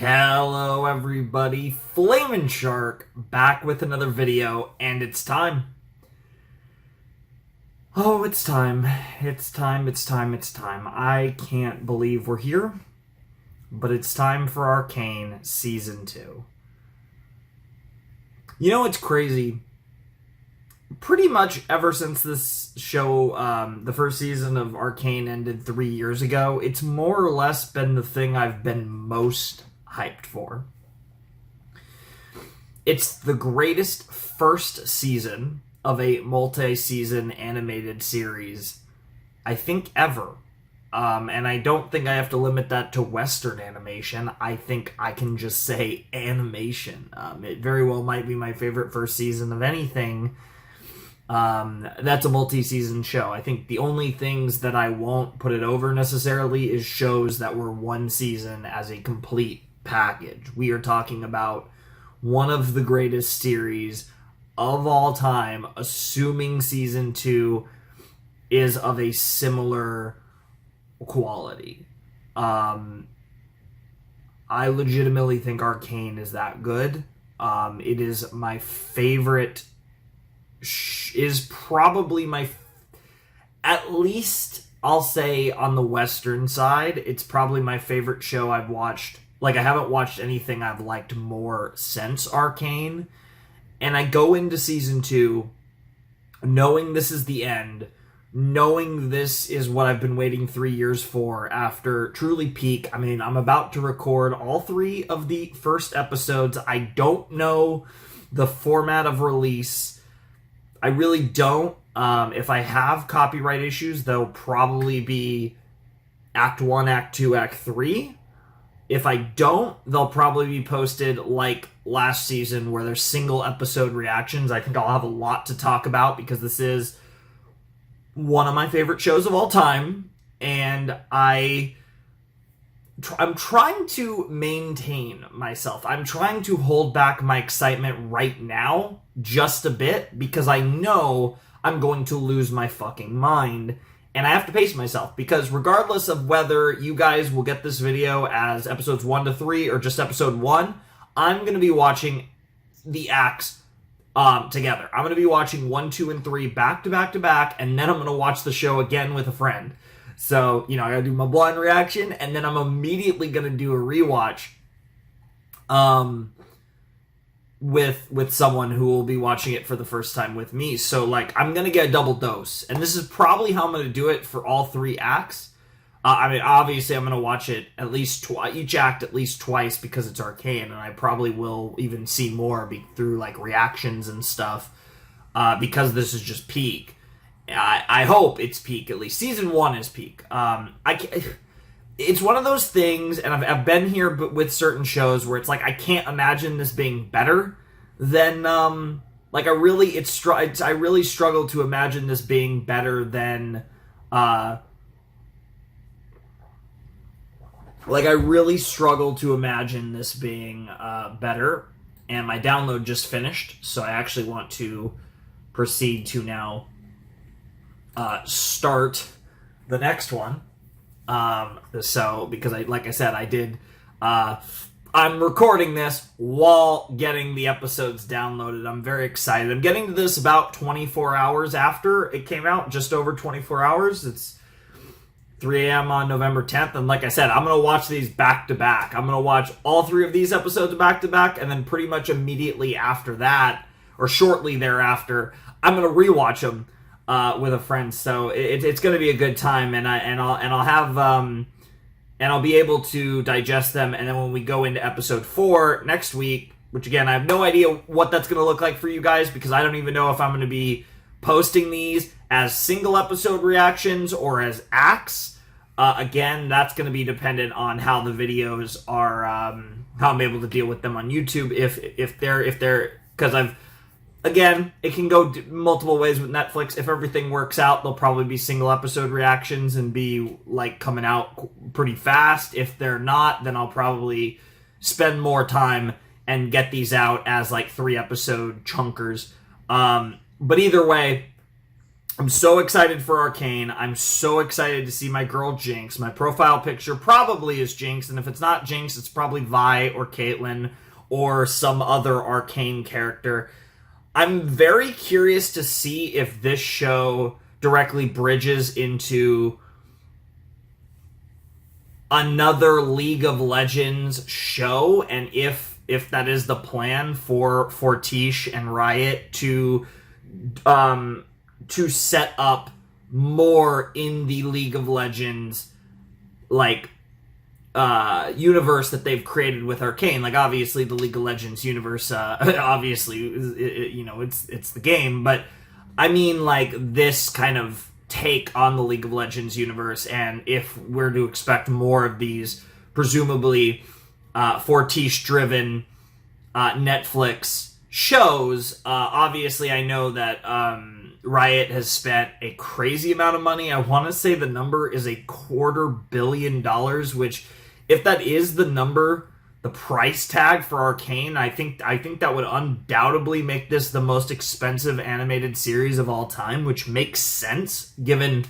Hello everybody, Flamin' Shark back with another video, and it's time. Oh, it's time. It's time. I can't believe we're here, but it's time for Arcane Season 2. You know what's crazy? Pretty much ever since this show, the first season of Arcane ended 3 years ago, it's more or less been the thing I've been most hyped for. It's the greatest first season of a multi-season animated series, I think, ever. And I don't think I have to limit that to Western animation. I think I can just say animation. It very well might be my favorite first season of anything. That's a multi-season show. I think the only things that I won't put it over necessarily is shows that were one season as a complete package. We are talking about one of the greatest series of all time, assuming season 2 is of a similar quality. I legitimately think Arcane is that good. It is my favorite, is probably my, at least I'll say on the Western side, it's probably my favorite show I've watched. Like, I haven't watched anything I've liked more since Arcane. And I go into season 2 knowing this is the end, knowing this is what I've been waiting 3 years for after truly peak. I mean, I'm about to record all 3 of the first episodes. I don't know the format of release. I really don't. If I have copyright issues, they'll probably be Act 1, Act 2, Act 3. If I don't, they'll probably be posted like last season where there's single episode reactions. I think I'll have a lot to talk about because this is one of my favorite shows of all time. And I'm trying to maintain myself. I'm trying to hold back my excitement right now just a bit because I know I'm going to lose my fucking mind. And I have to pace myself, because regardless of whether you guys will get this video as episodes 1 to 3 or just episode 1, I'm going to be watching the acts together. I'm going to be watching 1, 2, and 3 back to back to back, and then I'm going to watch the show again with a friend. So, I got to do my blind reaction, and then I'm immediately going to do a rewatch with someone who will be watching it for the first time with me. So, like, I'm going to get a double dose. And this is probably how I'm going to do it for all 3 acts. I mean, obviously, I'm going to watch it at least each act at least twice because it's Arcane, and I probably will even see more through, like, reactions and stuff because this is just peak. I hope it's peak, at least. Season 1 is peak. It's one of those things, and I've been here with certain shows where it's like I can't imagine this being better than like I really struggle to imagine this being better than like I really struggle to imagine this being better. And my download just finished, so I actually want to proceed to now start the next one. So, because like I said, I'm recording this while getting the episodes downloaded. I'm very excited. I'm getting to this about 24 hours after it came out, just over 24 hours. It's 3 a.m. on November 10th, and like I said, I'm going to watch these back to back. I'm going to watch all 3 of these episodes back to back, and then pretty much immediately after that, or shortly thereafter, I'm going to rewatch them with a friend. So it's going to be a good time, and I'll be able to digest them. And then when we go into episode 4 next week, which again I have no idea what that's going to look like for you guys, because I don't even know if I'm going to be posting these as single episode reactions or as acts. Again, that's going to be dependent on how the videos are, how I'm able to deal with them on YouTube. If they're because Again, it can go multiple ways with Netflix. If everything works out, they'll probably be single episode reactions and be like coming out pretty fast. If they're not, then I'll probably spend more time and get these out as like 3 episode chunkers. But either way, I'm so excited for Arcane. I'm so excited to see my girl Jinx. My profile picture probably is Jinx, and if it's not Jinx, it's probably Vi or Caitlyn or some other Arcane character. I'm very curious to see if this show directly bridges into another League of Legends show, and if that is the plan for Tish and Riot to set up more in the League of Legends universe that they've created with Arcane. Like, obviously the League of Legends universe, obviously it's the game, but I mean, like, this kind of take on the League of Legends universe, and if we're to expect more of these presumably Fortiche driven Netflix shows. Obviously I know that Riot has spent a crazy amount of money. I want to say the number is $250 million, which, if that is the number, the price tag for Arcane, I think that would undoubtedly make this the most expensive animated series of all time, which makes sense, given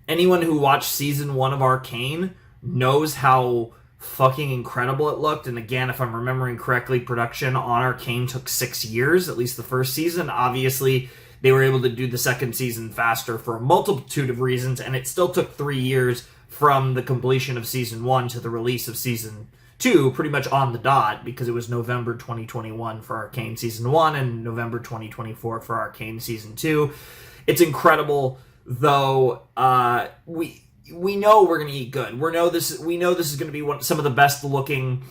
anyone who watched season 1 of Arcane knows how fucking incredible it looked. And again, if I'm remembering correctly, production on Arcane took 6 years, at least the first season. Obviously, they were able to do the second season faster for a multitude of reasons, and it still took 3 years from the completion of season 1 to the release of season 2, pretty much on the dot, because it was November 2021 for Arcane season 1 and November 2024 for Arcane season 2. It's incredible, though. We know we're going to eat good. We know this is going to be one of the best looking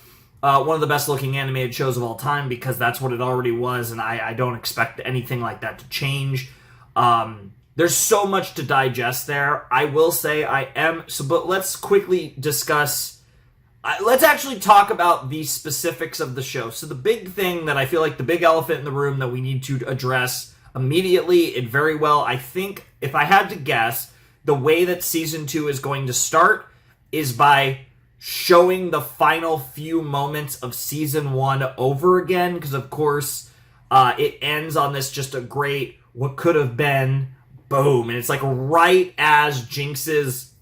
animated shows of all time, because that's what it already was, and I don't expect anything like that to change. There's so much to digest there. I will say but let's quickly discuss. Let's actually talk about the specifics of the show. So the big thing that I feel like the big elephant in the room that we need to address immediately, and very well, I think, if I had to guess, the way that season 2 is going to start is by showing the final few moments of season 1 over again, because of course it ends on this just a great what could have been boom, and it's like right as Jinx's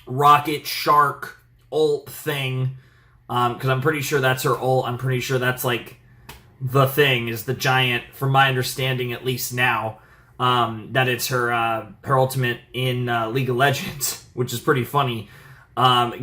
rocket shark ult thing, because I'm pretty sure that's her ult. I'm pretty sure that's like the thing, is the giant, from my understanding at least now, that it's her ultimate in League of Legends, which is pretty funny,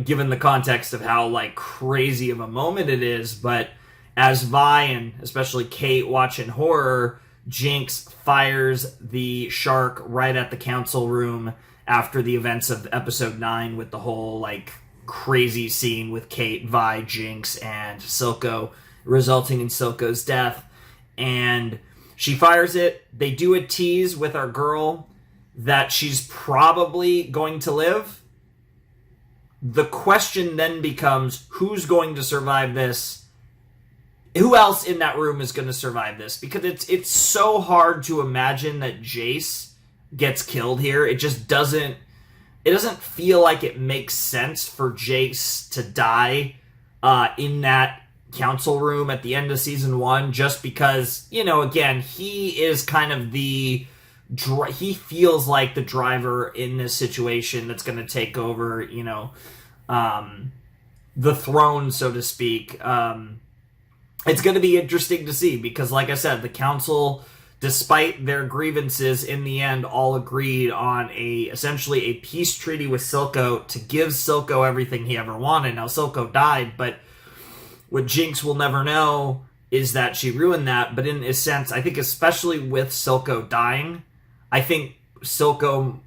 given the context of how like crazy of a moment it is. But as Vi and especially Kate watch in horror, Jinx fires the shark right at the council room after the events of episode 9, with the whole like crazy scene with Kate, Vi, Jinx, and Silco, resulting in Silco's death. And she fires it. They do a tease with our girl that she's probably going to live. The question then becomes, who's going to survive this? Who else in that room is going to survive this? Because it's so hard to imagine that Jace gets killed here. It just doesn't feel like it makes sense for Jace to die in that council room at the end of season 1, just because, again, he is kind of he feels like the driver in this situation that's going to take over, the throne, so to speak. It's going to be interesting to see, because, like I said, the council, despite their grievances, in the end all agreed on essentially a peace treaty with Silco to give Silco everything he ever wanted. Now, Silco died, but what Jinx will never know is that she ruined that. But in a sense, I think especially with Silco dying, I think Silco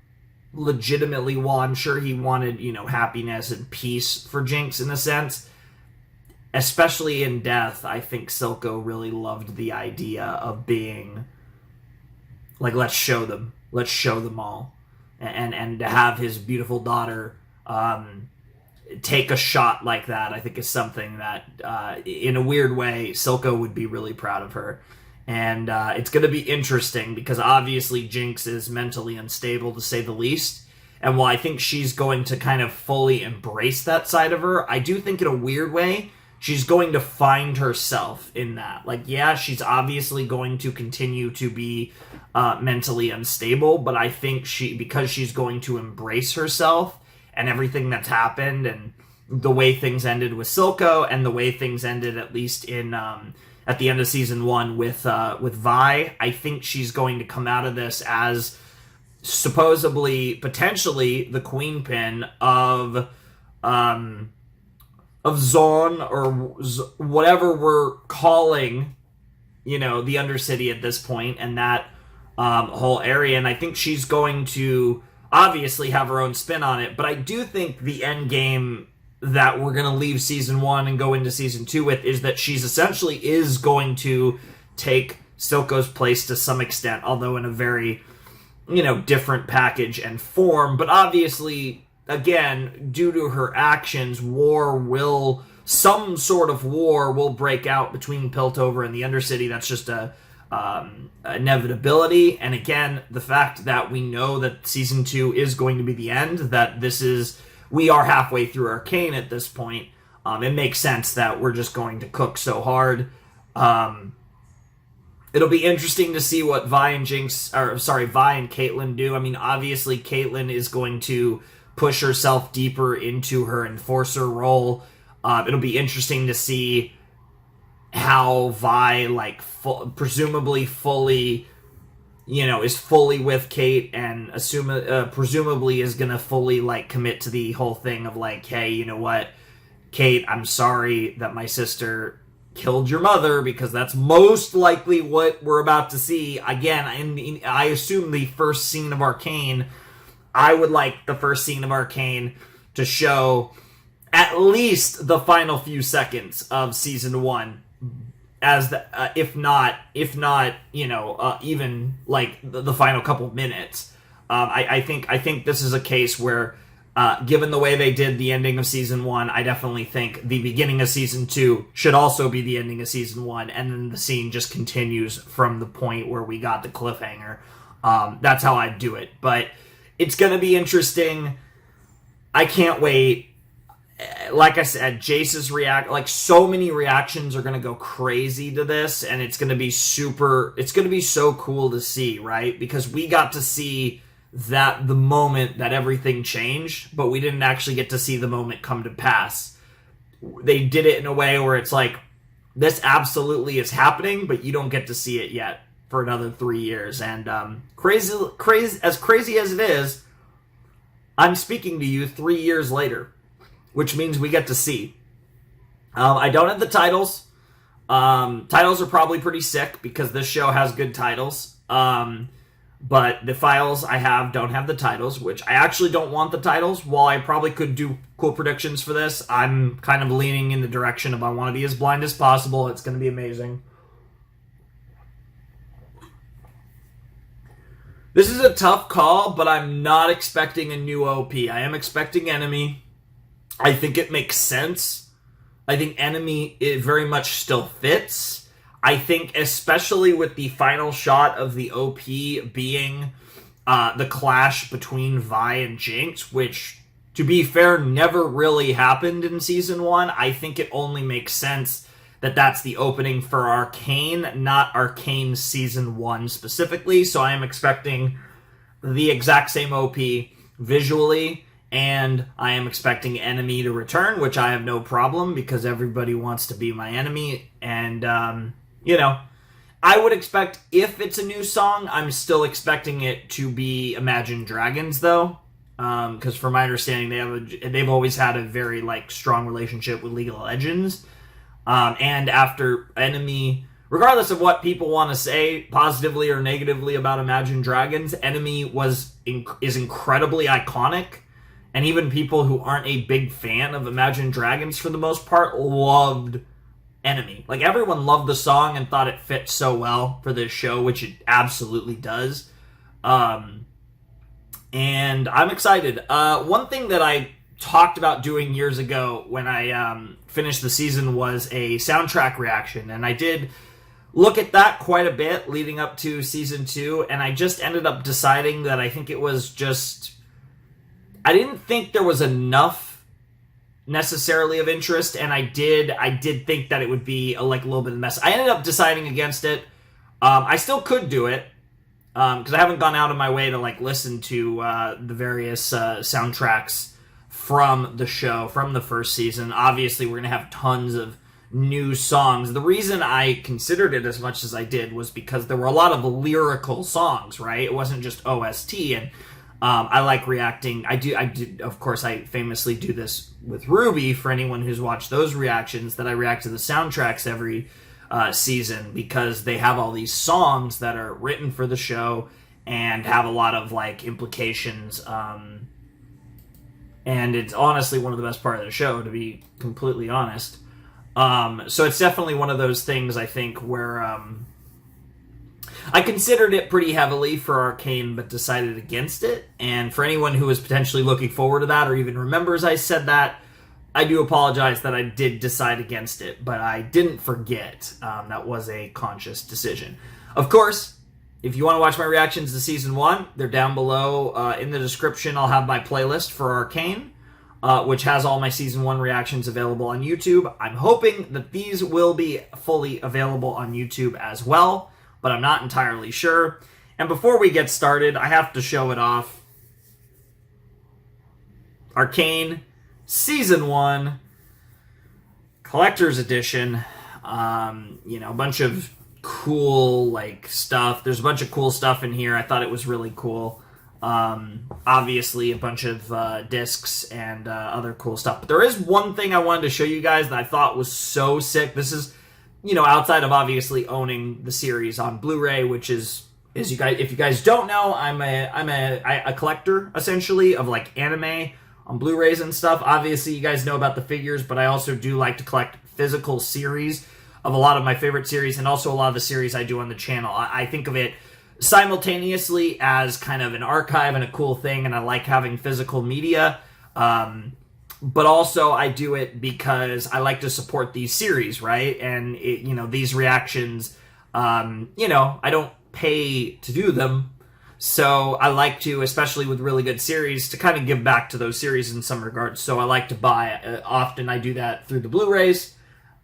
legitimately, while I'm sure he wanted, happiness and peace for Jinx in a sense, especially in death, I think Silco really loved the idea of being like, let's show them all, and to have his beautiful daughter take a shot like that, I think is something that, in a weird way, Silco would be really proud of her. And it's going to be interesting, because obviously Jinx is mentally unstable, to say the least. And while I think she's going to kind of fully embrace that side of her, I do think in a weird way, she's going to find herself in that. Like, yeah, she's obviously going to continue to be mentally unstable, but I think because she's going to embrace herself and everything that's happened and the way things ended with Silco and the way things ended, at least in at the end of season 1 with Vi, I think she's going to come out of this as supposedly, potentially, the queen pin of Zaun, or whatever we're calling, the Undercity at this point, and that whole area. And I think she's going to obviously have her own spin on it, but I do think the end game that we're going to leave season 1 and go into season 2 with is that she's essentially is going to take Silco's place to some extent, although in a very, different package and form. But obviously, again, due to her actions, some sort of war will break out between Piltover and the Undercity. That's just a inevitability. And again, the fact that we know that season 2 is going to be the end, that we are halfway through Arcane at this point, it makes sense that we're just going to cook so hard. It'll be interesting to see what Vi and Caitlyn do. I mean, obviously, Caitlyn is going to push herself deeper into her enforcer role. It'll be interesting to see how Vi, presumably fully, is fully with Kate, and presumably is gonna fully, commit to the whole thing of, hey, you know what, Kate, I'm sorry that my sister killed your mother, because that's most likely what we're about to see. Again, I assume the first scene of Arcane, I would like the first scene of Arcane to show at least the final few seconds of season 1, as if not, even the final couple minutes. I think this is a case where, given the way they did the ending of season 1, I definitely think the beginning of season 2 should also be the ending of season 1, and then the scene just continues from the point where we got the cliffhanger. That's how I'd do it. But it's going to be interesting. I can't wait. Like I said, Jace's so many reactions are going to go crazy to this, and it's going to be so cool to see, right? Because we got to see that the moment that everything changed, but we didn't actually get to see the moment come to pass. They did it in a way where it's this absolutely is happening, but you don't get to see it yet for another 3 years. And crazy as it is, I'm speaking to you 3 years later, which means we get to see. I don't have the titles. Titles are probably pretty sick because this show has good titles. But the files I have don't have the titles, which I actually don't want the titles. While I probably could do cool predictions for this, I'm kind of leaning in the direction of I want to be as blind as possible. It's going to be amazing. This is a tough call, but I'm not expecting a new OP. I am expecting Enemy. I think it makes sense. I think Enemy, it very much still fits. I think especially with the final shot of the OP being the clash between Vi and Jinx, which, to be fair, never really happened in Season 1, I think it only makes sense that that's the opening for Arcane, not Arcane Season 1 specifically. So I am expecting the exact same OP visually, and I am expecting Enemy to return, which I have no problem because everybody wants to be my enemy. And, I would expect, if it's a new song, I'm still expecting it to be Imagine Dragons, though. Because from my understanding, they've always had a very, strong relationship with League of Legends. And after Enemy, regardless of what people want to say, positively or negatively about Imagine Dragons, Enemy is incredibly iconic. And even people who aren't a big fan of Imagine Dragons, for the most part, loved Enemy. Everyone loved the song and thought it fit so well for this show, which it absolutely does. And I'm excited. One thing that I talked about doing years ago when I finished the season was a soundtrack reaction, and I did look at that quite a bit leading up to season 2, and I just ended up deciding that I think it was just... I didn't think there was enough necessarily of interest, and I did think that it would be like a little bit of a mess. I ended up deciding against it. I still could do it because I haven't gone out of my way to like listen to the various soundtracks from the show, from the first season. Obviously, we're gonna have tons of new songs. The reason I considered it as much as I did was because there were a lot of lyrical songs, right? It wasn't just OST, and I like reacting. I do, of course, I famously do this with Ruby, for anyone who's watched those reactions, that I react to the soundtracks every season, because they have all these songs that are written for the show and have a lot of like implications, and it's honestly one of the best part of the show, to be completely honest. So it's definitely one of those things, I think, where I considered it pretty heavily for Arcane, but decided against it. And for anyone who is potentially looking forward to that, or even remembers I said that, I do apologize that I did decide against it, but I didn't forget. That was a conscious decision. Of course, if you want to watch my reactions to Season 1, they're down below. In the description, I'll have my playlist for Arcane, which has all my Season 1 reactions available on YouTube. I'm hoping that these will be fully available on YouTube as well, but I'm not entirely sure. And before we get started, I have to show it off. Arcane Season 1 Collector's Edition. A bunch of cool like stuff. There's a bunch of cool stuff in here. I thought it was really cool. Obviously a bunch of discs and other cool stuff. But there is one thing I wanted to show you guys that I thought was so sick. This is, outside of obviously owning the series on Blu-ray, which is you guys, if you guys don't know, I'm a collector essentially of like anime on Blu-rays and stuff. Obviously, you guys know about the figures, but I also do like to collect physical series of a lot of my favorite series, and also a lot of the series I do on the channel. I think of it simultaneously as kind of an archive and a cool thing, and I like having physical media. But also I do it because I like to support these series, right? And these reactions, I don't pay to do them. So I like to, especially with really good series, to kind of give back to those series in some regards. So I like to buy, often I do that through the Blu-rays.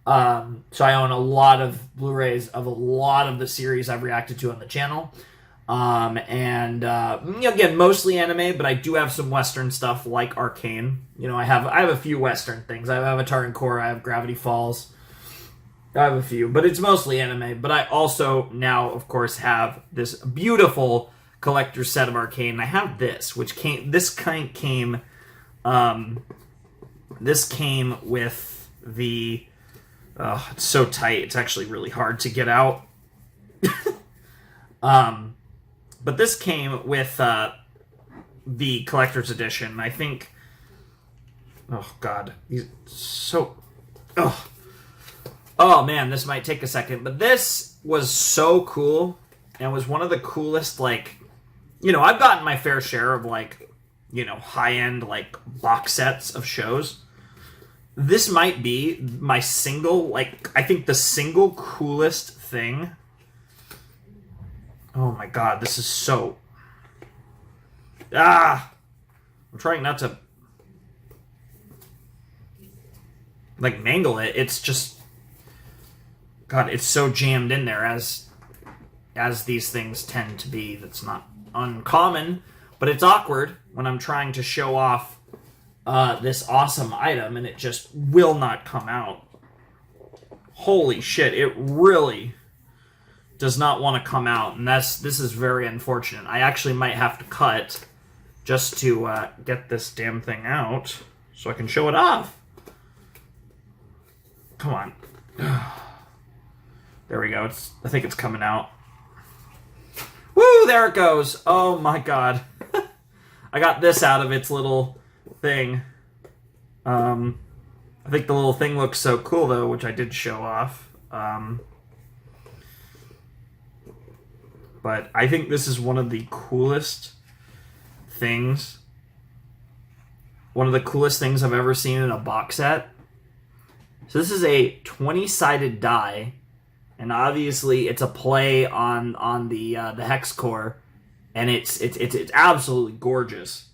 So I own a lot of Blu-rays of a lot of the series I've reacted to on the channel. Again, mostly anime, but I do have some Western stuff like Arcane. I have a few Western things. I have Avatar and Korra, I have Gravity Falls. I have a few, but it's mostly anime. But I also now, of course, have this beautiful collector's set of Arcane. And I have this, came with the, it's so tight, it's actually really hard to get out. But this came with the collector's edition. I think, oh god, oh man, this might take a second, but this was so cool, and was one of the coolest, like, I've gotten my fair share of like, high-end like box sets of shows. This might be my single, like, I think the single coolest thing. Oh my god, this is so... I'm trying not to, like, mangle it. It's just... God, it's so jammed in there, as these things tend to be. That's not uncommon, but it's awkward when I'm trying to show off this awesome item, and it just will not come out. Holy shit, it really does not want to come out, and this is very unfortunate. I actually might have to cut just to get this damn thing out so I can show it off. Come on. There we go. I think it's coming out. Woo, there it goes. Oh my god. I got this out of its little thing. I think the little thing looks so cool, though, which I did show off. But I think this is one of the coolest things. One of the coolest things I've ever seen in a box set. So this is a 20-sided die, and obviously it's a play on the hex core, and it's absolutely gorgeous.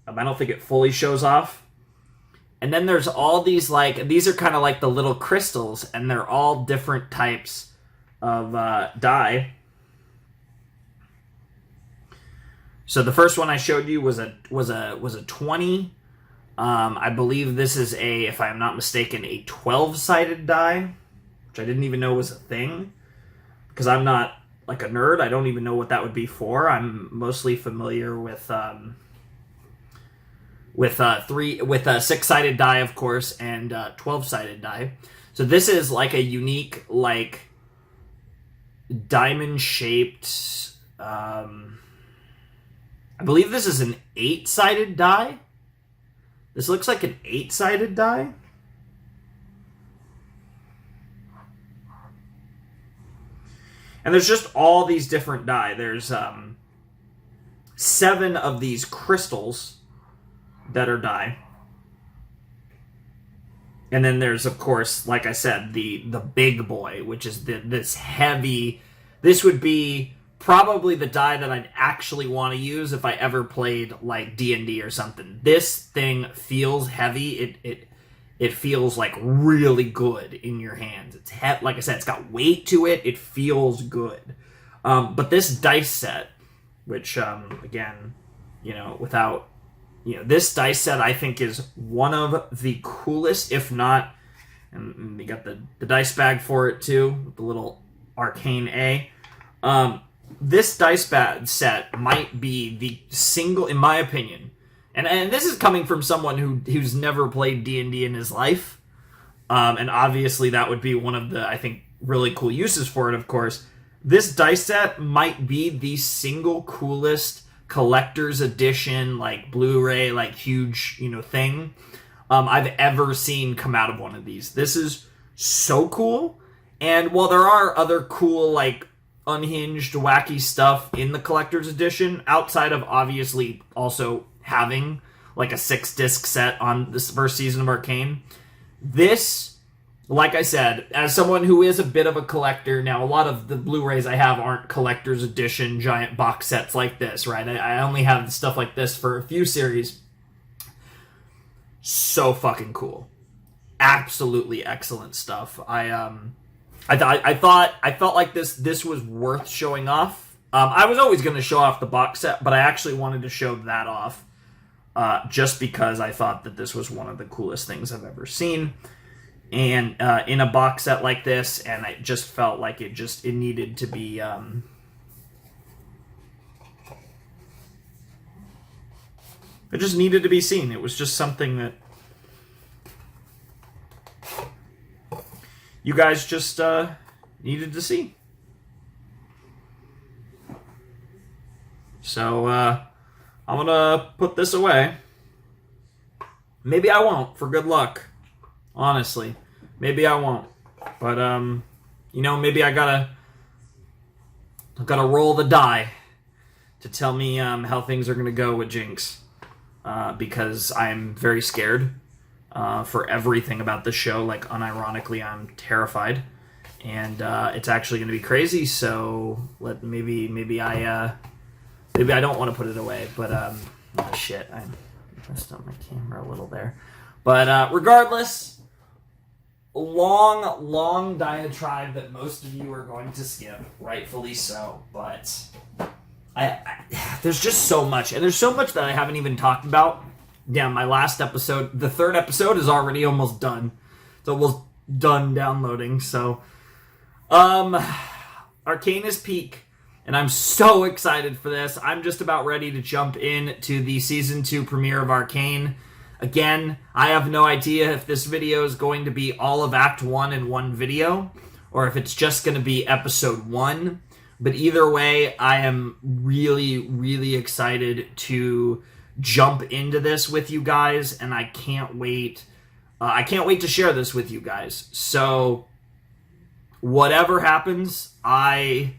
I don't think it fully shows off. And then there's all these, like, these are kind of like the little crystals, and they're all different types of die. So the first one I showed you was a 20. I believe this is a, if I'm not mistaken, a 12-sided die, which I didn't even know was a thing, because I'm not like a nerd. I don't even know what that would be for. I'm mostly familiar with a 6-sided die, of course, and 12-sided die. So this is like a unique, like, diamond-shaped. I believe this is an 8-sided die. This looks like an 8-sided die. And there's just all these different die. There's 7 of these crystals that are die. And then there's, of course, like I said, the big boy, which is this heavy. This would be probably the die that I'd actually want to use if I ever played like D&D or something. This thing feels heavy. It feels like really good in your hands. It's like I said, it's got weight to it. It feels good. But this dice set, which again, this dice set I think is one of the coolest, if not, and we got the dice bag for it too, with the little Arcane A. This dice set might be the single, in my opinion, and this is coming from someone who's never played D&D in his life, and obviously that would be one of the, I think, really cool uses for it, of course. This dice set might be the single coolest collector's edition, like Blu-ray, like huge, thing I've ever seen come out of one of these. This is so cool, and while there are other cool, like, unhinged, wacky stuff in the collector's edition, outside of obviously also having like a 6-disc set on this first season of Arcane, this, like I said, as someone who is a bit of a collector, now a lot of the Blu-rays I have aren't collector's edition giant box sets like this, right? I only have stuff like this for a few series. So fucking cool. Absolutely excellent stuff. I felt like this was worth showing off. I was always going to show off the box set, but I actually wanted to show that off just because I thought that this was one of the coolest things I've ever seen. And in a box set like this, and I just felt like it needed to be... it just needed to be seen. It was just something that you guys just needed to see. So I'm gonna put this away. Maybe I won't, for good luck. Honestly, maybe I won't. But maybe I gotta roll the die to tell me how things are gonna go with Jinx, because I'm very scared. For everything about the show. Like, unironically, I'm terrified, and it's actually going to be crazy. So maybe I don't want to put it away. But oh shit, I messed up my camera a little there. But regardless, long diatribe that most of you are going to skip, rightfully so. But there's just so much, and there's so much that I haven't even talked about. Yeah, my last episode, the 3rd episode, is already almost done. It's almost done downloading, so... Arcane is peak, and I'm so excited for this. I'm just about ready to jump in to the Season 2 premiere of Arcane. Again, I have no idea if this video is going to be all of Act 1 in one video, or if it's just going to be Episode 1. But either way, I am really, really excited to jump into this with you guys, and I can't wait. I can't wait to share this with you guys. So, whatever happens, I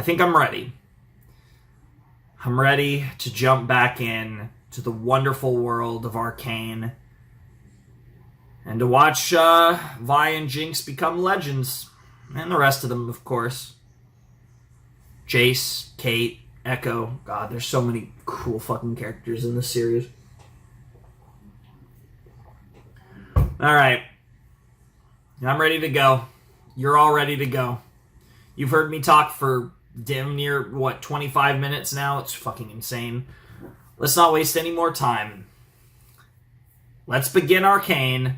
think I'm ready. I'm ready to jump back in to the wonderful world of Arcane and to watch Vi and Jinx become legends, and the rest of them, of course. Jace, Kate, Echo. God, there's so many cool fucking characters in this series. All right. I'm ready to go. You're all ready to go. You've heard me talk for damn near, 25 minutes now? It's fucking insane. Let's not waste any more time. Let's begin Arcane.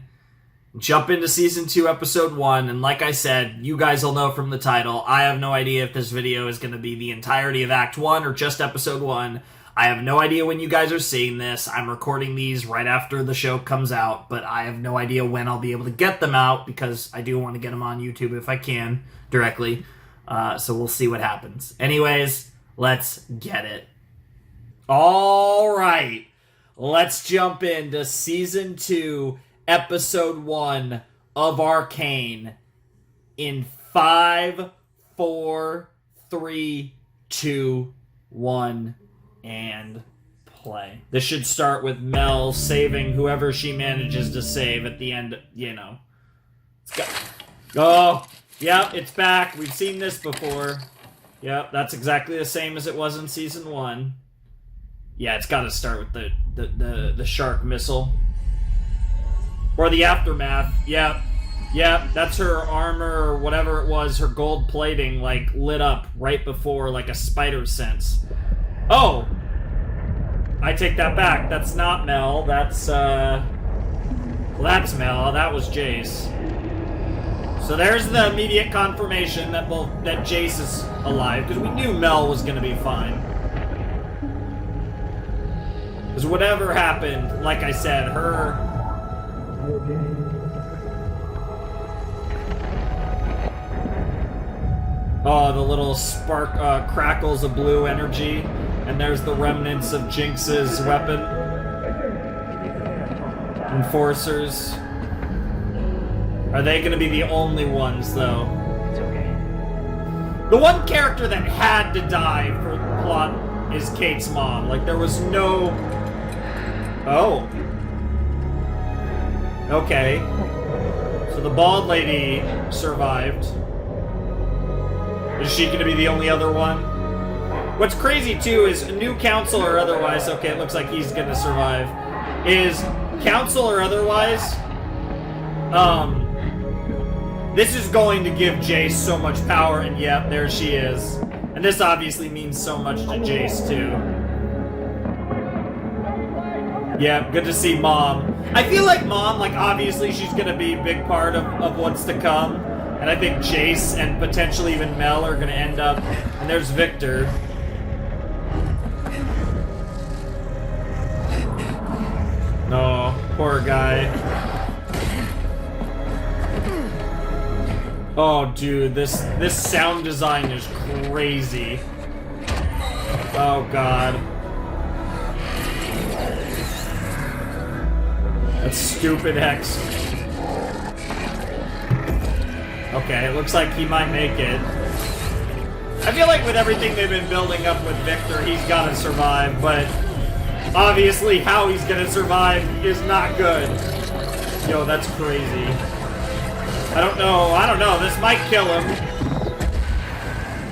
Jump into Season 2, Episode 1. And like I said, you guys will know from the title, I have no idea if this video is going to be the entirety of Act 1 or just Episode 1. I have no idea when you guys are seeing this. I'm recording these right after the show comes out, but I have no idea when I'll be able to get them out because I do want to get them on YouTube if I can directly. So we'll see what happens. Anyways, let's get it. All right. Let's jump into Season 2, Episode 1 of Arcane in 5, 4, 3, 2, 1, and play. This should start with Mel saving whoever she manages to save at the end, you know. Let's go. Oh, yep, it's back. We've seen this before. Yep, that's exactly the same as it was in Season 1. Yeah, it's got to start with the shark missile. Or the aftermath. Yep. Yep, that's her armor or whatever it was, her gold plating, like, lit up right before, like, a spider sense. Oh! I take that back. That's not Mel. That's, well, that's Mel. That was Jace. So there's the immediate confirmation that that Jace is alive, because we knew Mel was going to be fine. Because whatever happened, like I said, her... Oh, the little spark, crackles of blue energy. And there's the remnants of Jinx's weapon. Enforcers. Are they going to be the only ones, though? It's okay. The one character that had to die for the plot is Kate's mom. Like, there was no... Oh. Okay. So the bald lady survived. Is she going to be the only other one? What's crazy, too, is a new council or otherwise... Okay, it looks like he's going to survive. Is council or otherwise... This is going to give Jace so much power, and yep, there she is. And this obviously means so much to Jace, too. Yeah, good to see Mom. I feel like Mom, like, obviously she's gonna be a big part of what's to come. And I think Jace and potentially even Mel are gonna end up... And there's Victor. No, poor guy. Oh, dude, this sound design is crazy. Oh, God. That's stupid Hex. Okay, it looks like he might make it. I feel like with everything they've been building up with Victor, he's gotta survive, but obviously how he's gonna survive is not good. Yo, that's crazy. I don't know, this might kill him.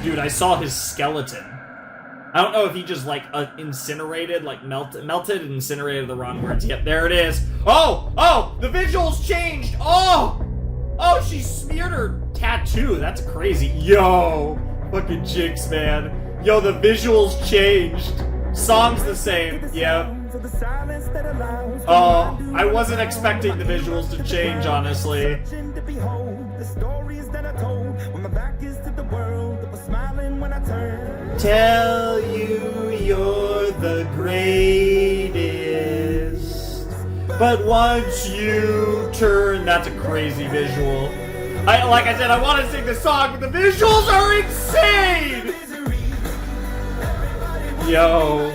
Dude, I saw his skeleton. I don't know if he just, like, incinerated, like, melted, incinerated the wrong words. Yep, there it is. Oh, the visuals changed. Oh, she smeared her tattoo. That's crazy. Yo, fucking Jinx, man. Yo, the visuals changed. Song's the same. Yep. Oh, I wasn't expecting the visuals to change, honestly. Tell you you're the greatest, but once you turn, that's a crazy visual. Like I said, I want to sing the song, but the visuals are insane! Yo.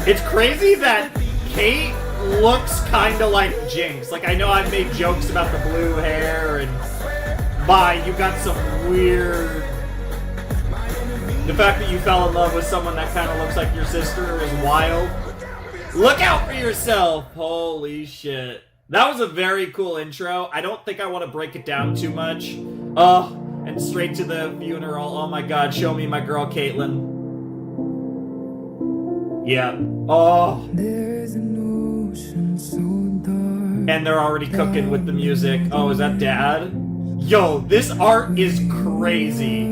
It's crazy that Kate looks kind of like Jinx. Like, I know I've made jokes about the blue hair, and you got some weird... The fact that you fell in love with someone that kind of looks like your sister is wild. Look out for yourself! Holy shit. That was a very cool intro. I don't think I want to break it down too much. And straight to the funeral. Oh my god, show me my girl Caitlyn. Yeah. Oh. There's an ocean so dark. And they're already cooking with the music. Oh, is that Dad? Yo, this art is crazy.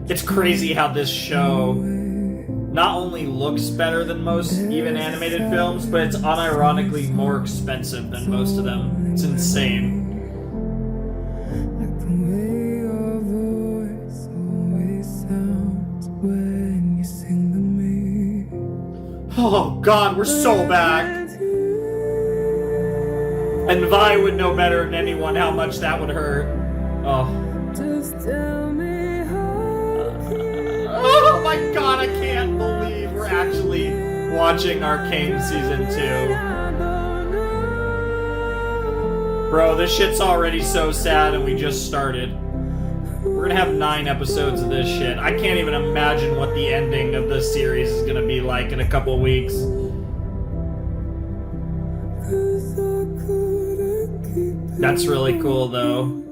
It's crazy how this show not only looks better than most even animated films, but it's unironically more expensive than most of them. It's insane. Oh god, we're so back. And Vi would know better than anyone how much that would hurt. Oh. Oh my god, I can't believe we're actually watching Arcane Season 2. Bro, this shit's already so sad and we just started. We're gonna have 9 episodes of this shit. I can't even imagine what the ending of this series is gonna be like in a couple of weeks. That's really cool, though.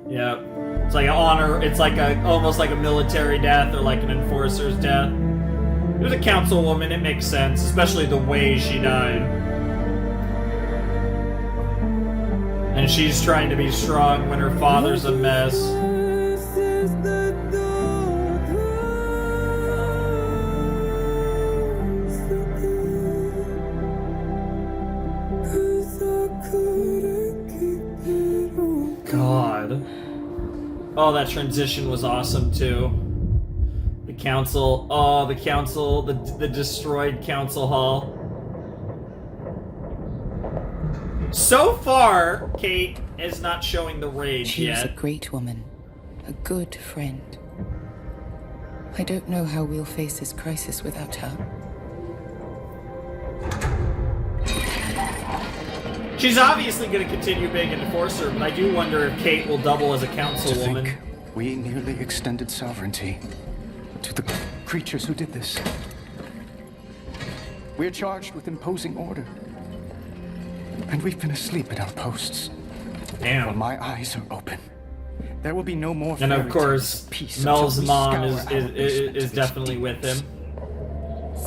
Yep. It's like an honor. It's like almost like a military death or like an enforcer's death. It was a councilwoman. It makes sense, especially the way she died. And she's trying to be strong when her father's a mess. God. Oh, that transition was awesome too. The council. Oh, the council. The destroyed council hall. So far, Kate is not showing the rage yet. She was a great woman. A good friend. I don't know how we'll face this crisis without her. She's obviously going to continue being an enforcer, but I do wonder if Kate will double as a councilwoman. To think we nearly extended sovereignty to the creatures who did this. We're charged with imposing order. And we've been asleep at our posts. Damn. While my eyes are open, there will be no more. And of course, Mel's mom is definitely with him.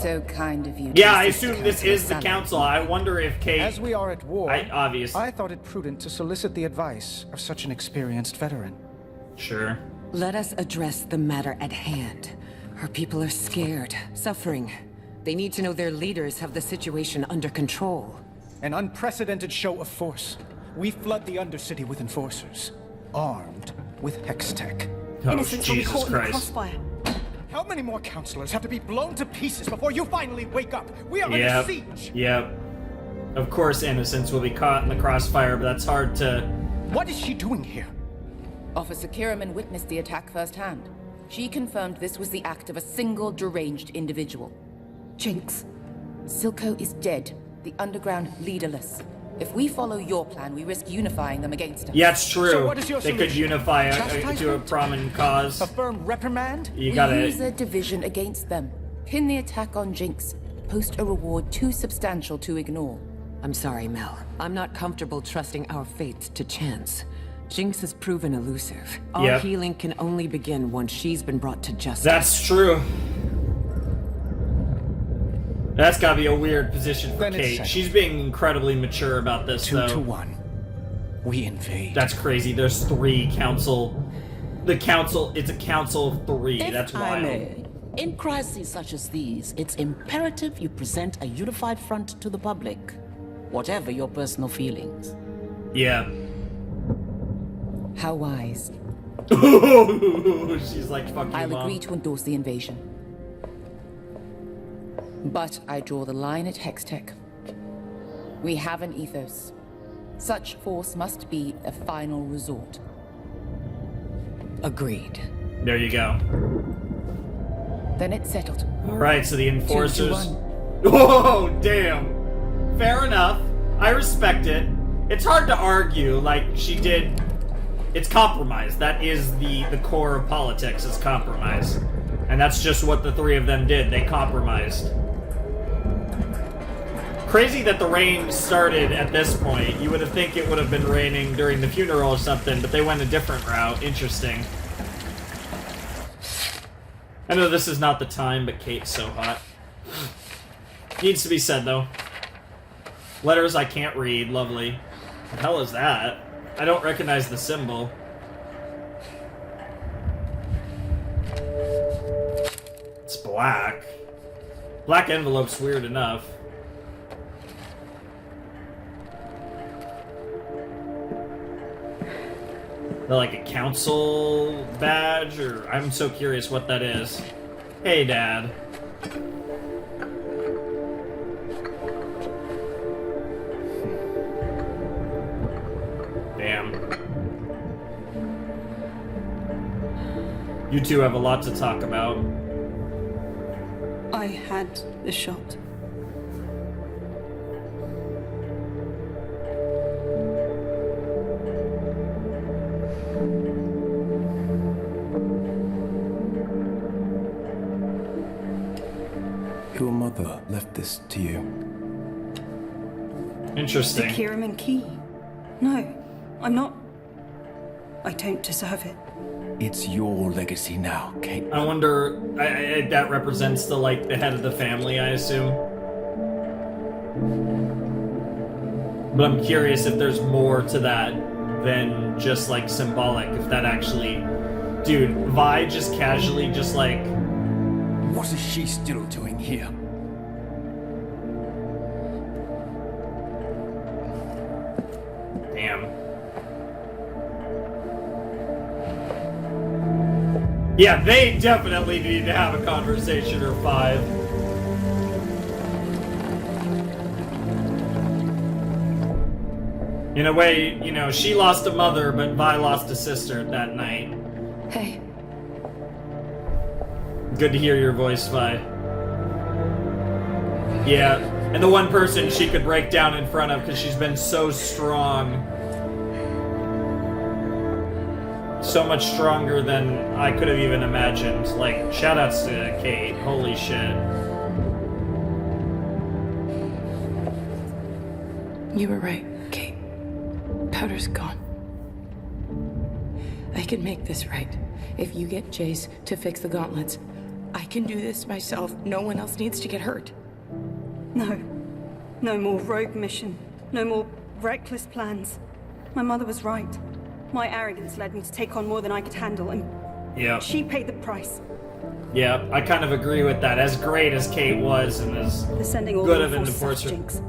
So kind of you. Yeah, I assume this is the council. I wonder if Kate... As we are at war, obviously. I thought it prudent to solicit the advice of such an experienced veteran. Sure. Let us address the matter at hand. Our people are scared, suffering. They need to know their leaders have the situation under control. An unprecedented show of force. We flood the Undercity with enforcers, armed with hex tech. Oh, Jesus Christ. How many more counselors have to be blown to pieces before you finally wake up? We are under siege! Yep. Of course innocents will be caught in the crossfire, but that's hard to... What is she doing here? Officer Kiraman witnessed the attack firsthand. She confirmed this was the act of a single deranged individual. Jinx. Silco is dead. The underground leaderless. If we follow your plan, we risk unifying them against us. Yeah, it's true. So what is your they could unify to a prominent cause. A firm reprimand? You gotta... We use a division against them. Pin the attack on Jinx. Post a reward too substantial to ignore. I'm sorry, Mel. I'm not comfortable trusting our fates to chance. Jinx has proven elusive. Our healing can only begin once she's been brought to justice. That's true. That's gotta be a weird position for Kate. She's being incredibly mature about this, though. 2-1. We invade. That's crazy. There's 3 council... The council... It's a council of 3. That's wild. In crises such as these, it's imperative you present a unified front to the public, whatever your personal feelings. Yeah. How wise. She's like, fuck you, I'll Mom. agree to endorse the invasion. But I draw the line at Hextech. We have an ethos. Such force must be a final resort. Agreed. There you go. Then it's settled. Alright, so the enforcers... 2-1. Oh, damn. Fair enough. I respect it. It's hard to argue, like, she did... It's compromise. That is the core of politics, is compromise. And that's just what the 3 of them did. They compromised. Crazy that the rain started at this point. You would have think it would have been raining during the funeral or something, but they went a different route. Interesting. I know this is not the time, but Kate's so hot. Needs to be said, though. Letters I can't read. Lovely. What the hell is that? I don't recognize the symbol. It's black. Black envelope's weird enough. They're like a council badge, or I'm so curious what that is. Hey, Dad. Damn. You two have a lot to talk about. I had the shot. Your mother left this to you. Interesting. To Kieran Key. No, I'm not. I don't deserve it. It's your legacy now, Kate. I wonder, that represents the head of the family, I assume. But I'm curious if there's more to that than just like symbolic. If that actually, dude, Vi just casually just like. What is she still doing here? Damn. Yeah, they definitely need to have a conversation or 5. In a way, you know, she lost a mother, but Vi lost a sister that night. Hey. Good to hear your voice, Vi. Yeah, and the one person she could break down in front of because she's been so strong. So much stronger than I could have even imagined. Like, shoutouts to Kate. Holy shit. You were right, Kate. Powder's gone. I can make this right. If you get Jace to fix the gauntlets, I can do this myself. No one else needs to get hurt. No. No more rogue mission. No more reckless plans. My mother was right. My arrogance led me to take on more than I could handle, and Yeah. she paid the price. Yeah, I kind of agree with that. As great as Kate was and as They're sending all good the of an enforcers enforcer. Jinx.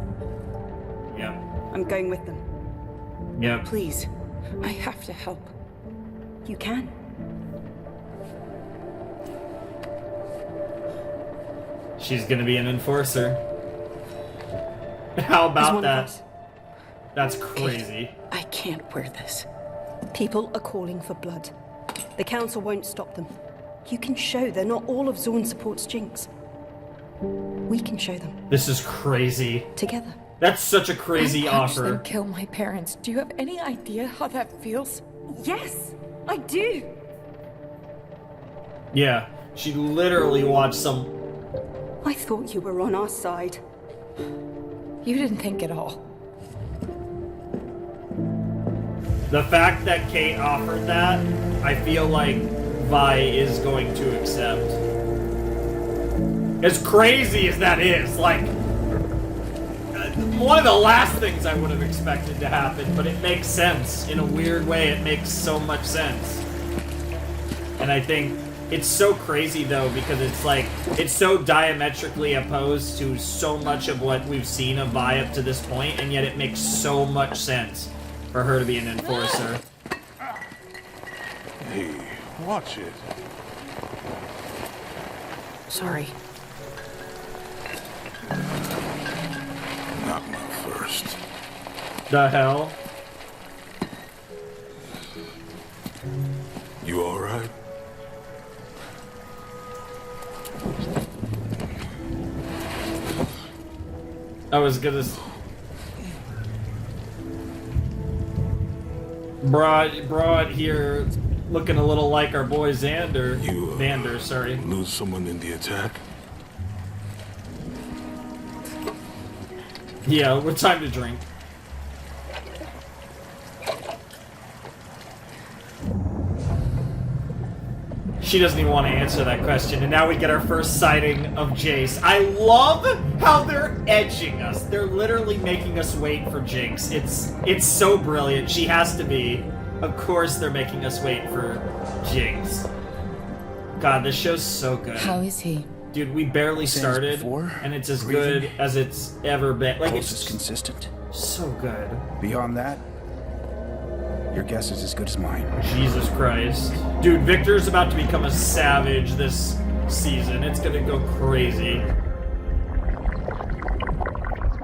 Yeah. I'm going with them. Yeah. Please, I have to help. You can. She's gonna be an enforcer. How He's about one of that? us. That's crazy. I can't wear this. People are calling for blood. The council won't stop them. You can show they're not all of Zaun supports Jinx. We can show them. This is crazy. Together. That's such a crazy I watched offer. them kill my parents. Do you have any idea how that feels? Yes, I do. Yeah, she literally watched some. I thought you were on our side. You didn't think at all. The fact that Kate offered that, I feel like Vi is going to accept. As crazy as that is, like, one of the last things I would have expected to happen, but it makes sense. In a weird way, it makes so much sense. And I think it's so crazy, though, because it's like, it's so diametrically opposed to so much of what we've seen of Vi up to this point, and yet it makes so much sense for her to be an enforcer. Hey, watch it. Sorry. Not my first. The hell? You alright? I was gonna. Broad here, looking a little like our boy Xander. Vander, sorry. Lose someone in the attack? Yeah, we're time to drink. She doesn't even want to answer that question, and now we get our first sighting of Jace. I love how they're edging us. They're literally making us wait for Jinx. It's so brilliant. She has to be. Of course they're making us wait for Jinx. God, this show's so good. How is he? Dude, we barely started, and it's as good as it's ever been. Like, it's consistent. So good. Beyond that, your guess is as good as mine. Jesus Christ. Dude, Victor's about to become a savage this season. It's gonna go crazy.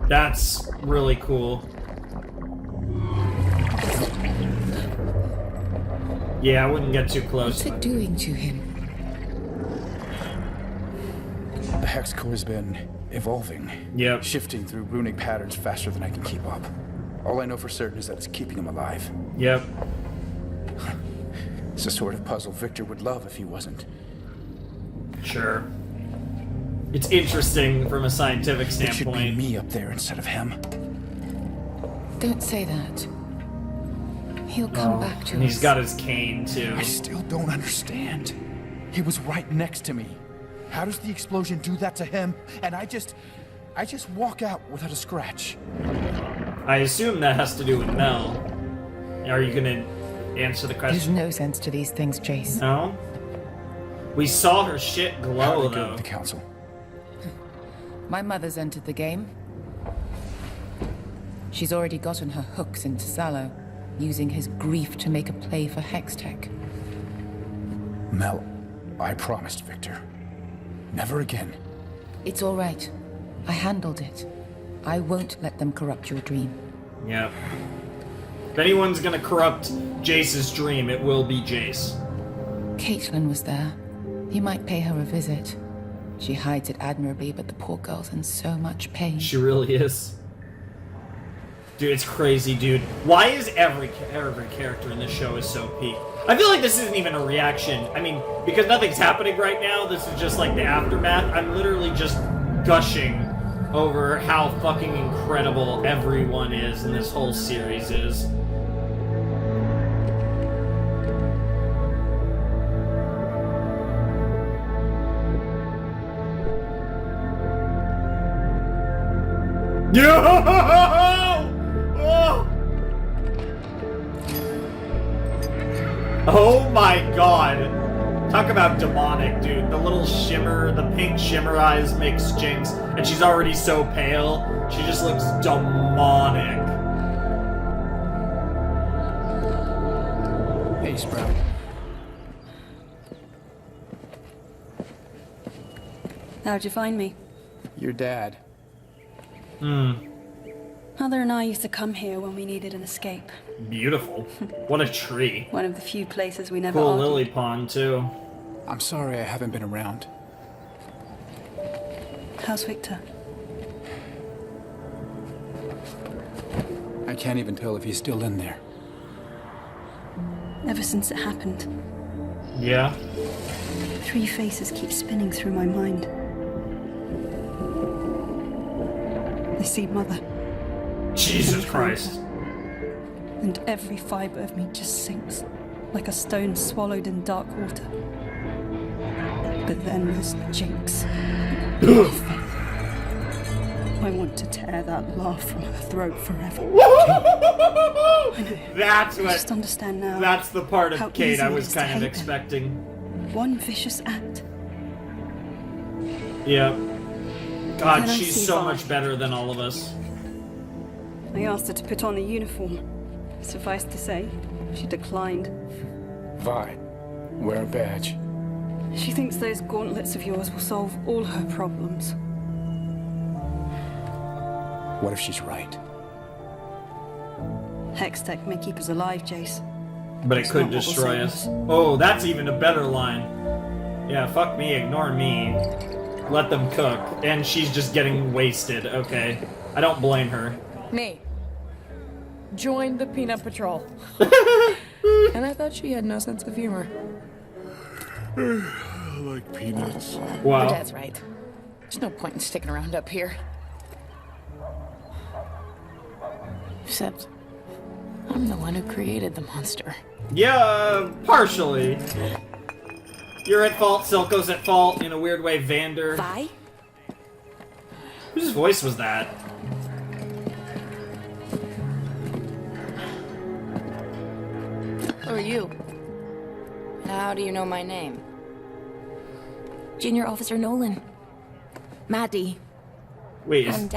That's really cool. Yeah, I wouldn't get too close. What's it doing to him? The Hex Core's been evolving. Yep. Shifting through runic patterns faster than I can keep up. All I know for certain is that it's keeping him alive. Yep. It's the sort of puzzle Victor would love if he wasn't. Sure. It's interesting from a scientific standpoint. It should be me up there instead of him. Don't say that. He'll come back to us. And he's got his cane, too. I still don't understand. He was right next to me. How does the explosion do that to him? And I just walk out without a scratch. I assume that has to do with Mel. Are you gonna answer the question? There's no sense to these things, Jace. No? We saw her shit glow, though. The council. My mother's entered the game. She's already gotten her hooks into Sallow, using his grief to make a play for Hextech. Mel, I promised Victor. Never again. It's all right. I handled it. I won't let them corrupt your dream. Yep. If anyone's gonna corrupt Jace's dream, it will be Jace. Caitlyn was there. You might pay her a visit. She hides it admirably, but the poor girl's in so much pain. She really is. Dude, it's crazy, dude. Why is every character in this show is so peak? I feel like this isn't even a reaction. I mean, because nothing's happening right now, this is just like the aftermath. I'm literally just gushing over how fucking incredible everyone is in this whole series is. Oh my god. Talk about demonic, dude. The little shimmer, the pink shimmer eyes makes Jinx, and she's already so pale. She just looks demonic. Hey, Sprout. How'd you find me? Your dad. Mother and I used to come here when we needed an escape. Beautiful. What a tree. One of the few places we never Cool argued. lily pond, too. I'm sorry I haven't been around. How's Victor? I can't even tell if he's still in there. Ever since it happened, Yeah? 3 faces keep spinning through my mind. I see Mother. Jesus Christ. And every fiber of me just sinks, like a stone swallowed in dark water. But then there's Jinx. I want to tear that laugh from her throat forever. I know. That's I what. just understand now. That's the part how of Kate easy I it was is to kind of hate expecting. them. One vicious act. Yeah. God, Then I she's see so Vi. much better than all of us. I asked her to put on the uniform. Suffice to say, she declined. Vi, wear a badge. She thinks those gauntlets of yours will solve all her problems. What if she's right? Hextech may keep us alive, Jace. But it It's could not what will destroy save us. us. Oh, that's even a better line. Yeah, fuck me, ignore me. Let them cook. And she's just getting wasted. Okay. I don't blame her. Me. Joined the Peanut Patrol. And I thought she had no sense of humor. I like peanuts. Wow. That's right. There's no point in sticking around up here. Except, I'm the one who created the monster. Yeah, partially. You're at fault, Silco's at fault, in a weird way, Vander. Vi? Whose voice was that? Who are you? How do you know my name? Junior Officer Nolan. Maddie. Wait, And,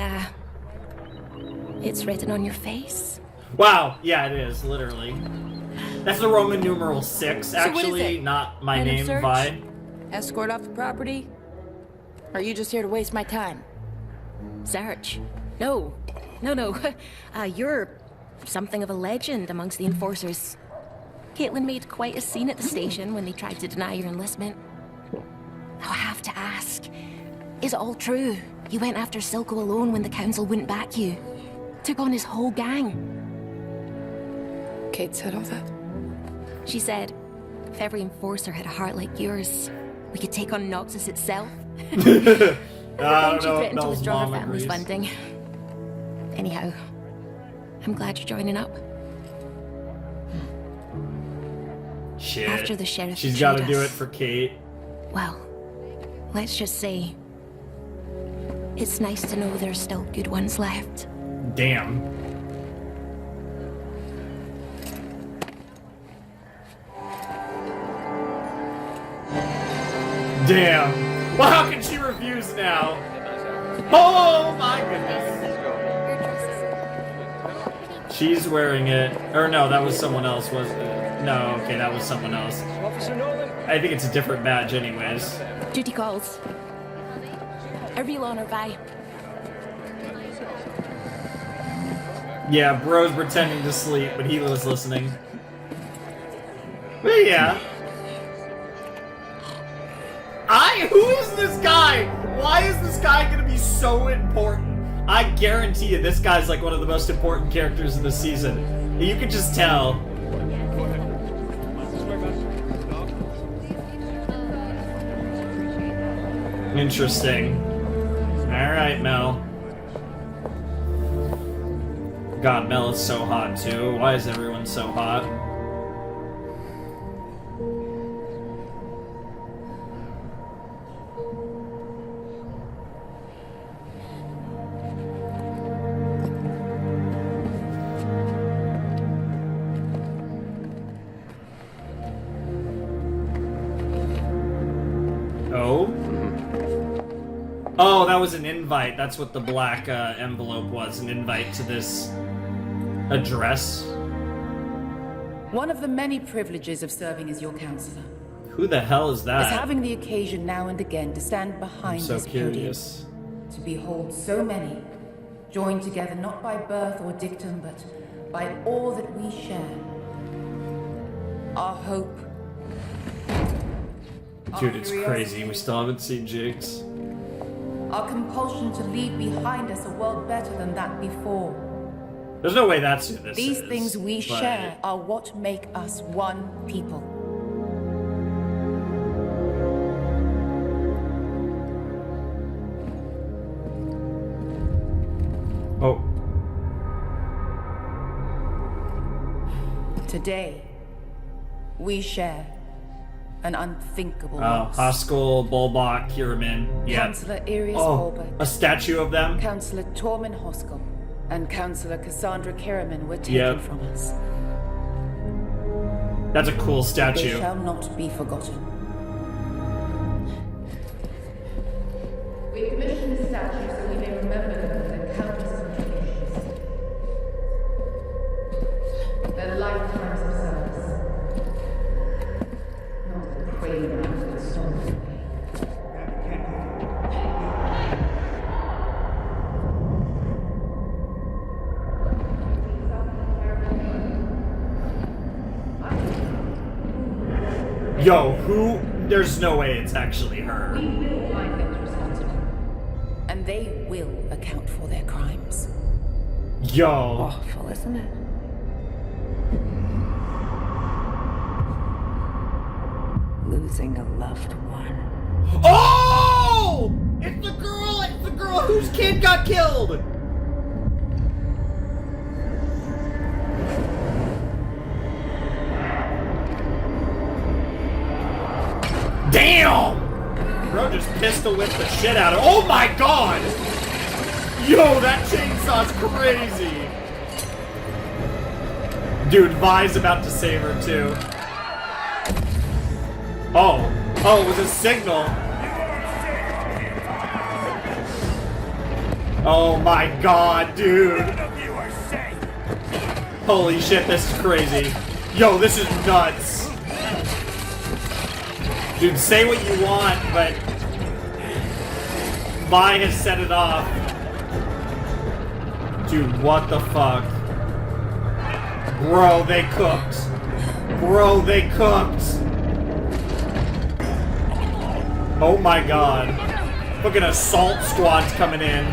it's written on your face. Wow, yeah, it is, literally. That's the Roman numeral 6, what is actually, it? not my End of name, search? Vi. Escort off the property? Or are you just here to waste my time? Search? No. No. You're something of a legend amongst the enforcers. Caitlyn made quite a scene at the station when they tried to deny your enlistment. Now I have to ask, is it all true? You went after Silco alone when the council wouldn't back you. Took on his whole gang. Kate said all that. She said, if every enforcer had a heart like yours, we could take on Noxus itself. I don't She's know if written to Mel's withdraw her mom family's agrees. funding. Anyhow, I'm glad you're joining up. Shit. After the sheriff She's got to betrayed do it us. for Kate. Well, let's just say, it's nice to know there's still good ones left. Damn. Damn. Well, how can she refuse now? Oh my goodness. She's wearing it. Or no, that was someone else, wasn't it? No, okay, that was someone else. I think it's a different badge anyways. Duty calls. A real honor, Vi. Yeah, bro's pretending to sleep, but he was listening. But yeah. Who is this guy? Why is this guy gonna be so important? I guarantee you this guy's like one of the most important characters in the season. You can just tell. Interesting. Alright, Mel. God, Mel is so hot too. Why is everyone so hot? Oh? Oh, that was an invite. That's what the black envelope was. An invite to this address. One of the many privileges of serving as your counselor Who the hell is is that? having the occasion now and again to stand I'm behind so this podium. curious. To behold so many, joined together not by birth or dictum, but by all that we share. Our hope. Dude, it's crazy. We still haven't seen Jigs. Our compulsion to leave behind us a world better than that before. There's no way that's who this These is. things we but- share are what make us one people. Oh. Today, we share an unthinkable Oh, loss. Haskell, Bulbach, Kierman. Yeah. Councillor Arius Oh, Holbert, a statue of them? Councillor Tormin Hoskell, and Councillor Cassandra Kiriman were taken Yep. from us. That's a cool They statue. shall not be forgotten. We commissioned this statue so we may remember them with their countless contributions. Their lifetimes of service. Not a prelude to the storm. Yo, who? There's no way it's actually her. We will find them responsible. And they will account for their crimes. Yo. Awful, isn't it? Losing a loved one. Oh! It's the girl whose kid got killed! Damn! Damn! Bro just pistol whipped the shit out of. Oh my god! Yo, that chainsaw's crazy! Dude, Vi's about to save her too. Oh. Oh, it was a signal. Oh my god, dude. Holy shit, this is crazy. Yo, this is nuts. Dude, say what you want, but Vi has set it off. Dude, what the fuck? Bro, they cooked. Bro, they cooked. Oh my god. Fucking assault squad's coming in.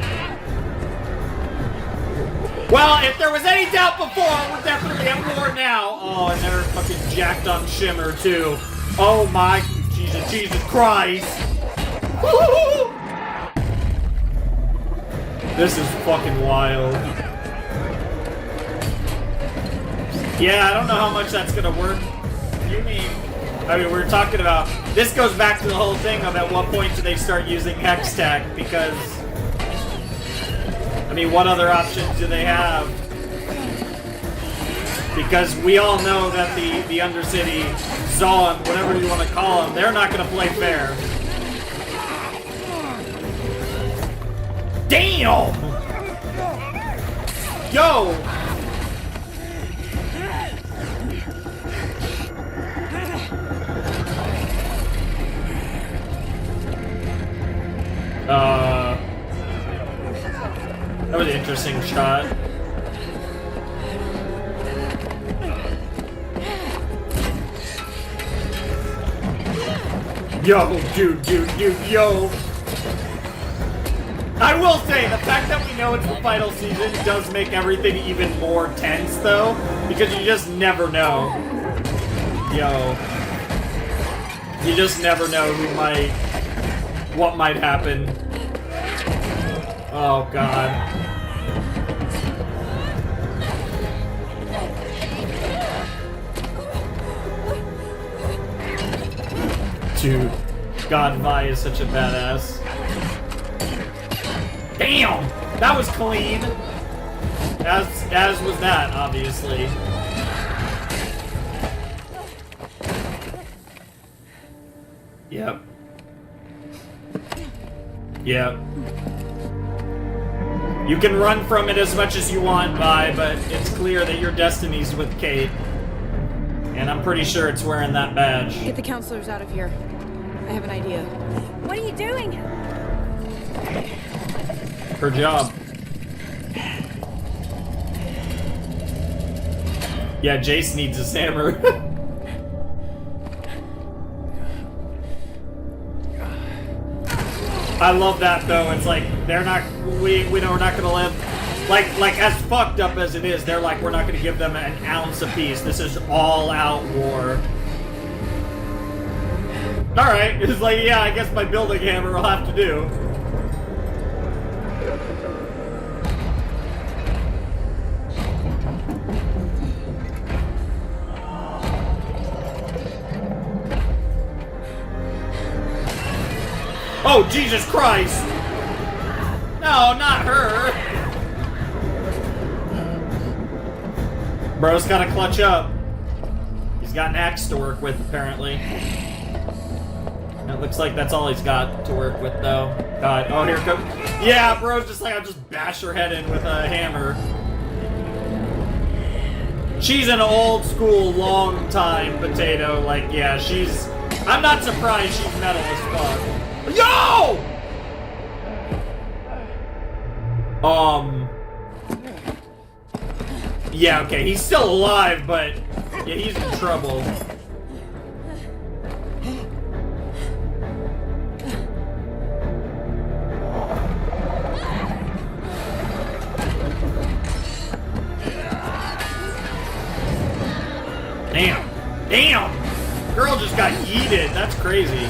Well, if there was any doubt before, we're definitely have more now. Oh, and they're fucking jacked on Shimmer, too. Oh my... Jesus Christ! Woo-hoo! This is fucking wild. Yeah, I don't know how much that's gonna work. You mean... I mean, we're talking about... This goes back to the whole thing of at what point do they start using Hex Tech, because... I mean, what other options do they have? Because we all know that the Undercity, Zaun, whatever you want to call them, they're not going to play fair. Damn! Yo! That was an interesting shot. Yo, dude, yo. I will say, the fact that we know it's the final season does make everything even more tense, though, because you just never know. Yo. You just never know what might happen. Oh, God. Dude, God, Vi is such a badass. Damn! That was clean! As was that, obviously. Yep. Yep. You can run from it as much as you want, Vi, but it's clear that your destiny's with Kate. And I'm pretty sure it's wearing that badge. Get the counselors out of here. I have an idea. What are you doing? Her job. Yeah, Jace needs his hammer. I love that though. It's like they're not. We know we're not gonna live. Like as fucked up as it is, they're like we're not gonna give them an ounce apiece. This is all out war. All right, it's like yeah, I guess my building hammer will have to do. Oh, Jesus Christ! No, not her! Bro's gotta clutch up. He's got an axe to work with, apparently. It looks like that's all he's got to work with, though. God, oh, here it comes. Yeah, bro's just like, I'll just bash her head in with a hammer. She's an old school, long time potato. Like, yeah, she's... I'm not surprised she's metal as fuck. Yo! Yeah, okay, he's still alive, but yeah, he's in trouble. Damn. Damn! Girl just got yeeted. That's crazy.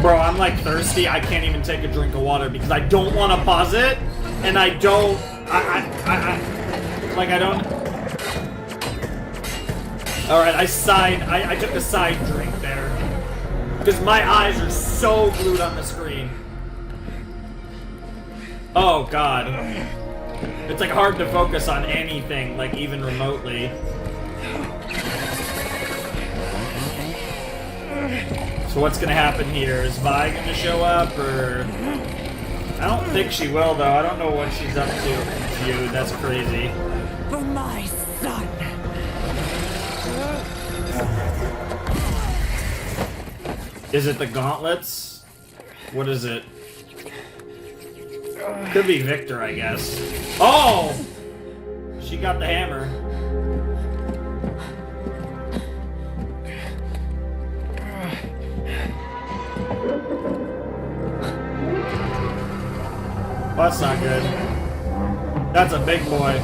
Bro, I'm like thirsty. I can't even take a drink of water because I don't want to pause it, and I don't. I don't. Alright, I took a side drink there. Because my eyes are so glued on the screen. Oh god. It's like hard to focus on anything, like even remotely. So what's gonna happen here? Is Vi gonna show up, or... I don't think she will, though. I don't know what she's up to. Dude, that's crazy. For my son. Is it the gauntlets? What is it? Could be Victor, I guess. Oh! She got the hammer. Well, that's not good. That's a big boy.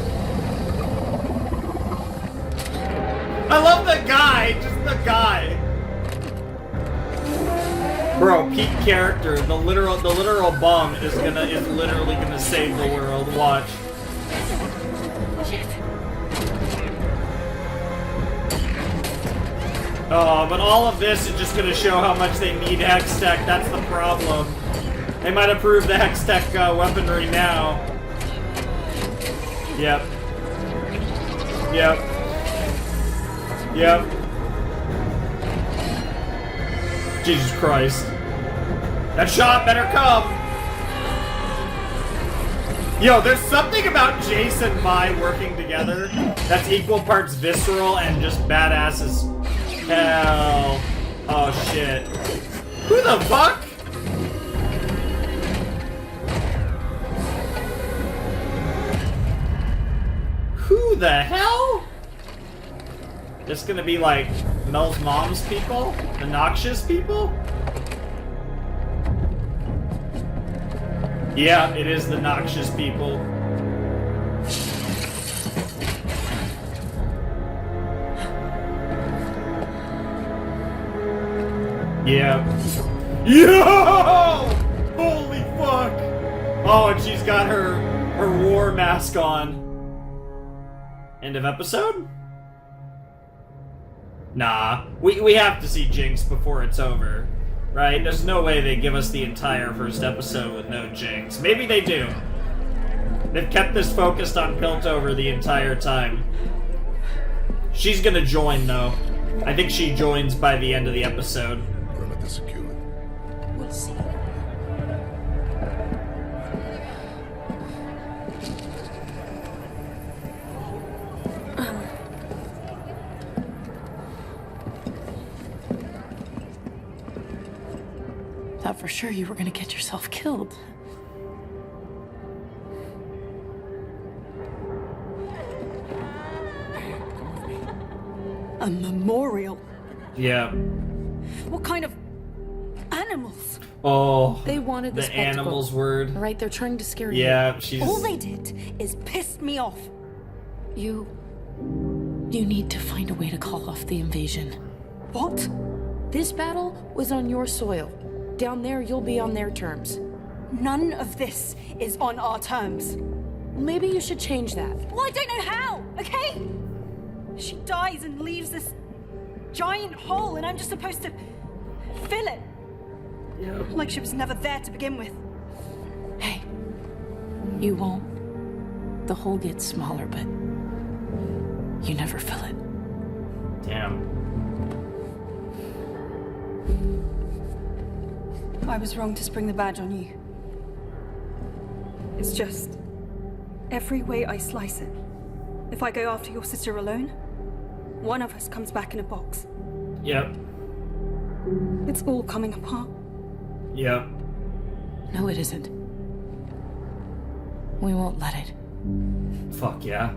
I love the guy! Just the guy! Bro, peak character. The literal bum is literally gonna save the world. Watch. Oh, but all of this is just gonna show how much they need Hex Tech. That's the problem. They might have proved the Hex Tech weaponry now. Yep. Yep. Yep. Jesus Christ. That shot better come! Yo, there's something about Jace and Vi working together that's equal parts visceral and just badass as hell. Oh shit. Who the fuck? Who the hell? This gonna be like Mel's mom's people? The noxious people? Yeah, it is the noxious people. Yeah. Yo! Holy fuck! Oh, and she's got her war mask on. End of episode? Nah, we have to see Jinx before it's over, right? There's no way they give us the entire first episode with no Jinx. Maybe they do. They've kept this focused on Piltover the entire time. She's gonna join, though. I think she joins by the end of the episode. Perimeter secured. We'll see. Thought for sure you were gonna get yourself killed. A memorial? Yeah. What kind of animals? Oh, They wanted the the spectacle. animals word. Right, they're trying to scare you. Yeah, she's... All they did is piss me off. You need to find a way to call off the invasion. What? This battle was on your soil. Down there, you'll be on their terms. None of this is on our terms. Maybe you should change that. Well, I don't know how, okay? She dies and leaves this giant hole, and I'm just supposed to fill it. Yeah. Like she was never there to begin with. Hey, you won't. The hole gets smaller, but you never fill it. Damn. I was wrong to spring the badge on you. It's just, every way I slice it, if I go after your sister alone, one of us comes back in a box. Yep. It's all coming apart. Yep. No, it isn't. We won't let it. Fuck yeah.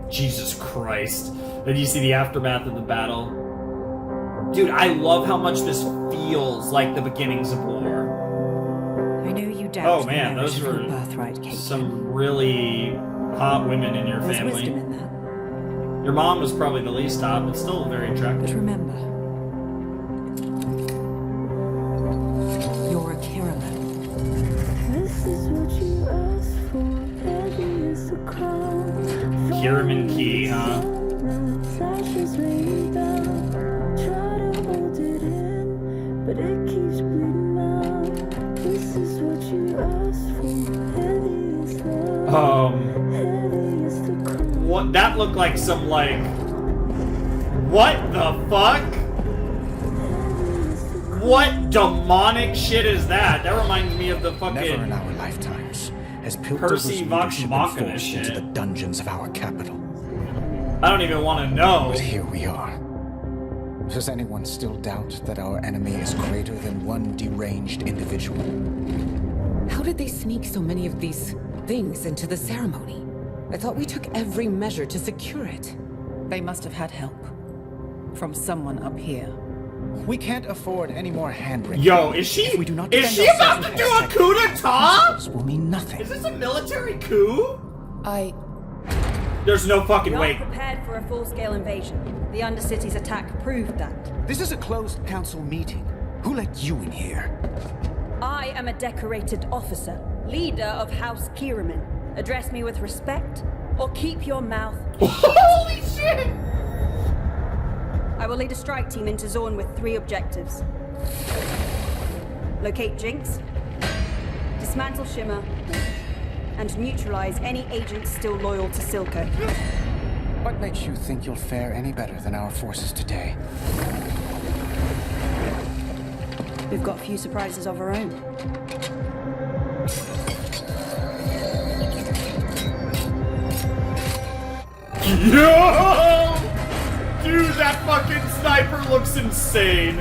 Jesus Christ. Then you see the aftermath of the battle. Dude, I love how much this feels like the beginnings of war. I know you doubt Oh the man, merit those of your were birthright, Caitlyn. some really hot women in your There's family. wisdom in that. Your mom was probably the least hot, but still very But attractive. remember, you're a Kiraman. Kira German key, huh? What? That looked like some, like... What the fuck? What demonic shit is that? That reminds me of the fucking... Never in our lifetimes has Piltover's Percy Vox leadership been Machina forced shit. into the dungeons of our capital. I don't even want to know. But here we are. Does anyone still doubt that our enemy is greater than one deranged individual? How did they sneak so many of these things into the ceremony? I thought we took every measure to secure it. They must have had help. From someone up here. We can't afford any more hand-wringing. Yo, is she about to do a coup d'etat? This will mean nothing. Is this a military coup? I... There's no fucking We way. are prepared for a full-scale invasion. The Undercity's attack proved that. This is a closed council meeting. Who let you in here? I am a decorated officer, leader of House Kiraman. Address me with respect, or keep your mouth shut. Holy shit! I will lead a strike team into Zaun with 3 objectives. Locate Jinx, dismantle Shimmer, and neutralize any agents still loyal to Silco. What makes you think you'll fare any better than our forces today? We've got a few surprises of our own. Yo! Dude, that fucking sniper looks insane.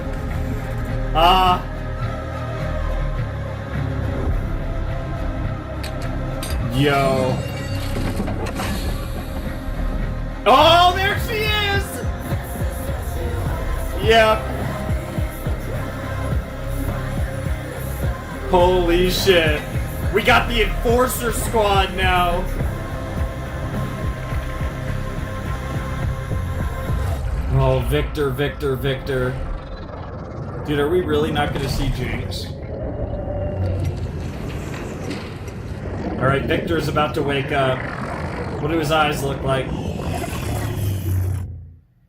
Yo. Oh, there she is! Yep. Holy shit. We got the Enforcer Squad now. Oh, Victor, Victor, Victor. Dude, are we really not gonna see Jinx? Alright, Victor's about to wake up. What do his eyes look like?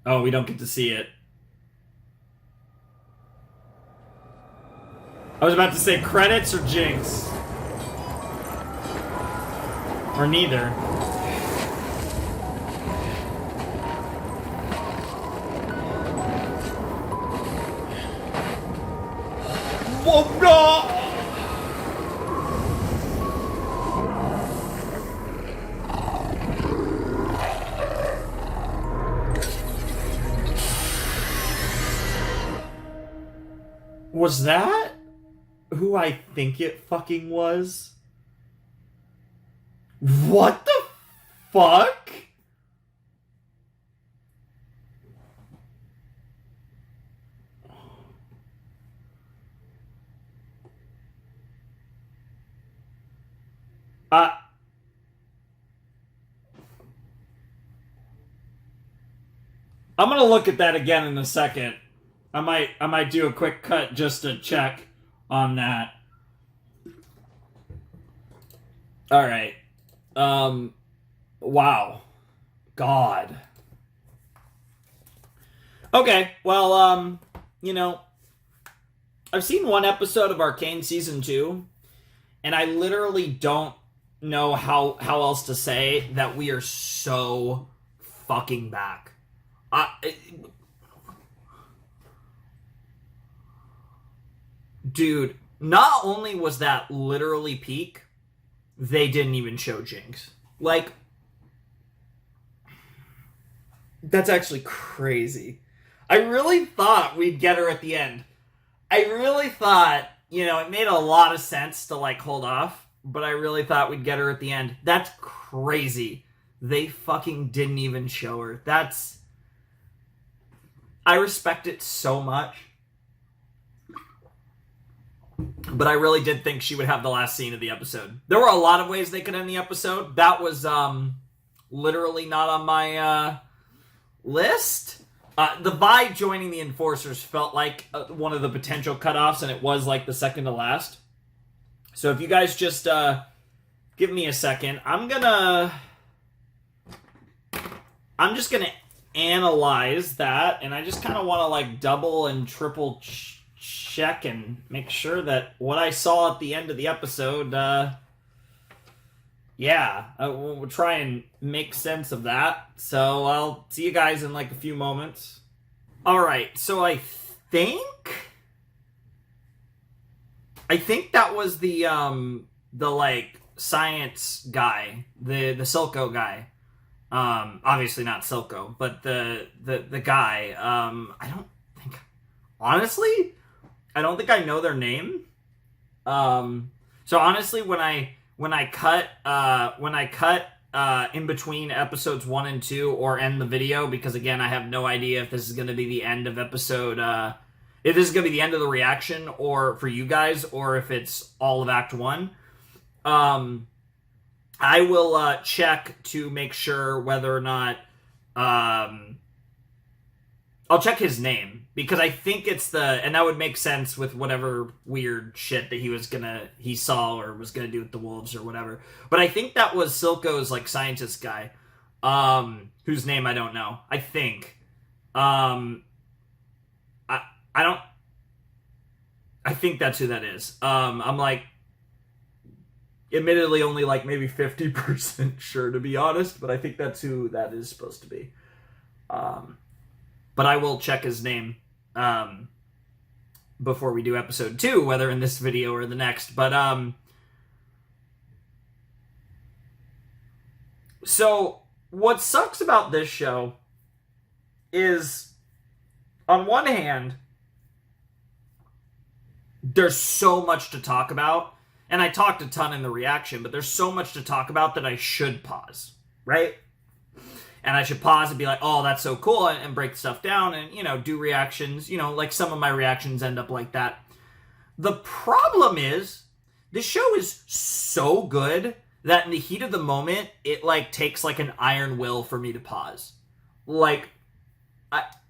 Oh, we don't get to see it. I was about to say credits or Jinx. Or neither. Oh no! Was that who I think it fucking was? What the fuck? I'm gonna look at that again in a second. I might do a quick cut just to check on that. All right. Wow. God. Okay. Well, you know, I've seen one episode of Arcane season 2, and I literally don't know how else to say that we are so fucking back. Dude, not only was that literally peak, they didn't even show Jinx. Like, that's actually crazy. I really thought we'd get her at the end. I really thought, you know, it made a lot of sense to, like, hold off, but I really thought we'd get her at the end. That's crazy. They fucking didn't even show her. That's... I respect it so much. But I really did think she would have the last scene of the episode. There were a lot of ways they could end the episode. That was literally not on my list. The Vi joining the Enforcers felt like one of the potential cutoffs, and it was like the second to last. So if you guys just give me a second, I'm gonna I'm just going to analyze that, and I just kind of want to like double and triple check and make sure that what I saw at the end of the episode, we'll try and make sense of that. So I'll see you guys in like a few moments. All right, so I think that was the like science guy, the Silco guy. Obviously not Silco, but the guy. I don't think I know their name. So honestly, when I cut in between episodes 1 and 2 or end the video, because again, I have no idea if this is going to be the end of episode, if this is going to be the end of the reaction or for you guys, or if it's all of Act 1. I will check to make sure whether or not I'll check his name, because I think it's and that would make sense with whatever weird shit that he saw or was gonna do with the wolves or whatever. But I think that was Silco's like scientist guy, whose name I don't know. I think, I think that's who that is. I'm like, admittedly only like maybe 50% sure, to be honest, but I think that's who that is supposed to be. But I will check his name before we do episode 2, whether in this video or the next. But so what sucks about this show is, on one hand, there's so much to talk about, and I talked a ton in the reaction, but there's so much to talk about that I should pause, right? And I should pause and be like, oh, that's so cool, and break stuff down and, do reactions. Like some of my reactions end up like that. The problem is, this show is so good that in the heat of the moment, it, like, takes, like, an iron will for me to pause. Like,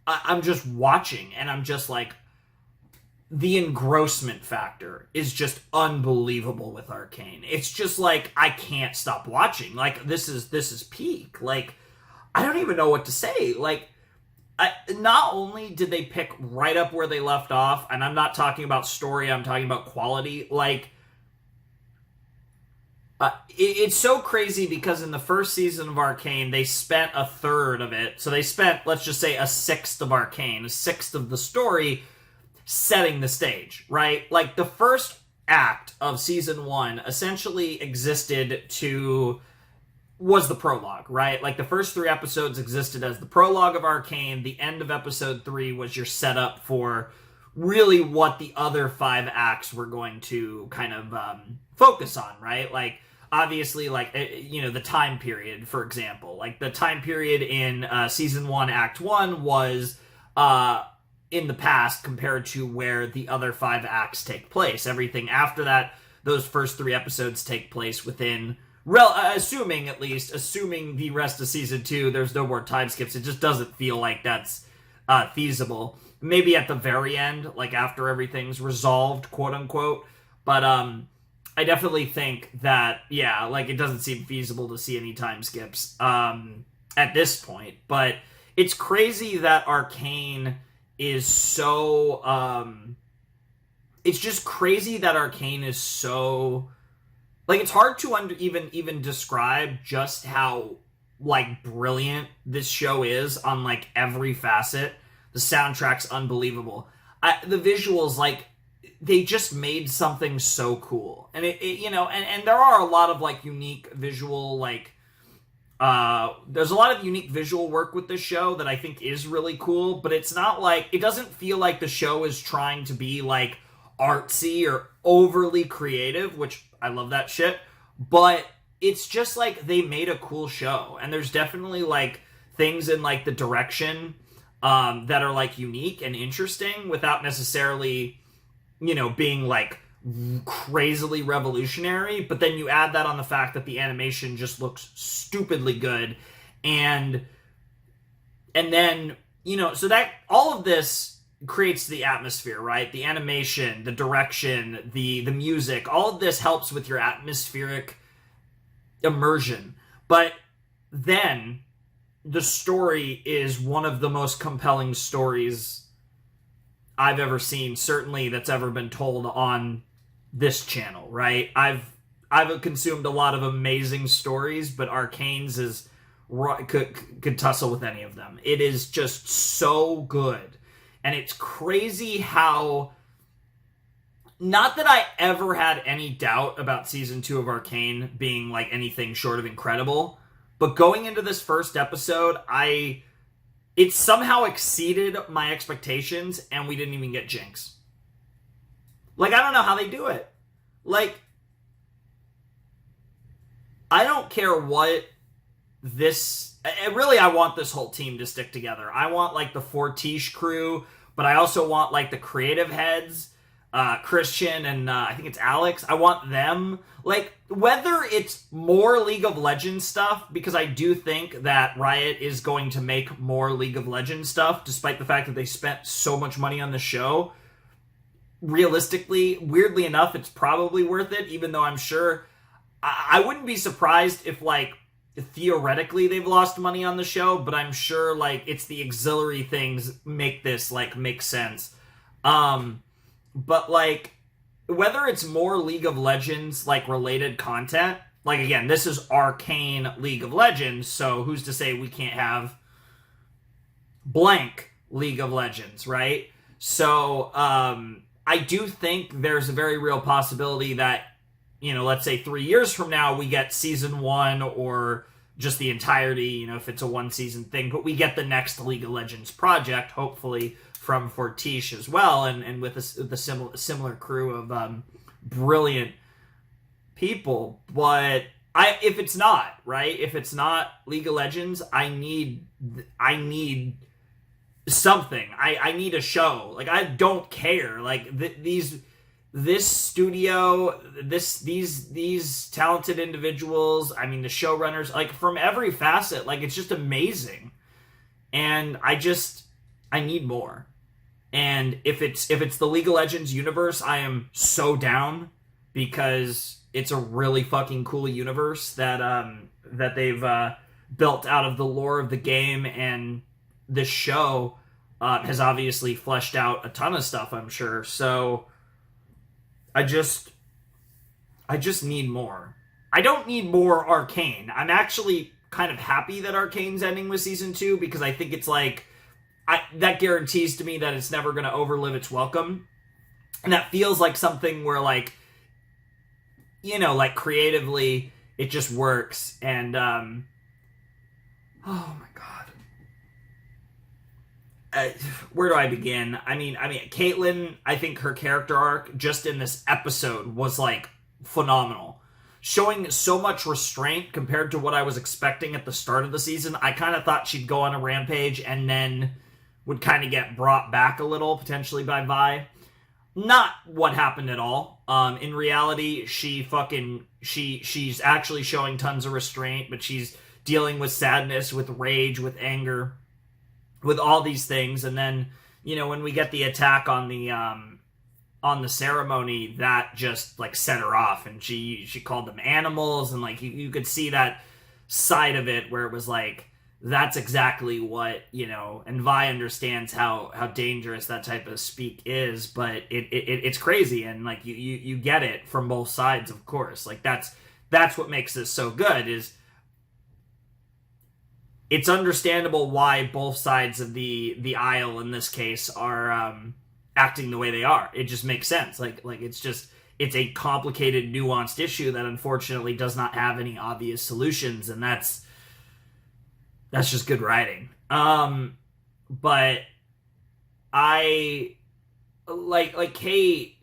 I'm just watching, and I'm just like, the engrossment factor is just unbelievable with Arcane. It's just like, I can't stop watching. Like, this is peak. Like, I don't even know what to say. Like, not only did they pick right up where they left off, and I'm not talking about story, I'm talking about quality. Like, it's so crazy because in the first season of Arcane, they spent a third of it. So they spent, let's just say, a sixth of Arcane, a sixth of the story, setting the stage, right? Like, the first act of season 1 essentially was the prologue, right? Like, the first 3 episodes existed as the prologue of Arcane. The end of episode 3 was your setup for really what the other 5 acts were going to kind of focus on, right? Like, obviously, like, the time period, for example. Like, the time period in season 1, act 1 was in the past compared to where the other 5 acts take place. Everything after that, those first 3 episodes take place within... assuming the rest of season 2, there's no more time skips. It just doesn't feel like that's feasible. Maybe at the very end, like after everything's resolved, quote unquote. But I definitely think that, yeah, like it doesn't seem feasible to see any time skips at this point. But it's crazy that Arcane is so... it's just crazy that Arcane is so... Like, it's hard to even describe just how, like, brilliant this show is on, like, every facet. The soundtrack's unbelievable. The visuals, like, they just made something so cool. And, and there are a lot of, like, unique visual, like, there's a lot of unique visual work with this show that I think is really cool, but it's not, like, it doesn't feel like the show is trying to be, like, artsy or overly creative, which... I love that shit, but it's just, like, they made a cool show, and there's definitely, like, things in, like, the direction that are, like, unique and interesting without necessarily, being, like, crazily revolutionary, but then you add that on the fact that the animation just looks stupidly good, and then, so that, all of this creates the atmosphere, right? The animation, the direction, the music, all of this helps with your atmospheric immersion. But then the story is one of the most compelling stories I've ever seen, certainly that's ever been told on this channel, right? I've consumed a lot of amazing stories, but Arcane's is could tussle with any of them. It is just so good. And it's crazy how, not that I ever had any doubt about season 2 of Arcane being like anything short of incredible, but going into this first episode, it somehow exceeded my expectations, and we didn't even get Jinx. Like, I don't know how they do it. Like, I don't care what this... Really, I want this whole team to stick together. I want, like, the Fortiche crew, but I also want, like, the creative heads, Christian and I think it's Alex. I want them. Like, whether it's more League of Legends stuff, because I do think that Riot is going to make more League of Legends stuff, despite the fact that they spent so much money on the show. Realistically, weirdly enough, it's probably worth it, even though I'm sure... I wouldn't be surprised if, like, theoretically they've lost money on the show, but I'm sure, like, it's the auxiliary things make this, like, make sense. But, like, whether it's more League of Legends, like, related content, like, again, this is Arcane League of Legends, so who's to say we can't have blank League of Legends, right? So, I do think there's a very real possibility that, you know, let's say 3 years from now, we get season 1 or just the entirety, you know, if it's a one-season thing, but we get the next League of Legends project, hopefully from Fortiche as well, and with the similar crew of brilliant people. But if it's not, right, if it's not League of Legends, I need something. I need a show. Like, I don't care. Like, this studio, these talented individuals, I mean, the showrunners, like, from every facet, like, it's just amazing. And I need more. And if it's the League of Legends universe, I am so down, because it's a really fucking cool universe that they've built out of the lore of the game, and this show has obviously fleshed out a ton of stuff, I'm sure. So I just need more. I don't need more Arcane. I'm actually kind of happy that Arcane's ending with season 2, because I think it's like, that guarantees to me that it's never going to overlive its welcome. And that feels like something where, like, you know, like, creatively, it just works. And, oh my god. Where do I begin? I mean, Caitlyn, I think her character arc just in this episode was, like, phenomenal. Showing so much restraint compared to what I was expecting at the start of the season. I kind of thought she'd go on a rampage and then would kind of get brought back a little, potentially by Vi. Not what happened at all. In reality, she's actually showing tons of restraint, but she's dealing with sadness, with rage, with anger, with all these things. And then, you know, when we get the attack on the ceremony, that just, like, set her off, and she called them animals, and, like, you could see that side of it where it was like, that's exactly what, you know, and Vi understands how dangerous that type of speak is, but it's crazy, and, like, you get it from both sides, of course. Like, that's what makes this so good, is it's understandable why both sides of the aisle in this case are acting the way they are. It just makes sense. Like it's a complicated, nuanced issue that unfortunately does not have any obvious solutions, and that's just good writing. But I like Kate,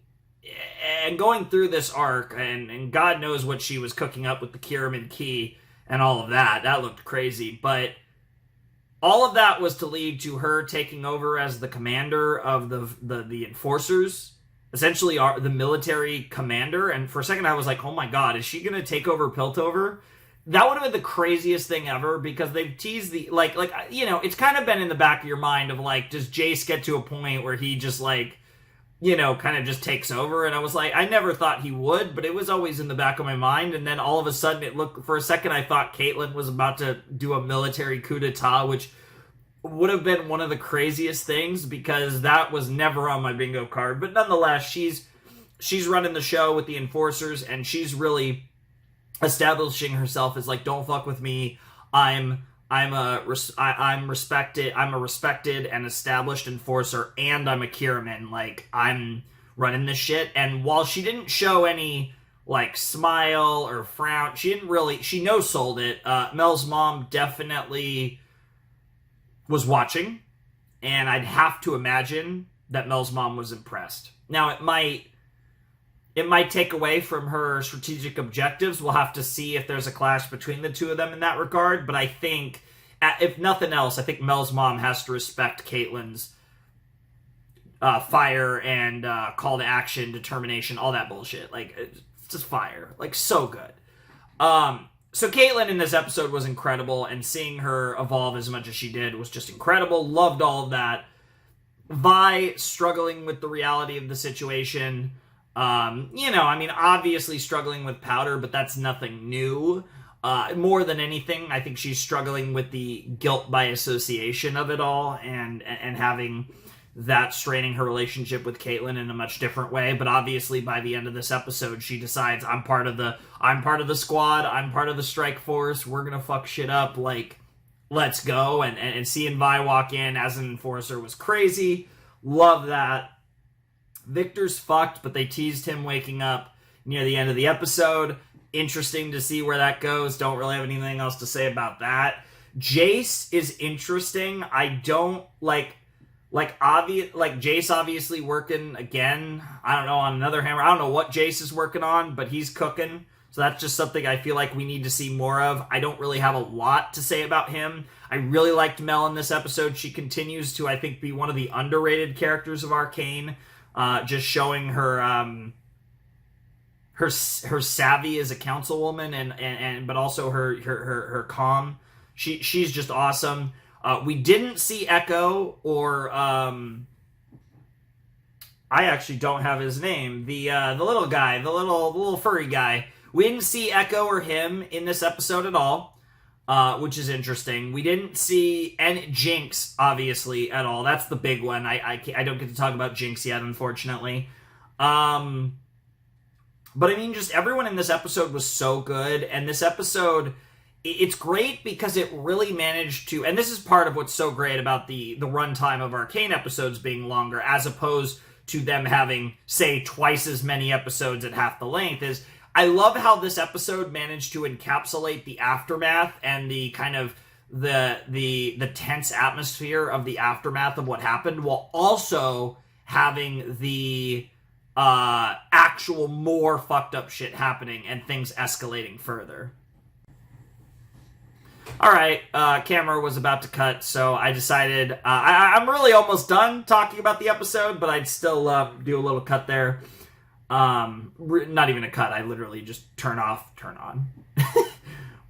and going through this arc, and God knows what she was cooking up with the Kiraman Key and all of that. That looked crazy, but all of that was to lead to her taking over as the commander of the enforcers, essentially the military commander. And for a second I was like, oh my god, is she gonna take over Piltover? That would have been the craziest thing ever, because they've teased the, like, you know, it's kind of been in the back of your mind of, like, does Jace get to a point where he just, like, you know, kind of just takes over. And I was like, I never thought he would, but it was always in the back of my mind. And then all of a sudden it looked, for a second, I thought Caitlyn was about to do a military coup d'etat, which would have been one of the craziest things because that was never on my bingo card. But nonetheless, she's running the show with the Enforcers, and she's really establishing herself as like, don't fuck with me. I'm respected. I'm a respected and established enforcer, and I'm a Kiraman. Like, I'm running this shit. And while she didn't show any like smile or frown, she no-sold it. Mel's mom definitely was watching, and I'd have to imagine that Mel's mom was impressed. Now, it might take away from her strategic objectives. We'll have to see if there's a clash between the two of them in that regard. But I think, if nothing else, I think Mel's mom has to respect Caitlyn's fire and call to action, determination, all that bullshit. Like, it's just fire. Like, so good. So Caitlyn in this episode was incredible, and seeing her evolve as much as she did was just incredible. Loved all of that. Vi struggling with the reality of the situation. Obviously struggling with Powder, but that's nothing new. More than anything, I think she's struggling with the guilt by association of it all, and having that straining her relationship with Caitlyn in a much different way. But obviously, by the end of this episode, she decides, I'm part of the squad, I'm part of the strike force, we're gonna fuck shit up, like, let's go. And seeing Vi walk in as an enforcer was crazy. Love that. Victor's fucked, but they teased him waking up near the end of the episode. Interesting to see where that goes. Don't really have anything else to say about that. Jace is interesting. I don't Jace obviously working again. I don't know, on another hammer. I don't know what Jace is working on, but he's cooking. So that's just something I feel like we need to see more of. I don't really have a lot to say about him. I really liked Mel in this episode. She continues to, I think, be one of the underrated characters of Arcane. Just showing her her savvy as a councilwoman, and but also her calm. She's just awesome. We didn't see Echo or I actually don't have his name. The little guy, the little furry guy. We didn't see Echo or him in this episode at all, which is interesting. We didn't see Jinx, obviously, at all. That's the big one. I don't get to talk about Jinx yet, unfortunately. But I mean, just everyone in this episode was so good, and this episode, it's great because it really managed to, and this is part of what's so great about the runtime of Arcane episodes being longer, as opposed to them having, say, twice as many episodes at half the length, is I love how this episode managed to encapsulate the aftermath and the kind of the tense atmosphere of the aftermath of what happened, while also having the actual more fucked up shit happening and things escalating further. Alright, camera was about to cut, so I decided, I'm really almost done talking about the episode, but I'd still do a little cut there. Not even a cut, I literally just turn off, turn on.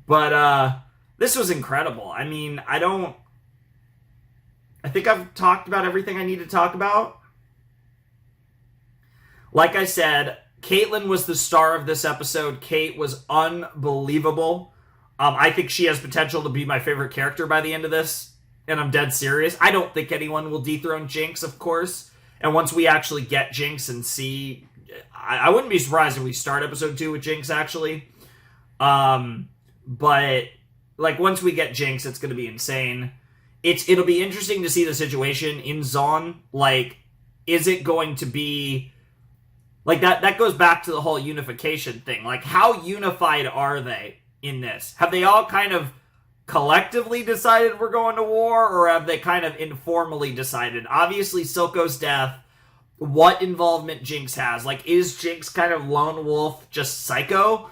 But, this was incredible. I mean, I think I've talked about everything I need to talk about. Like I said, Caitlyn was the star of this episode. Kate was unbelievable. I think she has potential to be my favorite character by the end of this, and I'm dead serious. I don't think anyone will dethrone Jinx, of course. And once we actually get Jinx and see, I wouldn't be surprised if we start episode 2 with Jinx, actually. But like, once we get Jinx, it's going to be insane. It'll be interesting to see the situation in Zaun. Like, is it going to be like that goes back to the whole unification thing. Like, how unified are they in this? Have they all kind of collectively decided we're going to war, or have they kind of informally decided? Obviously, Silco's death, what involvement Jinx has. Like, is Jinx kind of lone wolf, just psycho?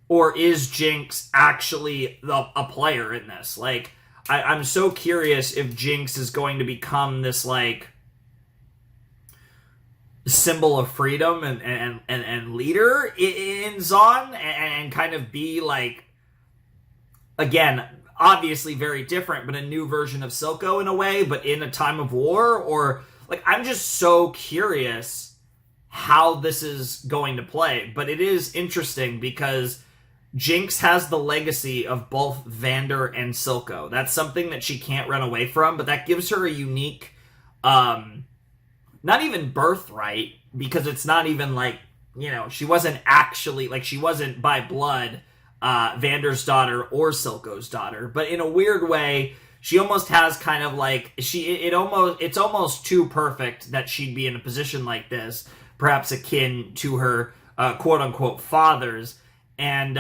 Or is Jinx actually a player in this? Like, I'm so curious if Jinx is going to become this, like, symbol of freedom and leader in Zaun, and kind of be, like, again, obviously very different, but a new version of Silco in a way, but in a time of war. Or, like, I'm just so curious how this is going to play. But it is interesting because Jinx has the legacy of both Vander and Silco. That's something that she can't run away from, but that gives her a unique, not even birthright, because it's not even like, you know, she wasn't actually, like, she wasn't by blood Vander's daughter or Silco's daughter, but in a weird way, she almost has kind of like, it's almost too perfect that she'd be in a position like this, perhaps akin to her quote-unquote fathers. And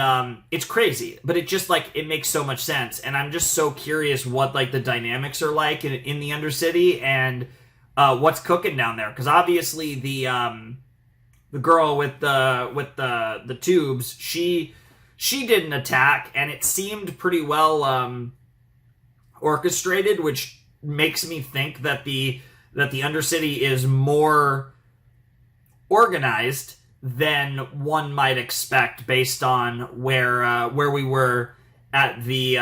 it's crazy, but it just, like, it makes so much sense. And I'm just so curious what, like, the dynamics are like in the Undercity and what's cooking down there. Because obviously the girl with the tubes, she didn't attack, and it seemed pretty well orchestrated, which makes me think that the Undercity is more organized than one might expect based on where we were at the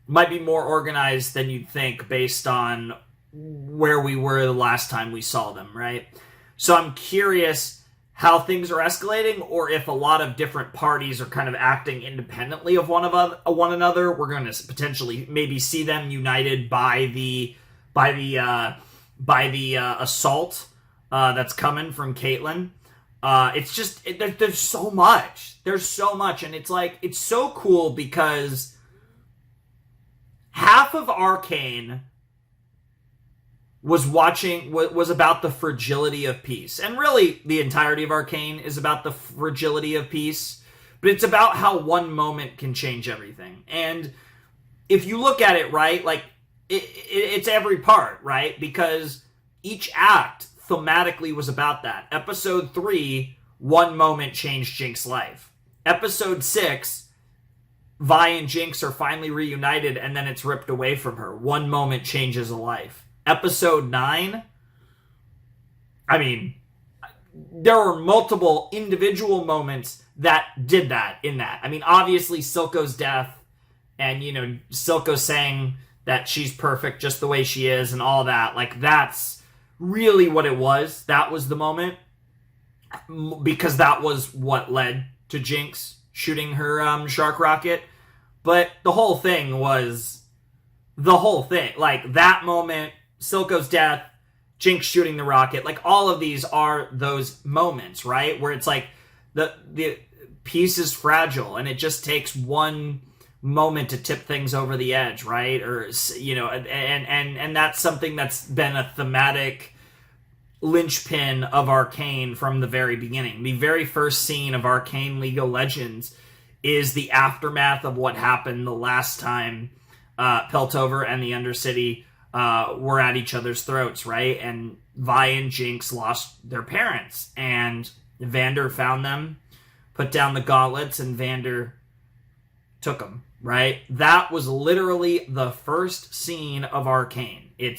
might be more organized than you'd think based on where we were the last time we saw them, right? So I'm curious how things are escalating, or if a lot of different parties are kind of acting independently of one another. We're going to potentially maybe see them united by the assault that's coming from Caitlyn. It's just, there's so much. There's so much, and it's like, it's so cool because half of Arcane was about the fragility of peace. And really, the entirety of Arcane is about the fragility of peace, but it's about how one moment can change everything. And if you look at it, right, like, it's every part, right? Because each act thematically was about that. Episode 3, one moment changed Jinx's life. Episode 6, Vi and Jinx are finally reunited, and then it's ripped away from her. One moment changes a life. Episode 9, I mean, there were multiple individual moments that did that in that. I mean, obviously, Silco's death, and, you know, Silco saying that she's perfect just the way she is and all that, like, that's really what it was. That was the moment, because that was what led to Jinx shooting her shark rocket. But the whole thing was the whole thing. Like, that moment, Silco's death, Jinx shooting the rocket, like, all of these are those moments, right? Where it's like the piece is fragile, and it just takes one moment to tip things over the edge, right? Or, you know, and that's something that's been a thematic linchpin of Arcane from the very beginning. The very first scene of Arcane League of Legends is the aftermath of what happened the last time Piltover and the Undercity were at each other's throats, right? And Vi and Jinx lost their parents, and Vander found them, put down the gauntlets, and Vander took them, right? That was literally the first scene of Arcane. It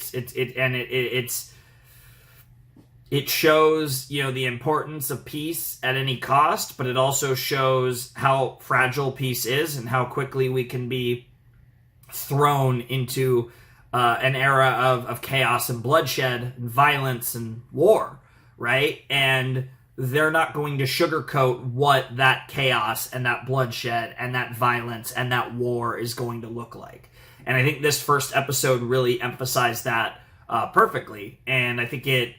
shows, you know, the importance of peace at any cost, but it also shows how fragile peace is and how quickly we can be thrown into an era of chaos and bloodshed and violence and war, right? And they're not going to sugarcoat what that chaos and that bloodshed and that violence and that war is going to look like. And I think this first episode really emphasized that perfectly. And I think it,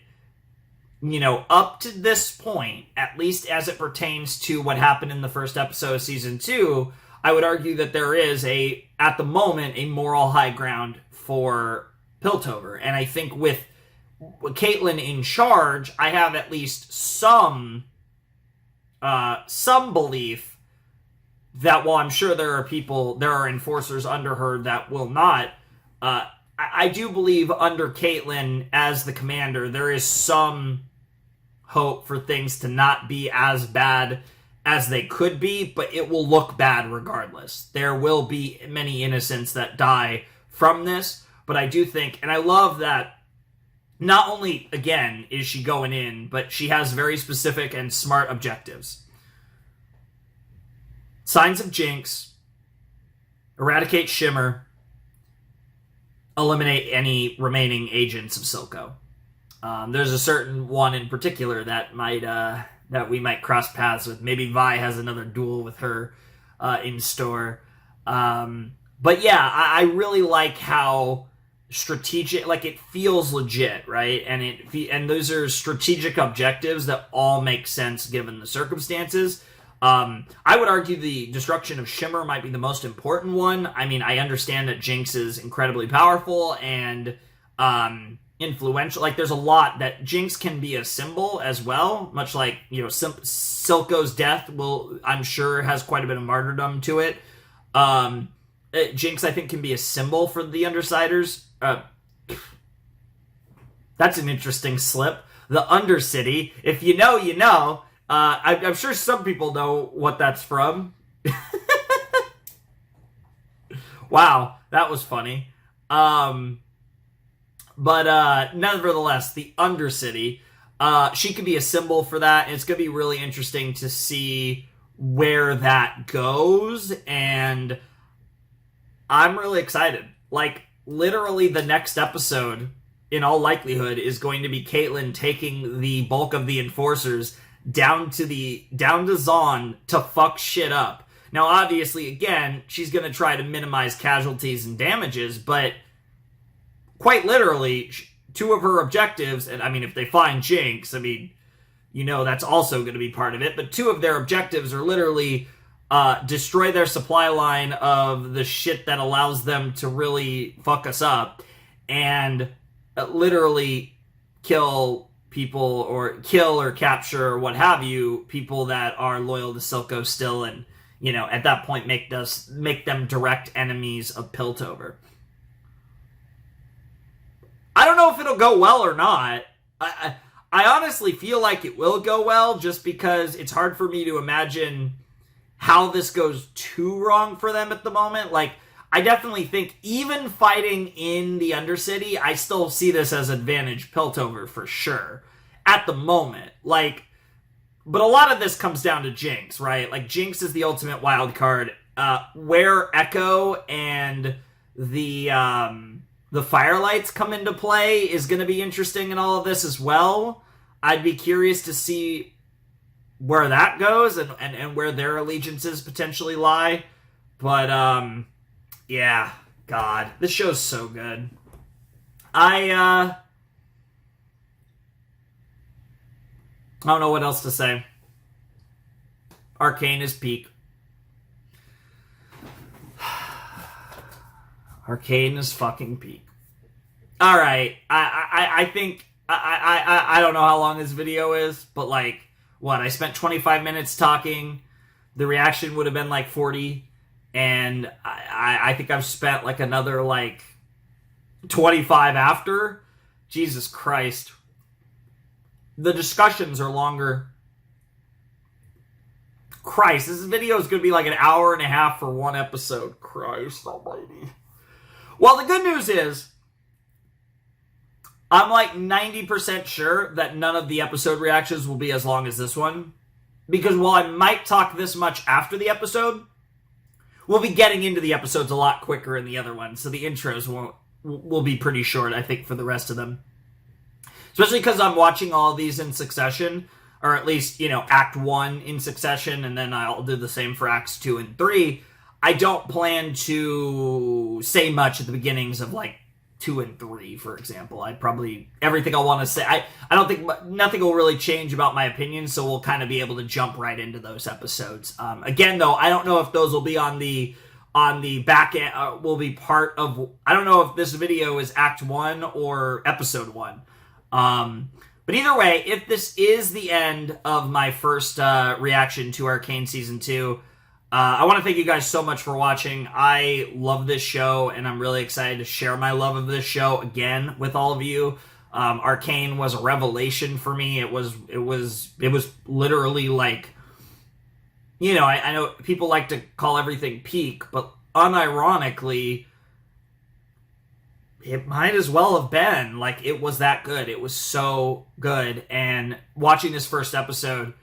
you know, up to this point, at least as it pertains to what happened in the first episode of Season 2, I would argue that there is, at the moment, a moral high ground for Piltover. And I think with Caitlyn in charge, I have at least some belief that while I'm sure there are enforcers under her that will not, I do believe under Caitlyn as the commander, there is some hope for things to not be as bad as they could be, but it will look bad regardless. There will be many innocents that die from this, but I do think, and I love that not only, again, is she going in, but she has very specific and smart objectives. Signs of Jinx, eradicate Shimmer, eliminate any remaining agents of Silco. There's a certain one in particular that we might cross paths with. Maybe Vi has another duel with her in store. But yeah, I really like how strategic, like it feels legit, right? And those are strategic objectives that all make sense given the circumstances. I would argue the destruction of Shimmer might be the most important one. I mean, I understand that Jinx is incredibly powerful and influential. Like, there's a lot that Jinx can be a symbol as well, much like, Silco's death I'm sure has quite a bit of martyrdom to it. Jinx, I think, can be a symbol for the Undersiders. That's an interesting slip. The Undercity. If you know, you know. I'm sure some people know what that's from. Wow, that was funny. But nevertheless, the Undercity. She could be a symbol for that. And it's going to be really interesting to see where that goes. And I'm really excited. Like, literally the next episode, in all likelihood, is going to be Caitlyn taking the bulk of the Enforcers down to Zaun to fuck shit up. Now, obviously, again, she's going to try to minimize casualties and damages, but quite literally, two of her objectives, and I mean, if they find Jinx, I mean, that's also going to be part of it, but two of their objectives are literally destroy their supply line of the shit that allows them to really fuck us up, and literally kill people or capture or what have you, people that are loyal to Silco still, and at that point make them direct enemies of Piltover. I don't know if it'll go well or not. I honestly feel like it will go well, just because it's hard for me to imagine how this goes too wrong for them at the moment. Like, I definitely think even fighting in the Undercity, I still see this as advantage Piltover for sure at the moment. Like, but a lot of this comes down to Jinx, right? Like, Jinx is the ultimate wild card. Where Echo and the Firelights come into play is going to be interesting in all of this as well. I'd be curious to see where that goes and where their allegiances potentially lie. But, yeah, God, this show's so good. I don't know what else to say. Arcane is peak. Arcane is fucking peak. All right, I think I don't know how long this video is, but like, what, I spent 25 minutes talking. The reaction would have been like 40, and I think I've spent like another like 25 after. Jesus Christ. The discussions are longer. Christ, this video is going to be like an hour and a half for one episode. Christ almighty. Well, the good news is, I'm like 90% sure that none of the episode reactions will be as long as this one. Because while I might talk this much after the episode, we'll be getting into the episodes a lot quicker in the other ones. So the intros will be pretty short, I think, for the rest of them. Especially because I'm watching all of these in succession. Or at least, Act 1 in succession. And then I'll do the same for Acts 2 and 3. I don't plan to say much at the beginnings of, like, 2 and 3, for example. Everything I want to say, I don't think, nothing will really change about my opinion, so we'll kind of be able to jump right into those episodes. Again, though, I don't know if those will be on the back end, will be part of, I don't know if this video is Act 1 or Episode 1. But either way, if this is the end of my first reaction to Arcane Season 2, I want to thank you guys so much for watching. I love this show, and I'm really excited to share my love of this show again with all of you. Arcane was a revelation for me. It was literally like, I know people like to call everything peak, but unironically, it might as well have been. Like, it was that good. It was so good. And watching this first episode,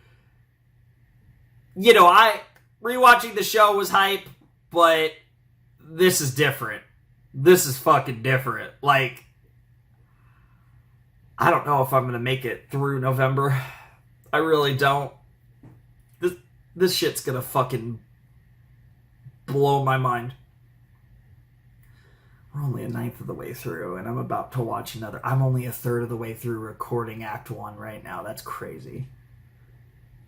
rewatching the show was hype, but this is different. This is fucking different. Like, I don't know if I'm going to make it through November. I really don't. This shit's going to fucking blow my mind. We're only a ninth of the way through, and I'm about to watch another. I'm only a third of the way through recording Act 1 right now. That's crazy.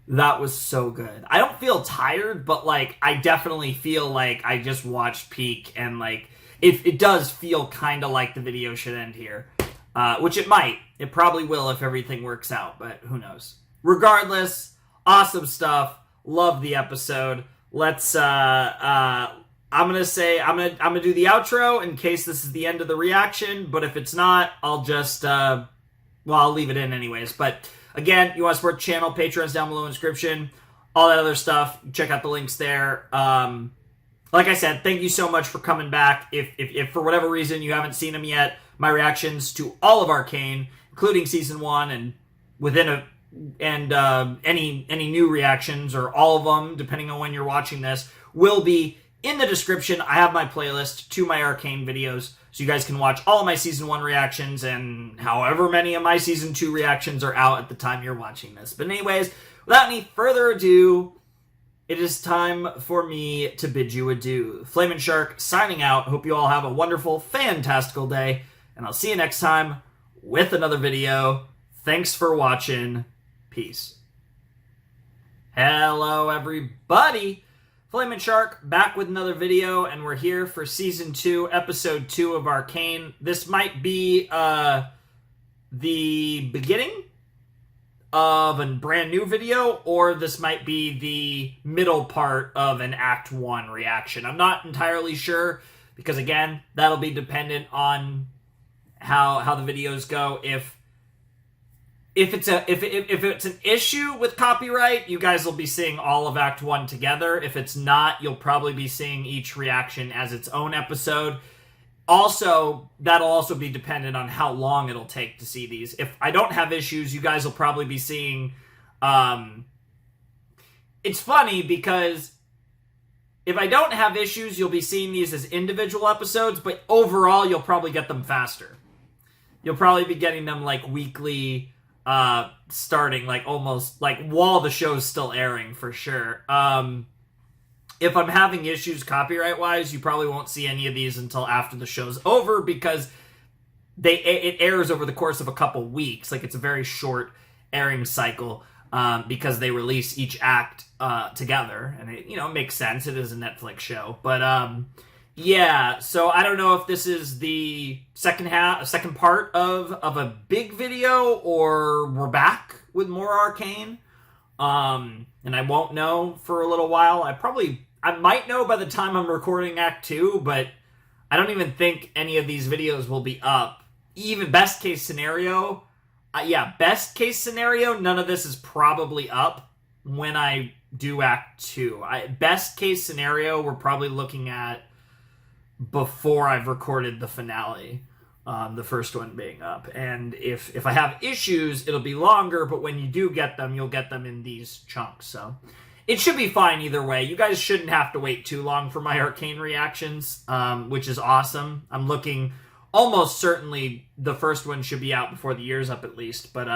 That was so good. I don't feel tired, but, like, I definitely feel like I just watched peak, and, like, it does feel kind of like the video should end here. Which it might. It probably will if everything works out, but who knows. Regardless, awesome stuff. Love the episode. Let's, I'm gonna do the outro in case this is the end of the reaction, but if it's not, I'll just, I'll leave it in anyways. But again, you want to support the channel, Patreon's down below in the description, all that other stuff. Check out the links there. Like I said, thank you so much for coming back. If for whatever reason you haven't seen them yet, my reactions to all of Arcane, including Season 1, and any new reactions, or all of them, depending on when you're watching this, will be in the description. I have my playlist to my Arcane videos, so you guys can watch all of my Season 1 reactions, and however many of my Season 2 reactions are out at the time you're watching this. But anyways, without any further ado, it is time for me to bid you adieu. Flamin' Shark signing out. Hope you all have a wonderful, fantastical day, and I'll see you next time with another video. Thanks for watching. Peace. Hello, everybody. Flamin' Shark back with another video, and we're here for Season 2, Episode 2 of Arcane. This might be the beginning of a brand new video, or this might be the middle part of an Act 1 reaction. I'm not entirely sure, because again, that'll be dependent on how the videos go. If it's an issue with copyright, you guys will be seeing all of Act 1 together. If it's not, you'll probably be seeing each reaction as its own episode. Also, that'll also be dependent on how long it'll take to see these. If I don't have issues, you guys will probably be seeing... It's funny because if I don't have issues, you'll be seeing these as individual episodes, but overall, you'll probably get them faster. You'll probably be getting them, like, weekly... starting like almost like while the show's still airing, for sure. If I'm having issues copyright wise, you probably won't see any of these until after the show's over, because it airs over the course of a couple weeks. Like, it's a very short airing cycle, because they release each act together, and it makes sense. It is a Netflix show, but yeah, so I don't know if this is the second part of a big video, or we're back with more Arcane. And I won't know for a little while. I might know by the time I'm recording Act 2, but I don't even think any of these videos will be up. Even best case scenario, best case scenario, none of this is probably up when I do Act 2. Best case scenario, we're probably looking at before I've recorded the finale, the first one being up. And if I have issues, it'll be longer, but when you do get them, you'll get them in these chunks. So it should be fine either way. You guys shouldn't have to wait too long for my Arcane reactions, which is awesome. I'm looking, almost certainly the first one should be out before the year's up at least. But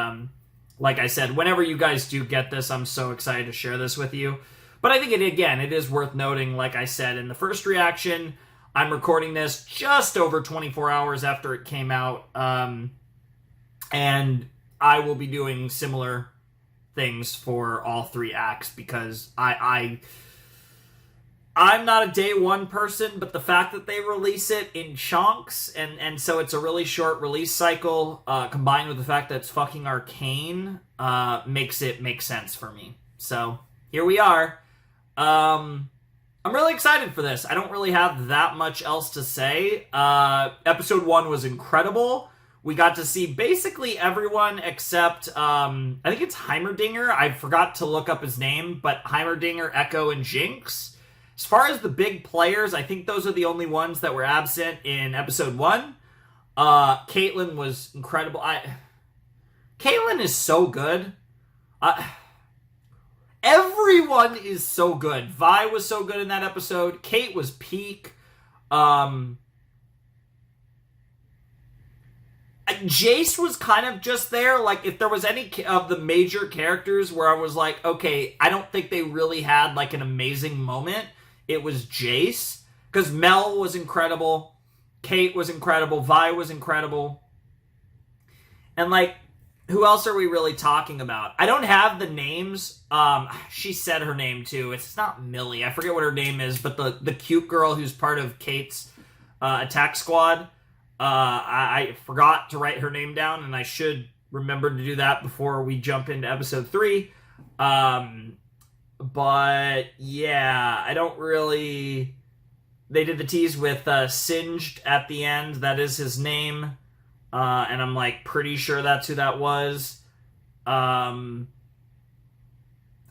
like I said, whenever you guys do get this, I'm so excited to share this with you. But I think it is worth noting, like I said, in the first reaction, I'm recording this just over 24 hours after it came out, and I will be doing similar things for all three acts, because I'm not a day one person, but the fact that they release it in chunks, and so it's a really short release cycle, combined with the fact that it's fucking Arcane, makes it make sense for me. So here we are. I'm really excited for this. I don't really have that much else to say. Episode 1 was incredible. We got to see basically everyone except, I think it's Heimerdinger. I forgot to look up his name, but Heimerdinger, Echo, and Jinx. As far as the big players, I think those are the only ones that were absent in Episode 1. Caitlyn was incredible. Caitlyn is so good. Everyone is so good. Vi was so good in that episode. Kate was peak. Jace was kind of just there. Like, if there was any of the major characters where I was like, okay, I don't think they really had, like, an amazing moment, it was Jace. Because Mel was incredible. Kate was incredible. Vi was incredible. And, like, who else are we really talking about? I don't have the names. She said her name, too. It's not Millie. I forget what her name is. But the cute girl who's part of Kate's attack squad. I forgot to write her name down, and I should remember to do that before we jump into episode 3. But, yeah, I don't really... They did the tease with Singed at the end. That is his name. And I'm, like, pretty sure that's who that was. Oh,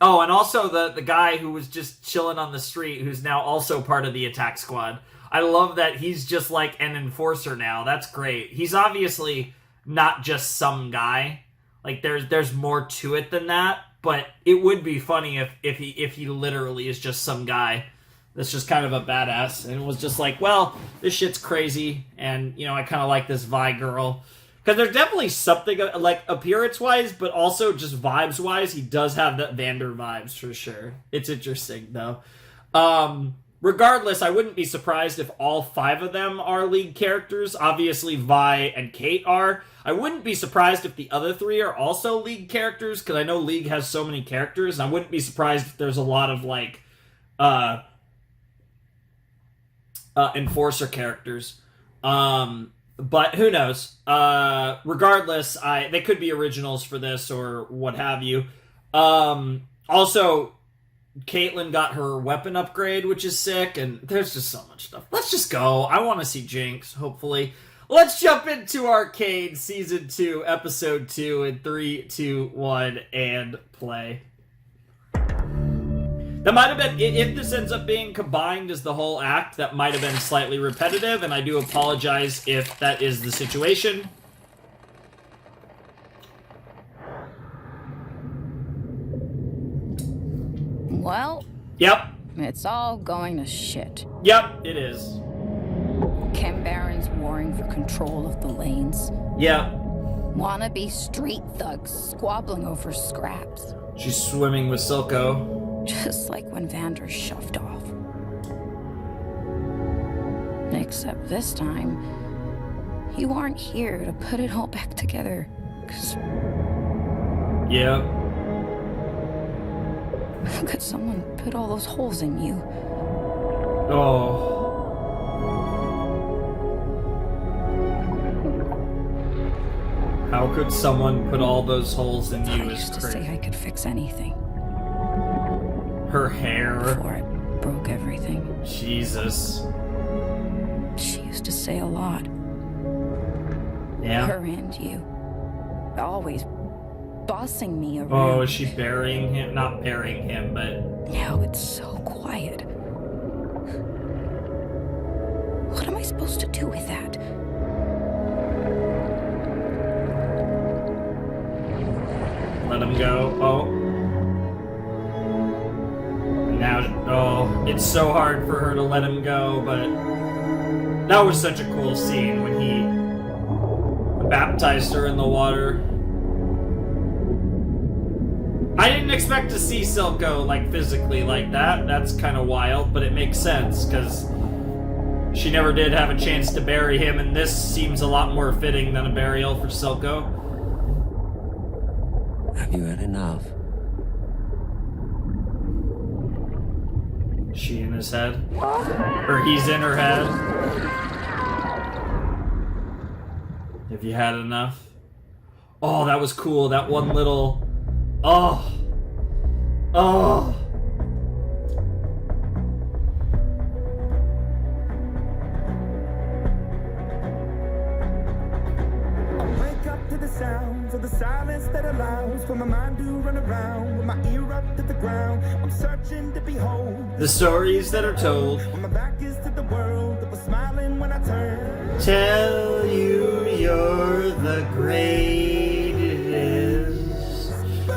and also the guy who was just chilling on the street, who's now also part of the attack squad. I love that he's just like an enforcer now. That's great. He's obviously not just some guy. Like there's more to it than that. But it would be funny if he literally is just some guy that's just kind of a badass and was just like, well, this shit's crazy, and you know I kind of like this Vi girl because there's definitely something like appearance wise, but also just vibes wise, he does have that Vander vibes for sure. It's interesting though. Regardless, I wouldn't be surprised if all 5 of them are lead characters. Obviously, Vi and Kate are. I wouldn't be surprised if the other 3 are also league characters, because I know League has so many characters, and I wouldn't be surprised if there's a lot of, like, enforcer characters. But who knows? Regardless, they could be originals for this, or what have you. Also... Caitlyn got her weapon upgrade, which is sick, and there's just so much stuff. Let's just go. I want to see Jinx, hopefully. Let's jump into Arcane Season 2, Episode 2 in 3, 2, 1, and play. That might have been, if this ends up being combined as the whole act, that might have been slightly repetitive, and I do apologize if that is the situation. Well, yep. It's all going to shit. Yep, it is. Kim Baron's warring for control of the lanes. Yep. Wannabe street thugs squabbling over scraps. She's swimming with Silco. Just like when Vander shoved off. Except this time, you aren't here to put it all back together. 'Cause... Yep. How could someone put all those holes in you? Oh. How could someone put all those holes in you? I used to say I could fix anything. Her hair. Before it broke everything. Jesus. She used to say a lot. Yeah. Her and you. Always bossing me around. Oh, is she burying him? Not burying him, but... Now it's so quiet. What am I supposed to do with that? Let him go. Oh. Now, oh, it's so hard for her to let him go, but... That was such a cool scene when he baptized her in the water. I didn't expect to see Silco, like, physically like that. That's kind of wild, but it makes sense, because she never did have a chance to bury him, and this seems a lot more fitting than a burial for Silco. Have you had enough? She in his head? Or he's in her head? Have you had enough? Oh, that was cool. That one little... Oh. Oh. Wake up to the sounds of the silence that allows for my mind to run around with my ear up to the ground. I'm searching to behold the stories that are told. When my back is to the world that was smiling when I turned. Tell you you're the greatest.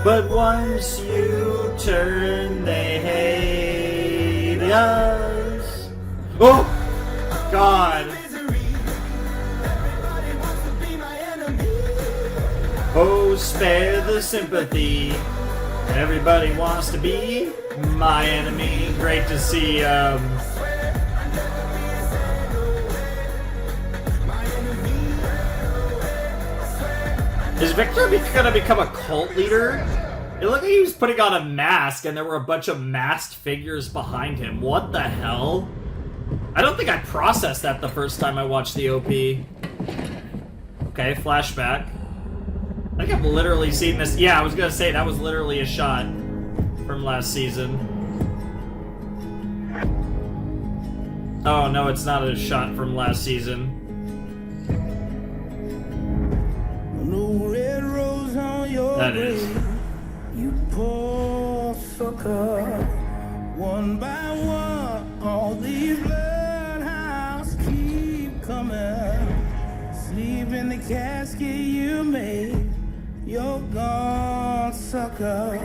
But once you turn, they hate us. Oh, God. Oh, spare the sympathy. Everybody wants to be my enemy. Great to see, Is Victor gonna become a cult leader? It looked like he was putting on a mask and there were a bunch of masked figures behind him. What the hell? I don't think I processed that the first time I watched the OP. Okay, flashback. I think I've literally seen this. Yeah, I was gonna say that was literally a shot from last season. Oh no, it's not a shot from last season. That is. You poor sucker. One by one, all these bloodhounds keep coming. Sleep in the casket you made. You're gone, sucker.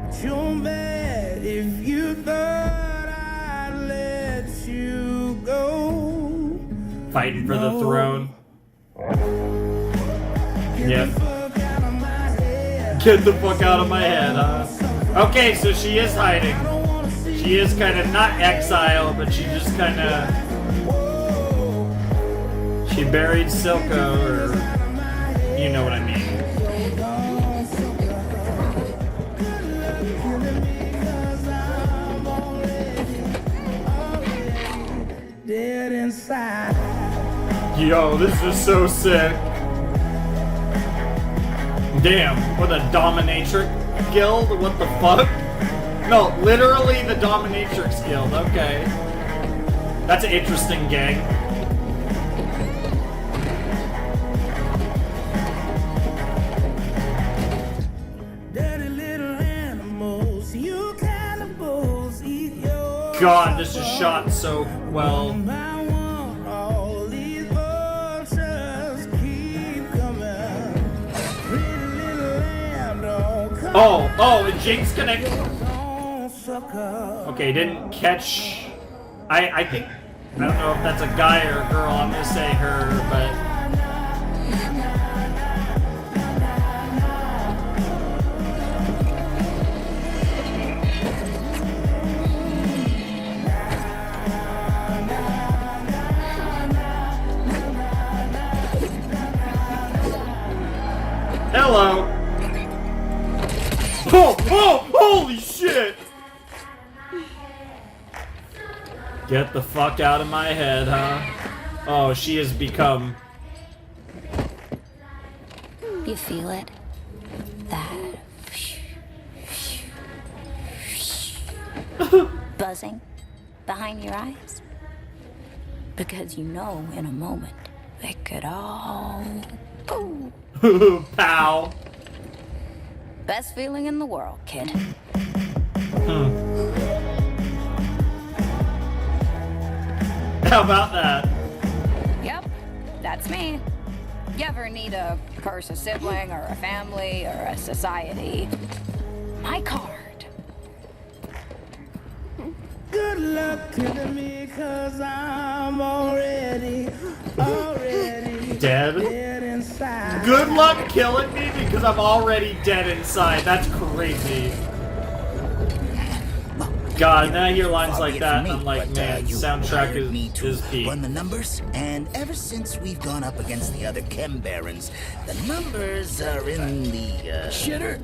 But you're bad if you thought I'd let you go. Fighting for the throne. Yep. Get the fuck out of my head, huh? Okay, so she is hiding. She is kind of not exile, but she just kind of... She buried Silco, or... You know what I mean. Dead inside. Yo, this is so sick. Damn, what a dominatrix guild? What the fuck? No, literally the dominatrix guild, okay. That's an interesting gang. Dirty little animals, you cannibals eat your... God, this is shot so well. Oh, and Jinx connect. Okay, didn't catch. I think, I don't know if that's a guy or a girl. I'm gonna say her, but. Hello. Oh, holy shit! Get the fuck out of my head, huh? Oh, she has become... You feel it? That... buzzing behind your eyes? Because you know in a moment, it could all... Pow! Best feeling in the world, kid. How about that? Yep, that's me. You ever need to curse a sibling or a family or a society? My card. Good luck to me, cause I'm already dead inside. Good luck killing me because I'm already dead inside. That's crazy. God, now I hear lines like that, and I'm like, man, soundtrack is peak. Run the numbers, and ever since we've gone up against the other Chem Barons, the numbers are in the, shitter?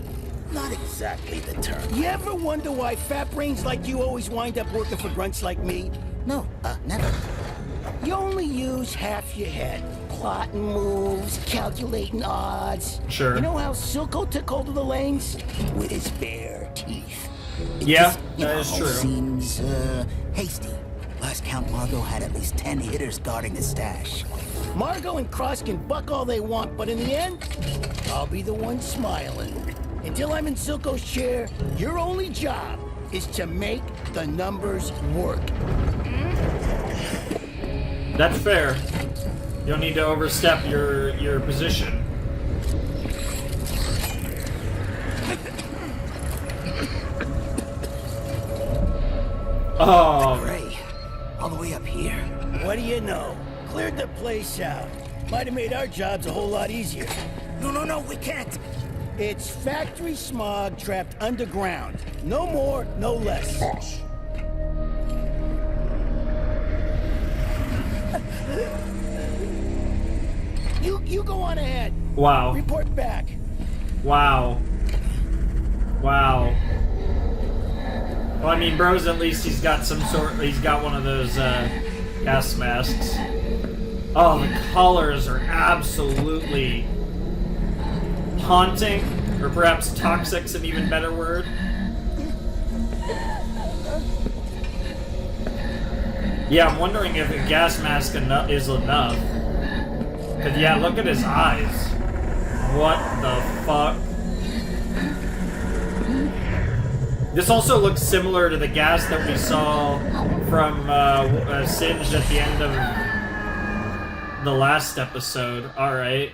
Not exactly the term. You ever wonder why fat brains like you always wind up working for grunts like me? No, never. You only use half your head. Plotting moves, calculating odds. Sure. You know how Silco took hold of the lanes? With his bare teeth. Yeah, that is true. Seems, hasty. Last count, Margot had at least 10 hitters guarding the stash. Margot and Cross can buck all they want, but in the end, I'll be the one smiling. Until I'm in Silco's chair, your only job is to make the numbers work. That's fair. You don't need to overstep your position. Oh. Ray, all the way up here. What do you know? Cleared the place out. Might have made our jobs a whole lot easier. No, we can't. It's factory smog trapped underground. No more, no less. Boss. You go on ahead. Wow. Report back. Wow. Wow. Well, I mean, bros, at least he's got he's got one of those, gas masks. Oh, the colors are absolutely haunting, or perhaps toxic's an even better word. Yeah, I'm wondering if a gas mask is enough. Cause yeah, look at his eyes. What the fuck? This also looks similar to the gas that we saw from Singed at the end of the last episode. Alright.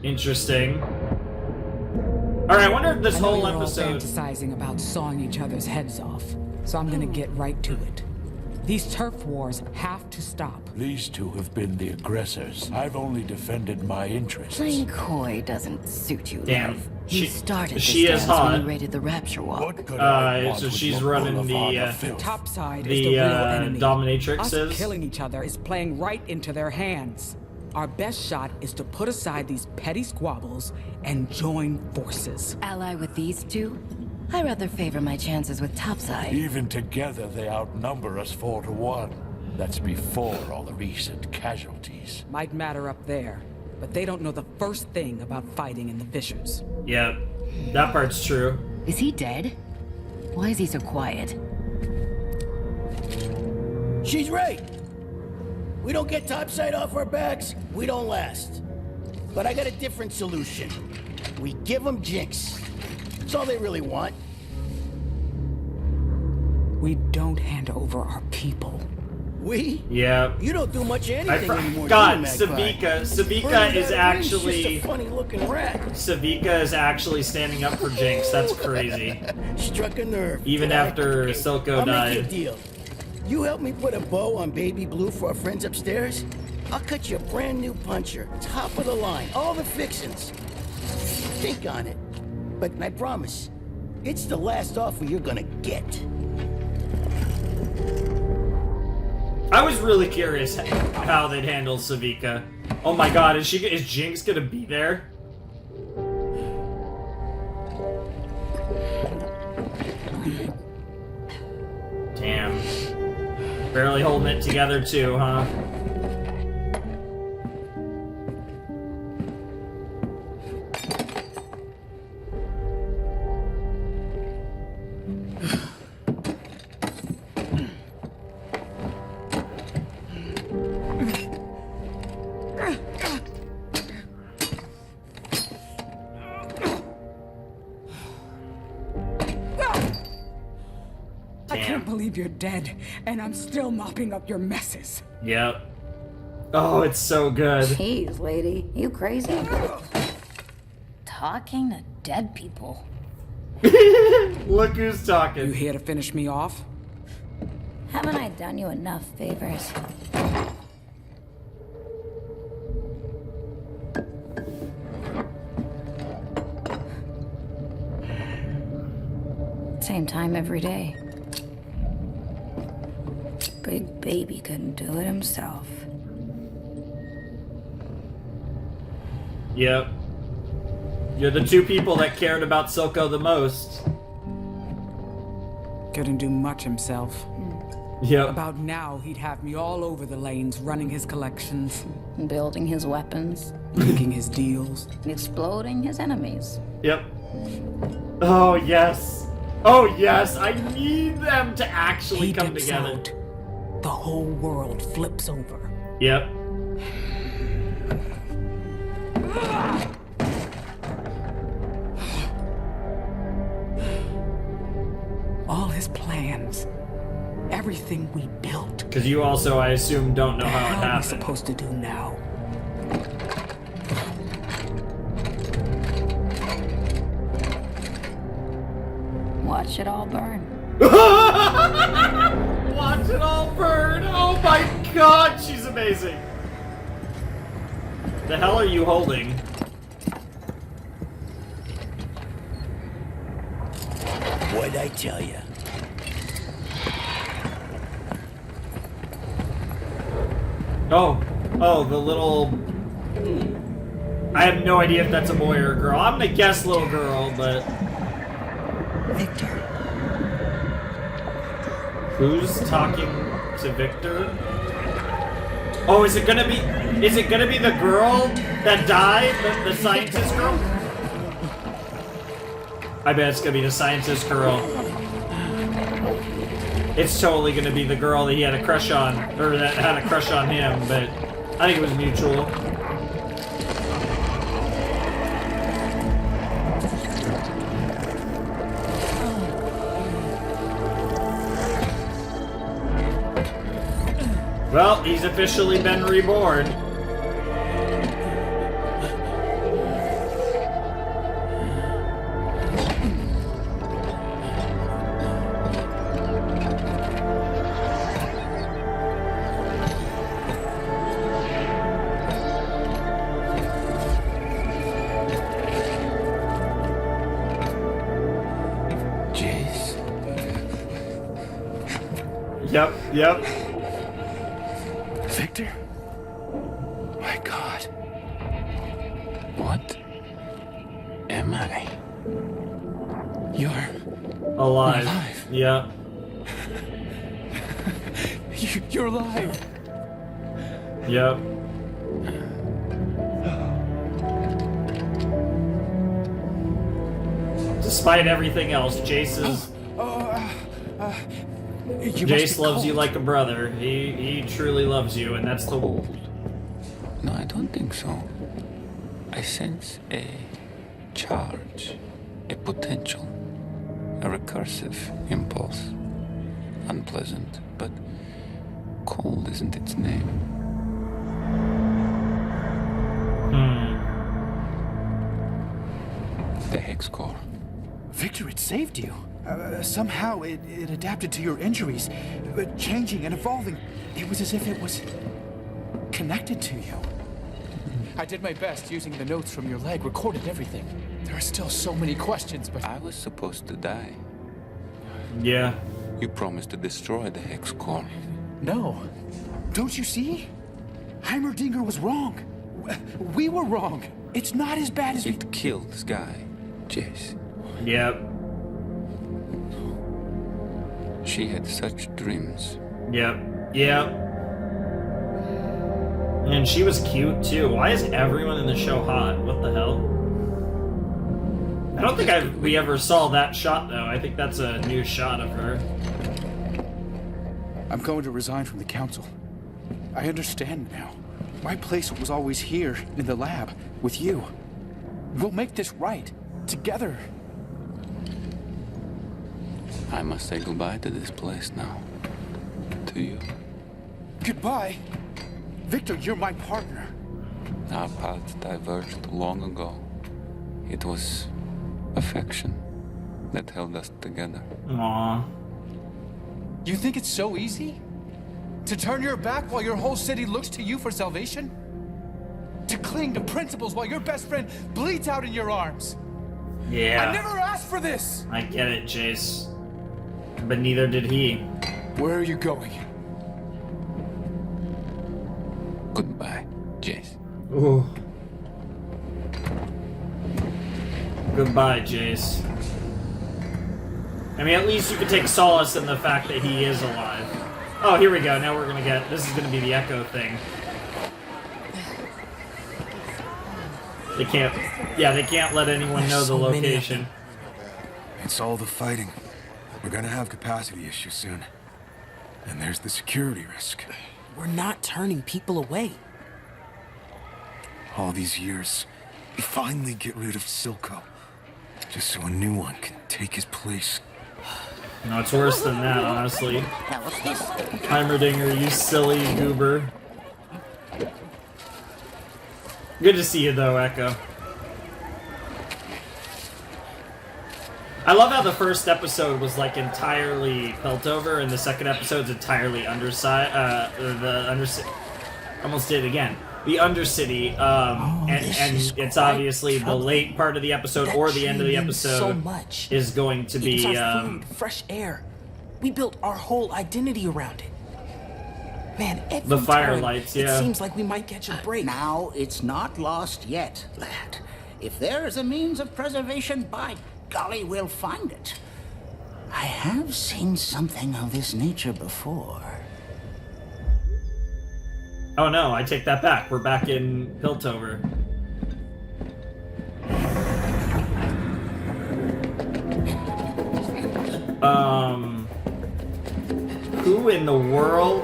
Interesting. Alright, I wonder if this whole episode... All fantasizing about sawing each other's heads off, so I'm gonna get right to it. These turf wars have to stop. These two have been the aggressors. I've only defended my interests. Playing coy doesn't suit you, Damn. love. You started this She is dance when hot. you raided the Rapture Wall. So she's running the Topside is the real enemy. dominatrix Us is. killing each other is playing right into their hands. Our best shot is to put aside these petty squabbles and join forces. Ally with these two? I rather favor my chances with Topside. Even together, they outnumber us 4-1. That's before all the recent casualties. Might matter up there, but they don't know the first thing about fighting in the fissures. Yeah, that part's true. Is he dead? Why is he so quiet? She's right. We don't get Topside off our backs, we don't last. But I got a different solution. We give them Jinx. That's all they really want. We don't hand over our people. We? Yeah. You don't do much of anything anymore. God, do you, Magpie? Savika is actually... Just a funny-looking rat. Savika is actually standing up for Jinx. That's crazy. Struck a nerve. Even after Silco I'll died. make you a deal. You help me put a bow on Baby Blue for our friends upstairs? I'll cut you a brand new puncher. Top of the line. All the fixins'. Think on it. But I promise, it's the last offer you're gonna get. I was really curious how they'd handle Savika. Oh my god, is Jinx gonna be there? Damn. Barely holding it together too, huh? I can't believe you're dead, and I'm still mopping up your messes. Yep. Oh, it's so good. Jeez, lady, you crazy? Talking to dead people. Look who's talking. You here to finish me off? Haven't I done you enough favors? Same time every day. Big baby couldn't do it himself. Yep. You're the two people that cared about Silco the most. Couldn't do much himself. Yep. About now, he'd have me all over the lanes, running his collections. Building his weapons. Making his deals. Exploding his enemies. Yep. Oh, yes. Oh, yes. I need them to actually He come dips together. out. The whole world flips over. Yep. All his plans. Everything we built. Because you also, I assume, don't know how it What are we happened. supposed to do now? Watch it all burn. Watch it all burn! Oh my god, she's amazing! The hell are you holding? What'd I tell you? Oh, the little... I have no idea if that's a boy or a girl. I'm gonna guess little girl, but... Victor. Who's talking to Victor? Oh, is it gonna be the girl that died? The scientist girl? I bet it's gonna be the scientist girl. It's totally gonna be the girl that he had a crush on, or that had a crush on him, but I think it was mutual. Well, he's officially been reborn. Jace? Yep. Victor? My God. What am I? You're alive. Alive. Yeah. You're alive. Yep. Despite everything else, Jace is... Jace loves you like a brother. He truly loves you, and that's the... No, I don't think so. I sense a charge, a potential, a recursive impulse. Unpleasant, but cold isn't its name. The Hex Core. Victor, it saved you. Somehow it adapted to your injuries, changing and evolving. It was as if it was connected to you. I did my best using the notes from your leg, recorded everything. There are still so many questions, but... I was supposed to die. Yeah. You promised to destroy the Hex Core. No. Don't you see? Heimerdinger was wrong. We were wrong. It's not as bad as It killed Sky, Jace. Yep. She had such dreams. Yep. And she was cute too. Why is everyone in the show hot? What the hell? I don't think we ever saw that shot though. I think that's a new shot of her. I'm going to resign from the council. I understand now. My place was always here, in the lab, with you. We'll make this right, together. I must say goodbye to this place now. To you. Goodbye? Victor, you're my partner. Our paths diverged long ago. It was affection that held us together. Aww. You think it's so easy? To turn your back while your whole city looks to you for salvation? To cling to principles while your best friend bleeds out in your arms? Yeah. I never asked for this! I get it, Jace. But neither did he. Where are you going? Goodbye, Jace. Ooh. Goodbye, Jace. I mean, at least you could take solace in the fact that he is alive. Oh, here we go. Now we're gonna get... This is gonna be the Echo thing. They can't... Yeah, they can't let anyone know the location. It's all the fighting. We're gonna have capacity issues soon. And there's the security risk. We're not turning people away. All these years, we finally get rid of Silco. Just so a new one can take his place. No, it's worse than that, honestly. Heimerdinger, you silly goober. Good to see you, though, Echo. I love how the first episode was like entirely Piltover, and the second episode's entirely Underside. Almost did it again. the Undercity, and it's obviously the late part of the episode or the end of the episode so much. is going to be It's our food, fresh air. We built our whole identity around it. Man, every the time firelights. Yeah, it seems like we might catch a break. Now it's not lost yet, lad. If there is a means of preservation, by golly, we'll find it. I have seen something of this nature before. Oh no, I take that back. We're back in Piltover. Who in the world?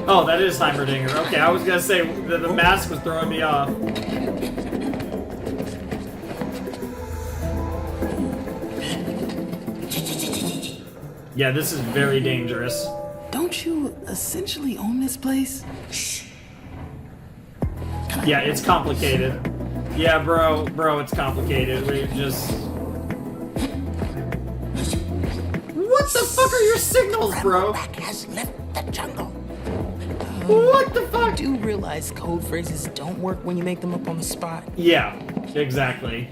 Oh, that is Heimerdinger. Okay, I was gonna say the mask was throwing me off. Yeah, this is very dangerous. Don't you essentially own this place? Shh. Yeah, it's complicated. Yeah, bro, it's complicated. We just... What the fuck are your signals, bro? Ramorak has left the jungle. What the fuck? Do you realize code phrases don't work when you make them up on the spot? Yeah, exactly.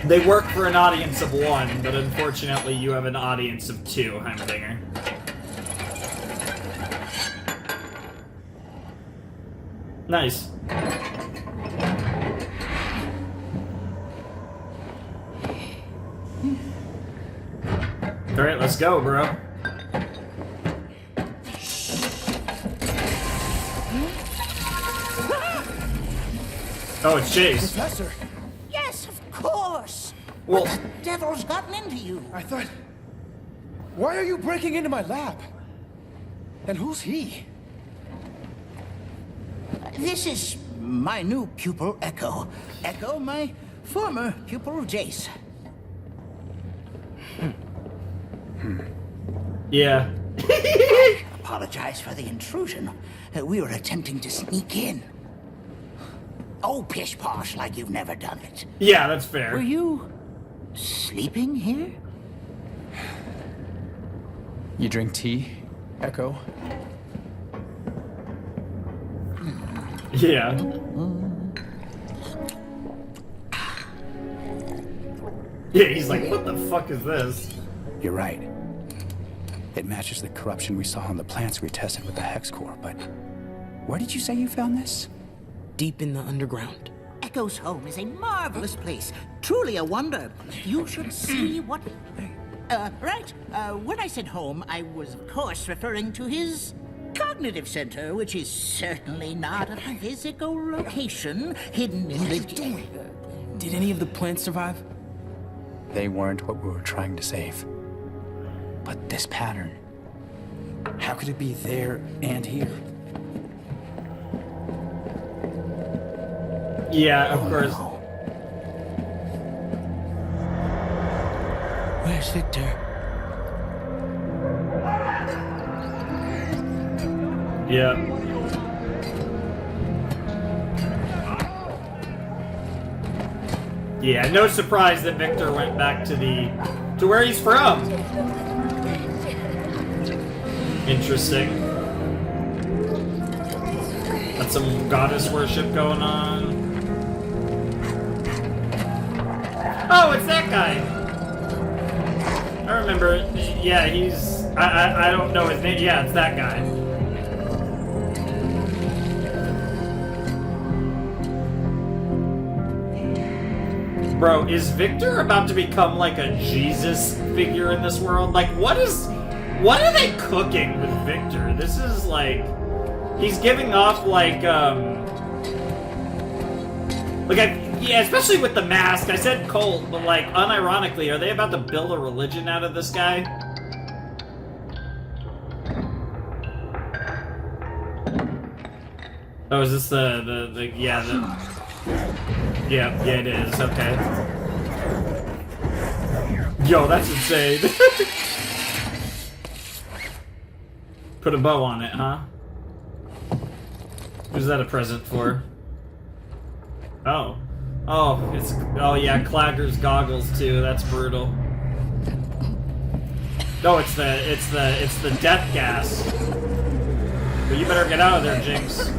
They work for an audience of 1, but unfortunately you have an audience of 2, Heimerdinger. Nice. Alright, let's go, bro. Oh, it's Jace. Professor! Yes, of course. Well, what the devil's gotten into you? I thought... Why are you breaking into my lab? And who's he? This is my new pupil, Echo. Echo, my former pupil, Jace. Yeah. Apologize for the intrusion. We were attempting to sneak in. Oh, pish-posh, like you've never done it. Yeah, that's fair. Were you sleeping here? You drink tea, Echo? Yeah. Yeah, he's like, what the fuck is this? You're right. It matches the corruption we saw on the plants we tested with the Hex Core, but... Where did you say you found this? Deep in the underground. Echo's home is a marvelous place. Truly a wonder. You should see what... right. When I said home, I was, of course, referring to his cognitive center, which is certainly not a physical location hidden in the... Did any of the plants survive? They weren't what we were trying to save. But this pattern... How could it be there and here? Yeah, of course. No. Where's Victor? Yeah. Yeah, no surprise that Victor went back to where he's from. Interesting. Got some goddess worship going on. Oh, it's that guy. I remember. Yeah, he's. I don't know his name. Yeah, it's that guy. Bro, is Victor about to become like a Jesus figure in this world? Like, what are they cooking with Victor? This is like, he's giving off like, yeah, especially with the mask. I said cult, but like, unironically, are they about to build a religion out of this guy? Oh, is this yeah, it is, okay. Yo, that's insane. Put a bow on it, huh? Who's that a present for? Oh. Oh, yeah, Clagger's goggles too, that's brutal. No, it's the death gas. But you better get out of there, Jinx.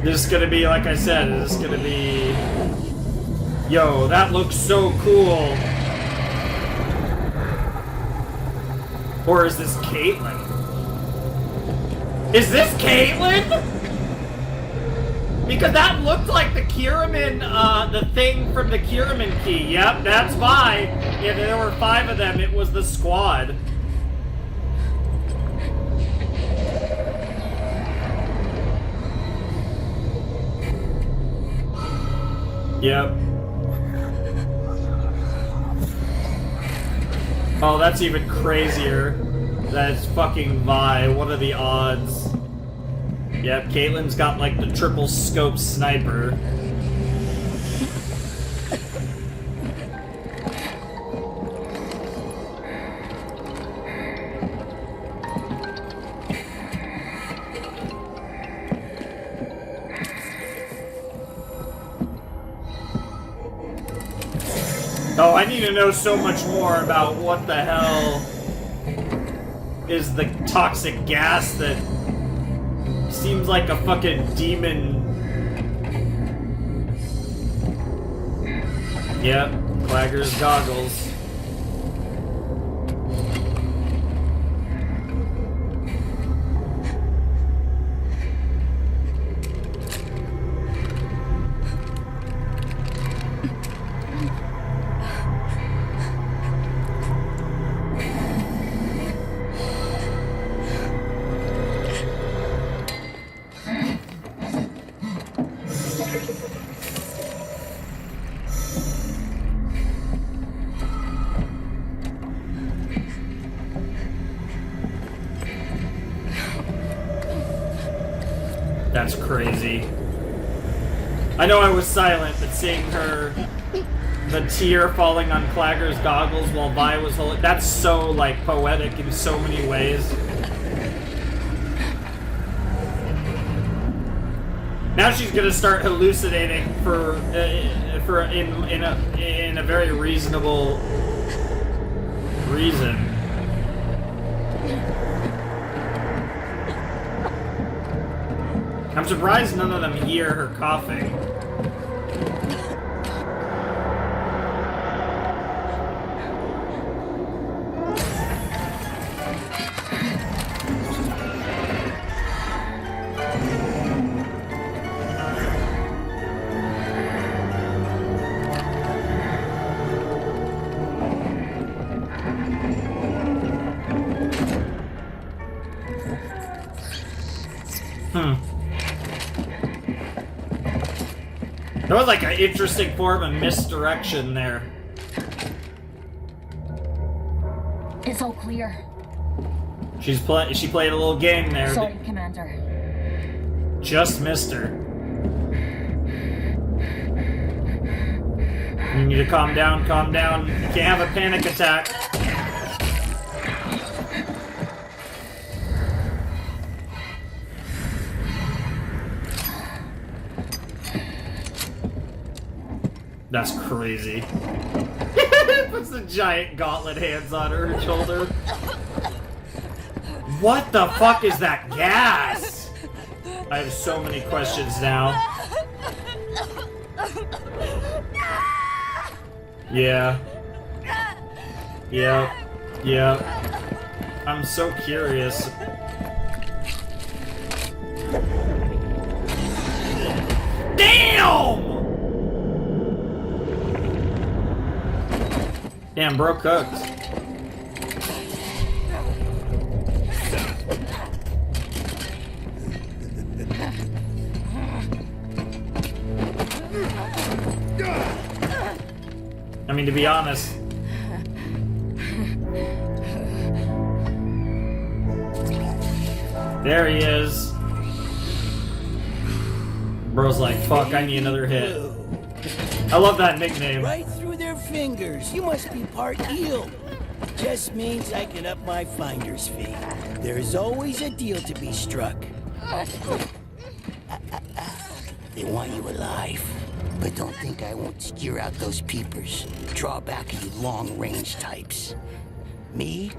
This is gonna be, like I said, this is gonna be... Yo, that looks so cool. Or is this Caitlyn? Is this Caitlyn? Because that looked like the Kiraman, the thing from the Kiraman key. Yep, that's why. Yeah, there were 5 of them. It was the squad. Yep. Oh, that's even crazier. That's fucking Vi. What are the odds? Yep, Caitlyn's got like the triple scope sniper. Oh, I need to know so much more about what the hell is the toxic gas that seems like a fucking demon. Yep, Clagger's goggles. That's crazy. I know I was silent, but seeing her, the tear falling on Clagger's goggles while Vi was holding, that's so, like, poetic in so many ways. Now she's gonna start hallucinating in a very reasonable reason. I'm surprised none of them hear her coughing. That was like an interesting form of misdirection there. It's all clear. She played a little game there. Sorry, Commander. Just missed her. You need to calm down, calm down. You can't have a panic attack. That's crazy. Puts the giant gauntlet hands on her shoulder. What the fuck is that gas? I have so many questions now. Yeah. Yeah. Yeah. I'm so curious. Damn! Damn, bro cooked. I mean, to be honest. There he is. Bro's like, fuck, I need another hit. I love that nickname. Right through their fingers. You must be part eel. Just means I can up my finder's fee. There's always a deal to be struck. They want you alive. But don't think I won't steer out those peepers. Draw back you long-range types. Me?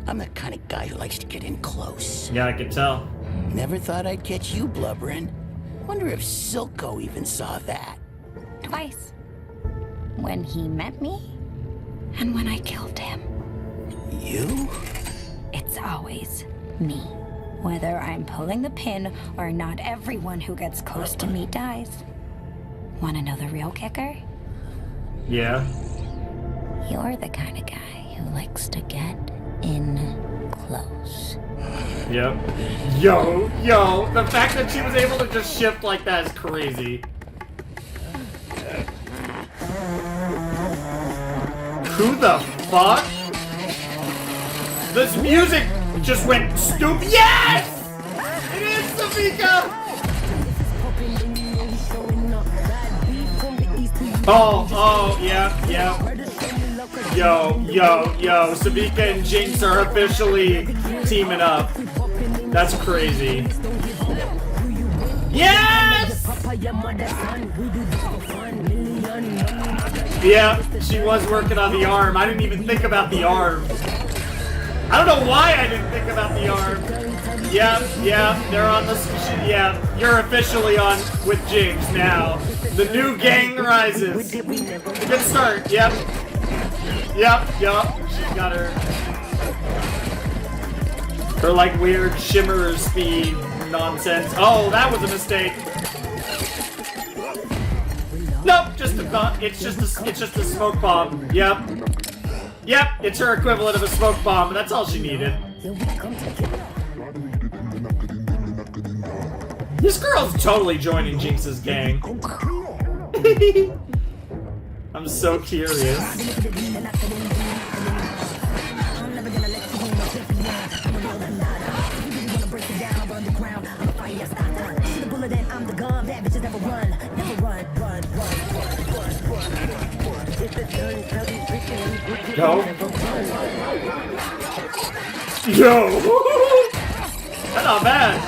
I'm the kind of guy who likes to get in close. Yeah, I can tell. Never thought I'd catch you blubbering. Wonder if Silco even saw that. Twice. When he met me, and when I killed him. You? It's always me. Whether I'm pulling the pin or not, everyone who gets close to me dies. Wanna know the real kicker? Yeah. You're the kind of guy who likes to get in close. Yep. Yo, the fact that she was able to just shift like that is crazy. Who the fuck? This music just went stupid. Yes! It is Savika! Oh, yeah. Yo. Savika and Jinx are officially teaming up. That's crazy. Yes! Yeah, she was working on the arm. I didn't even think about the arm. I don't know why I didn't think about the arm. Yeah, they're on the... Yeah, you're officially on with Jinx now. The new gang rises. Good start, yep. She's got her like weird shimmer speed nonsense. Oh, that was a mistake. Nope, it's just a smoke bomb. Yep, it's her equivalent of a smoke bomb, but that's all she needed. This girl's totally joining Jinx's gang. I'm so curious. Yo! That's not bad.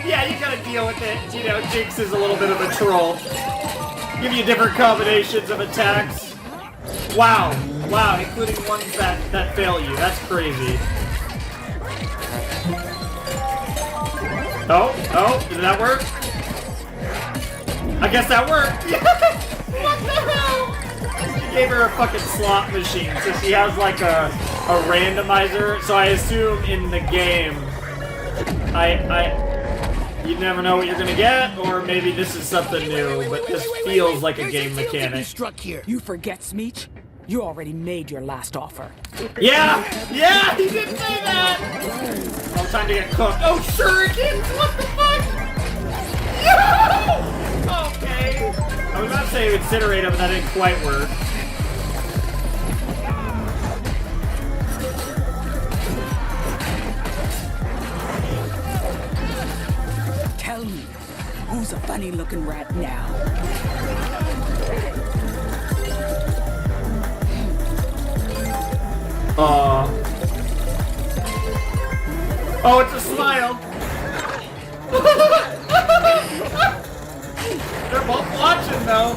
Yeah, you gotta deal with it. You know, Jinx is a little bit of a troll. Give you different combinations of attacks. Wow, including ones that fail you. That's crazy. Oh, did that work? I guess that worked. What the hell? She gave her a fucking slot machine, so she has like a randomizer. So I assume in the game, you never know what you're gonna get, or maybe this is something new, but this feels like a game mechanic. You forget, Smeech? You already made your last offer. Yeah, he did say that! Oh, time to get cooked. Oh, shurikens! What the fuck? Yo! Okay. I was about to say incinerate him, but that didn't quite work. Tell me, who's a funny-looking rat now? Oh, it's a smile. They're both watching, though.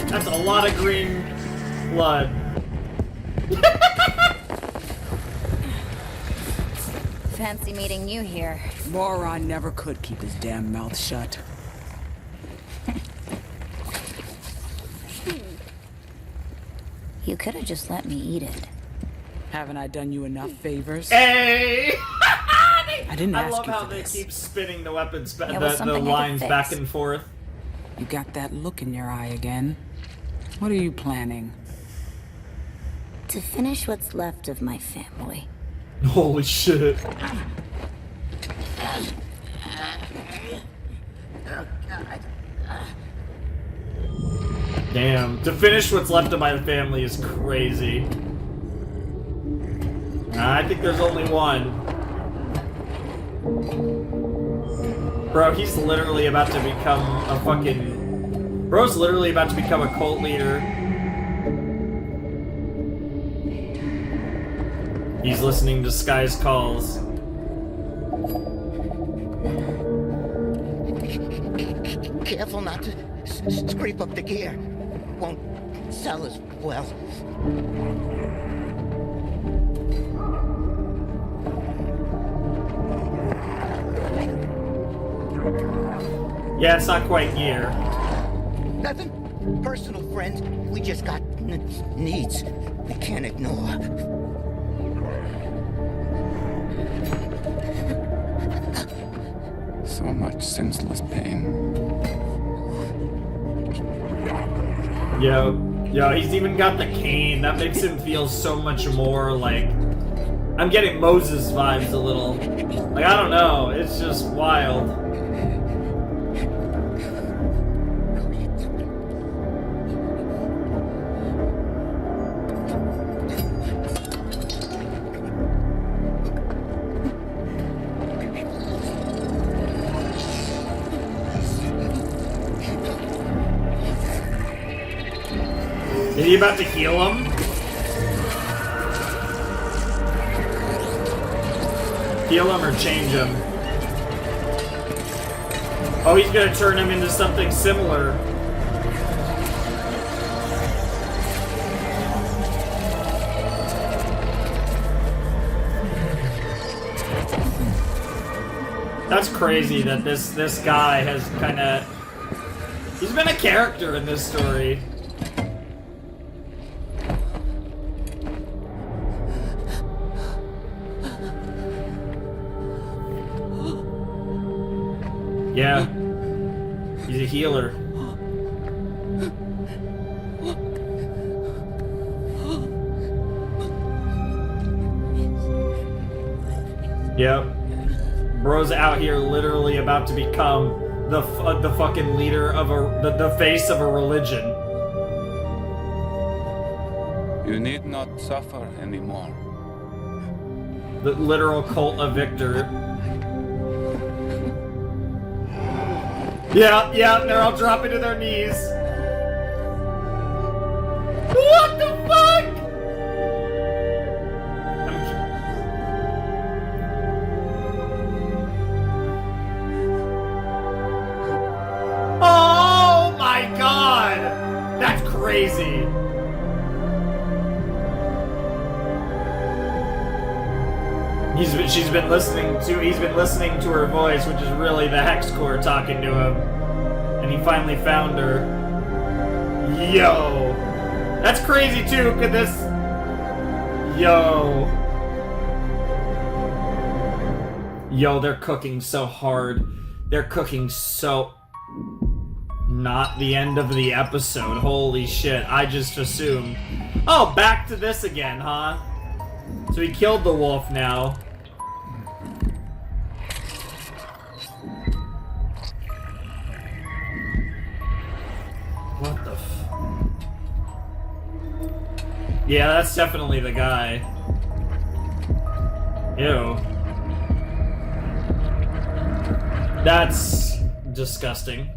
That's a lot of green blood. Fancy meeting you here. Moron never could keep his damn mouth shut. You could have just let me eat it. Haven't I done you enough favors? Hey! I didn't ask I love you how for they this. keep spinning the weapons, the something I lines could back fix. and forth. You got that look in your eye again. What are you planning? To finish what's left of my family. Holy shit. Oh, God. Damn. To finish what's left of my family is crazy. I think there's only one. Bro, he's literally about to become a fucking... Bro's literally about to become a cult leader. He's listening to Sky's calls. careful not to scrape up the gear. Won't sell as well. Yeah, it's not quite gear. Nothing personal, friends. We just got needs we can't ignore. So much senseless pain. Yo, he's even got the cane. That makes him feel so much more like... I'm getting Moses vibes a little. Like, I don't know. It's just wild. Is he about to heal him? Heal him or change him? Oh, he's gonna turn him into something similar. That's crazy that this guy has kind of... He's been a character in this story. Yeah, he's a healer. Yep. Bro's out here literally about to become the fucking leader of the face of a religion. You need not suffer anymore. The literal cult of Victor. Yeah, they're all dropping to their knees. What the fuck? Oh my god! That's crazy. He's been listening to her voice, which is really the Hex Core talking to him. And he finally found her. Yo. That's crazy too, could this... Yo. Yo, they're cooking so hard. They're cooking so... Not the end of the episode. Holy shit, I just assumed. Oh, back to this again, huh? So he killed the wolf now. What the f... Yeah, that's definitely the guy. Ew. That's disgusting.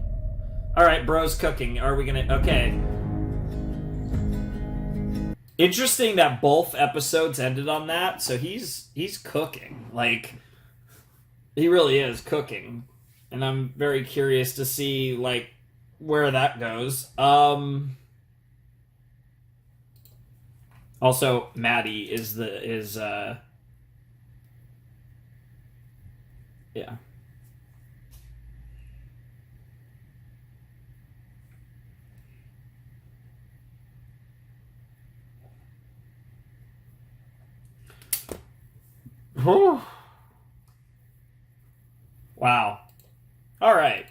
Alright, bro's cooking. Are we gonna... Okay. Interesting that both episodes ended on that, so he's cooking. Like, he really is cooking. And I'm very curious to see, like, where that goes. Also, Maddie is yeah. Whew. Wow. All right.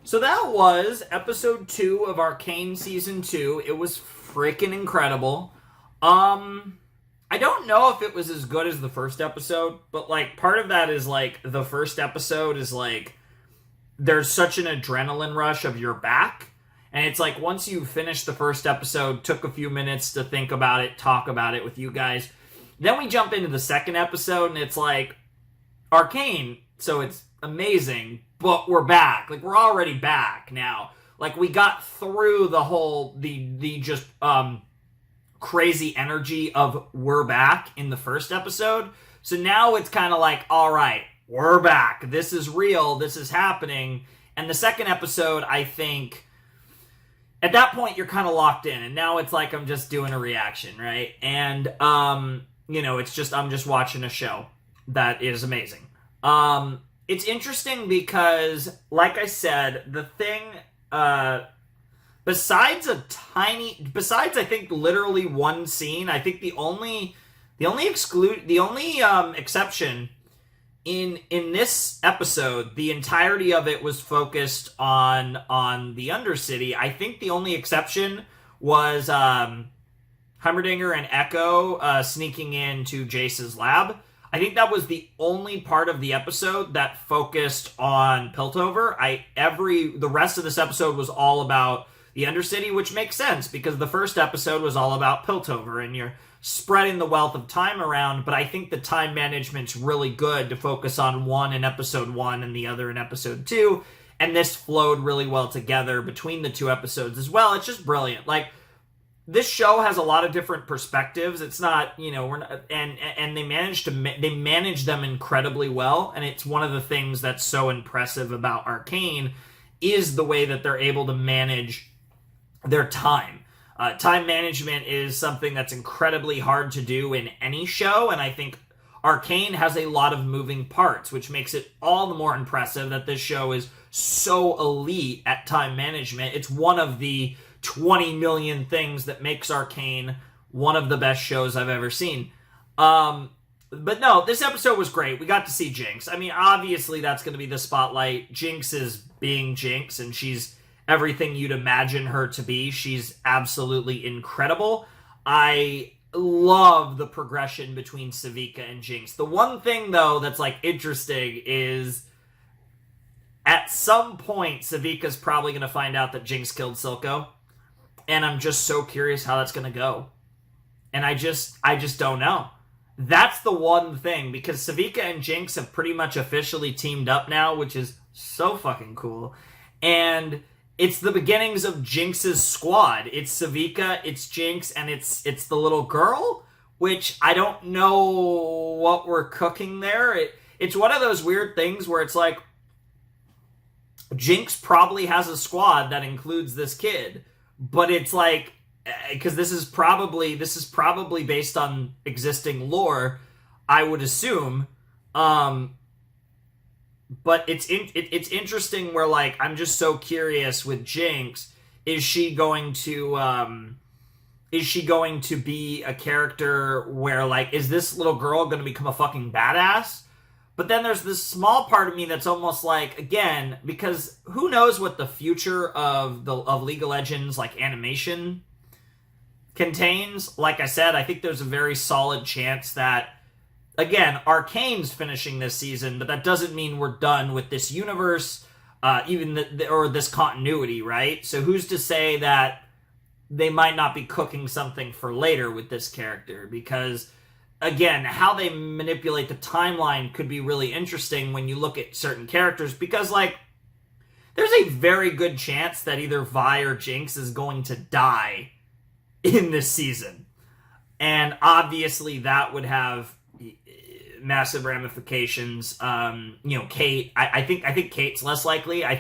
So that was episode 2 of Arcane season 2. It was freaking incredible. I don't know if it was as good as the first episode, but like part of that is like the first episode is like there's such an adrenaline rush of you're back. And it's like once you finish the first episode, took a few minutes to think about it, talk about it with you guys. Then we jump into the second episode and it's like Arcane, so it's amazing, but we're back. Like we're already back now. Like we got through the whole the just crazy energy of we're back in the first episode. So now it's kind of like, all right, we're back. This is real. This is happening. And the second episode, I think, at that point, you're kind of locked in. And now it's like I'm just doing a reaction, right? And, it's just, I'm just watching a show that is amazing. It's interesting because, like I said, the thing, besides I think literally one scene, I think the only exception in this episode, the entirety of it was focused on the Undercity. I think the only exception was Heimerdinger and Echo sneaking into Jace's lab. I think that was the only part of the episode that focused on Piltover. The rest of this episode was all about the Undercity, which makes sense because the first episode was all about Piltover, and you're spreading the wealth of time around, but I think the time management's really good to focus on one in episode 1 and the other in episode 2, and this flowed really well together between the two episodes as well. It's just brilliant. Like, this show has a lot of different perspectives. It's not, we're not, and they manage them incredibly well, and it's one of the things that's so impressive about Arcane is the way that they're able to manage their time. Time management is something that's incredibly hard to do in any show, and I think Arcane has a lot of moving parts, which makes it all the more impressive that this show is so elite at time management. It's one of the 20 million things that makes Arcane one of the best shows I've ever seen. But no, this episode was great. We got to see Jinx. I mean, obviously that's going to be the spotlight. Jinx is being Jinx, and she's everything you'd imagine her to be. She's absolutely incredible. I love the progression between Savika and Jinx. The one thing, though, that's, interesting is at some point, Savika's probably going to find out that Jinx killed Silco, and I'm just so curious how that's going to go. And I just don't know. That's the one thing, because Savika and Jinx have pretty much officially teamed up now, which is so fucking cool. And it's the beginnings of Jinx's squad. It's Savika, it's Jinx, and it's the little girl, which I don't know what we're cooking there. It's one of those weird things where it's like, Jinx probably has a squad that includes this kid, but it's like, because this is probably based on existing lore, I would assume. But it's interesting where, I'm just so curious with Jinx. Is she going to be a character where, is this little girl going to become a fucking badass? But then there's this small part of me that's almost again, because who knows what the future of League of Legends, animation contains. Like I said, I think there's a very solid chance that, again, Arcane's finishing this season, but that doesn't mean we're done with this universe, or this continuity, right? So who's to say that they might not be cooking something for later with this character? Because, again, how they manipulate the timeline could be really interesting when you look at certain characters, because, there's a very good chance that either Vi or Jinx is going to die in this season. And obviously that would have massive ramifications. Kate, I think Kate's less likely. I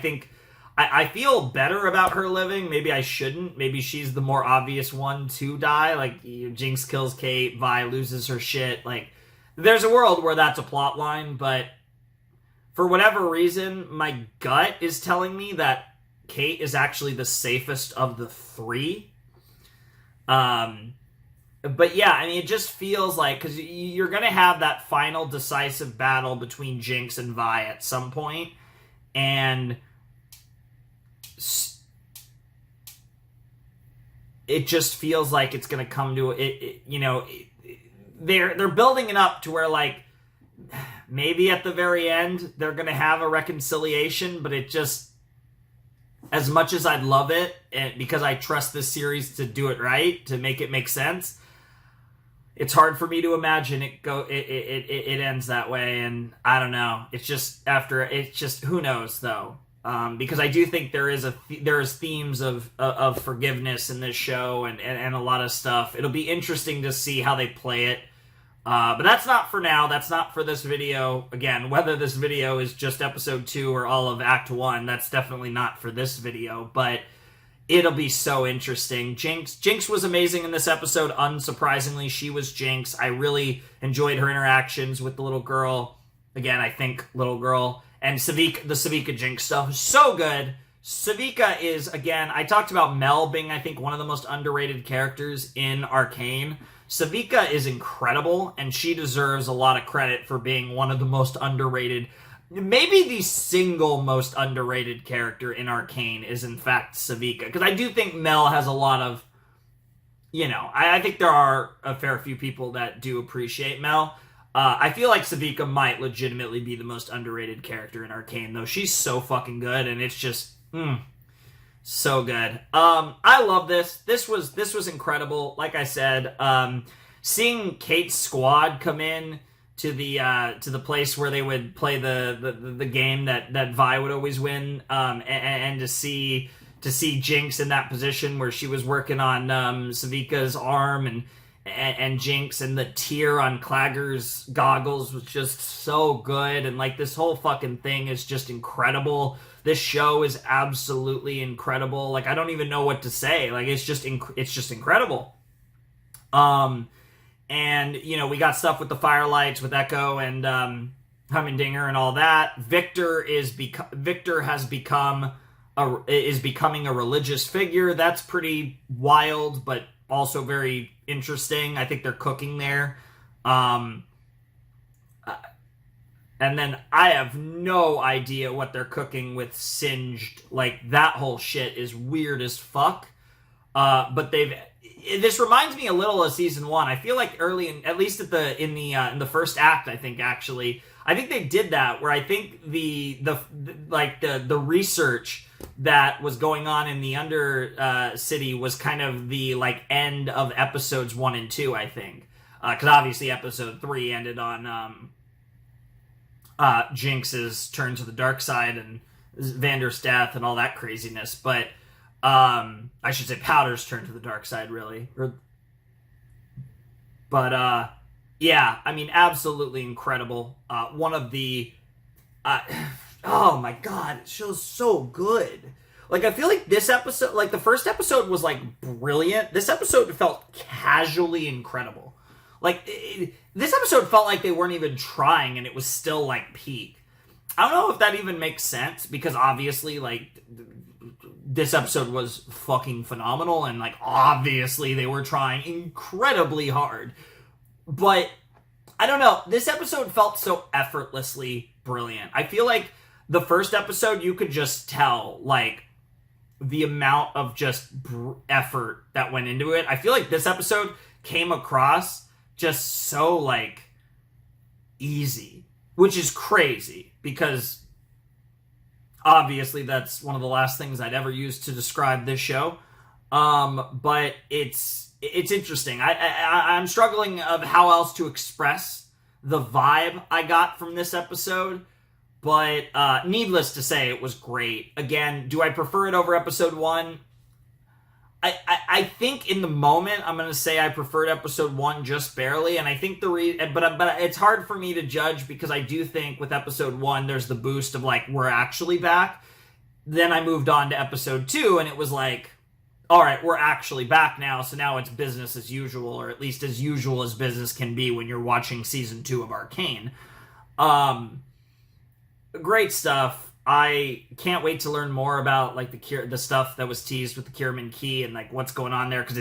feel better about her living. Maybe I shouldn't. Maybe she's the more obvious one to die. Jinx kills Kate, Vi loses her shit. There's a world where that's a plot line, but for whatever reason, my gut is telling me that Kate is actually the safest of the three. But yeah, I mean, it just feels because you're going to have that final decisive battle between Jinx and Vi at some point, and it just feels like it's going to come to it. They're building it up to where maybe at the very end they're going to have a reconciliation, but it just, as much as I'd love it, and because I trust this series to do it right, to make it make sense, it's hard for me to imagine it ends that way. And I don't know. It's just who knows though. Because I do think there is themes of forgiveness in this show and a lot of stuff. It'll be interesting to see how they play it. But that's not for now. That's not for this video. Again, whether this video is just episode 2 or all of Act 1, that's definitely not for this video. But it'll be so interesting. Jinx was amazing in this episode. Unsurprisingly, she was Jinx. I really enjoyed her interactions with the little girl. Again, I think little girl. And Savika, the Savika Jinx stuff is so good. Savika is, again, I talked about Mel being, I think, one of the most underrated characters in Arcane. Savika is incredible, and she deserves a lot of credit for being one of the most underrated, maybe the single most underrated character in Arcane is, in fact, Savika. Because I do think Mel has a lot of, I think there are a fair few people that do appreciate Mel. I feel like Savika might legitimately be the most underrated character in Arcane, though. She's so fucking good, and it's just, so good. I love this. This was incredible. Like I said, seeing Kate's squad come in to the place where they would play the game that Vi would always win, and to see Jinx in that position where she was working on Savika's arm and Jinx, and the tear on Clagger's goggles was just so good, and like this whole fucking thing is just incredible. This show is absolutely incredible. Like, I don't even know what to say. Like, it's just incredible. And we got stuff with the Firelights, with Echo and Hummindinger and all that. Victor is becoming a religious figure. That's pretty wild, but also very interesting. I think they're cooking there. And then I have no idea what they're cooking with Singed. Like, that whole shit is weird as fuck. But this reminds me a little of season 1. I feel like at least in the first act, I think they did that, where I think the research that was going on in the Under City was kind of the like end of episodes 1 and 2, I think. Because obviously episode 3 ended on Jinx's turn to the dark side and Vander's death and all that craziness. But I should say Powder's turn to the dark side, really. But yeah, I mean, absolutely incredible. One of the oh my god, it show's so good. Like, I feel like this episode, like the first episode was like brilliant. This episode felt casually incredible. Like, this episode felt like they weren't even trying, and it was still, like, peak. I don't know if that even makes sense, because obviously, like, this episode was fucking phenomenal, and, like, obviously they were trying incredibly hard. But, I don't know, this episode felt so effortlessly brilliant. I feel like the first episode, you could just tell, like, the amount of just effort that went into it. I feel like this episode came across just so, like, easy, which is crazy, because obviously that's one of the last things I'd ever use to describe this show. But it's interesting. I'm struggling of how else to express the vibe I got from this episode, but needless to say, it was great. Again, do I prefer it over episode 1? I think in the moment I'm gonna say I preferred episode 1 just barely, and I think but it's hard for me to judge, because I do think with episode 1 there's the boost of like, we're actually back. Then I moved on to episode 2, and it was like, all right, we're actually back now, so now it's business as usual, or at least as usual as business can be when you're watching season 2 of Arcane. Great stuff. I can't wait to learn more about like the stuff that was teased with the Kierman key and like what's going on there, because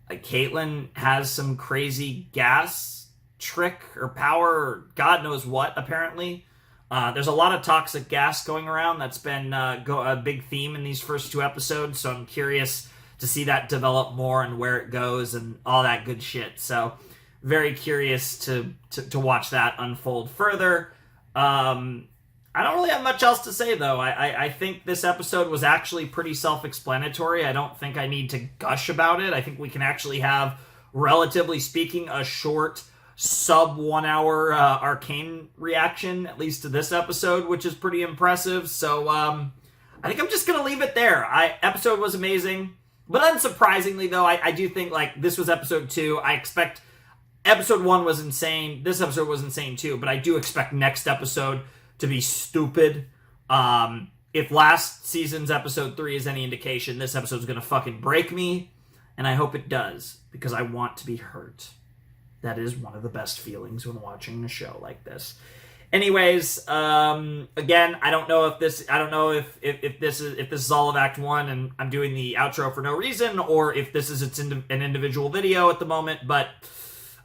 Caitlyn has some crazy gas trick or power or God knows what. Apparently, there's a lot of toxic gas going around. That's been a big theme in these first 2 episodes. So I'm curious to see that develop more and where it goes and all that good shit. So very curious to watch that unfold further. I don't really have much else to say, though. I think this episode was actually pretty self-explanatory. I don't think I need to gush about it. I think we can actually have, relatively speaking, a short, sub-1 hour Arcane reaction, at least to this episode, which is pretty impressive. So, I think I'm just going to leave it there. Episode was amazing. But unsurprisingly, though, I do think, like, this was episode 2. I expect episode 1 was insane. This episode was insane too, but I do expect next episode to be stupid. If last season's episode 3 is any indication, this episode's gonna fucking break me, and I hope it does, because I want to be hurt. That is one of the best feelings when watching a show like this. Anyways, again, I don't know if this is all of Act 1 and I'm doing the outro for no reason, or if this is an individual video at the moment, but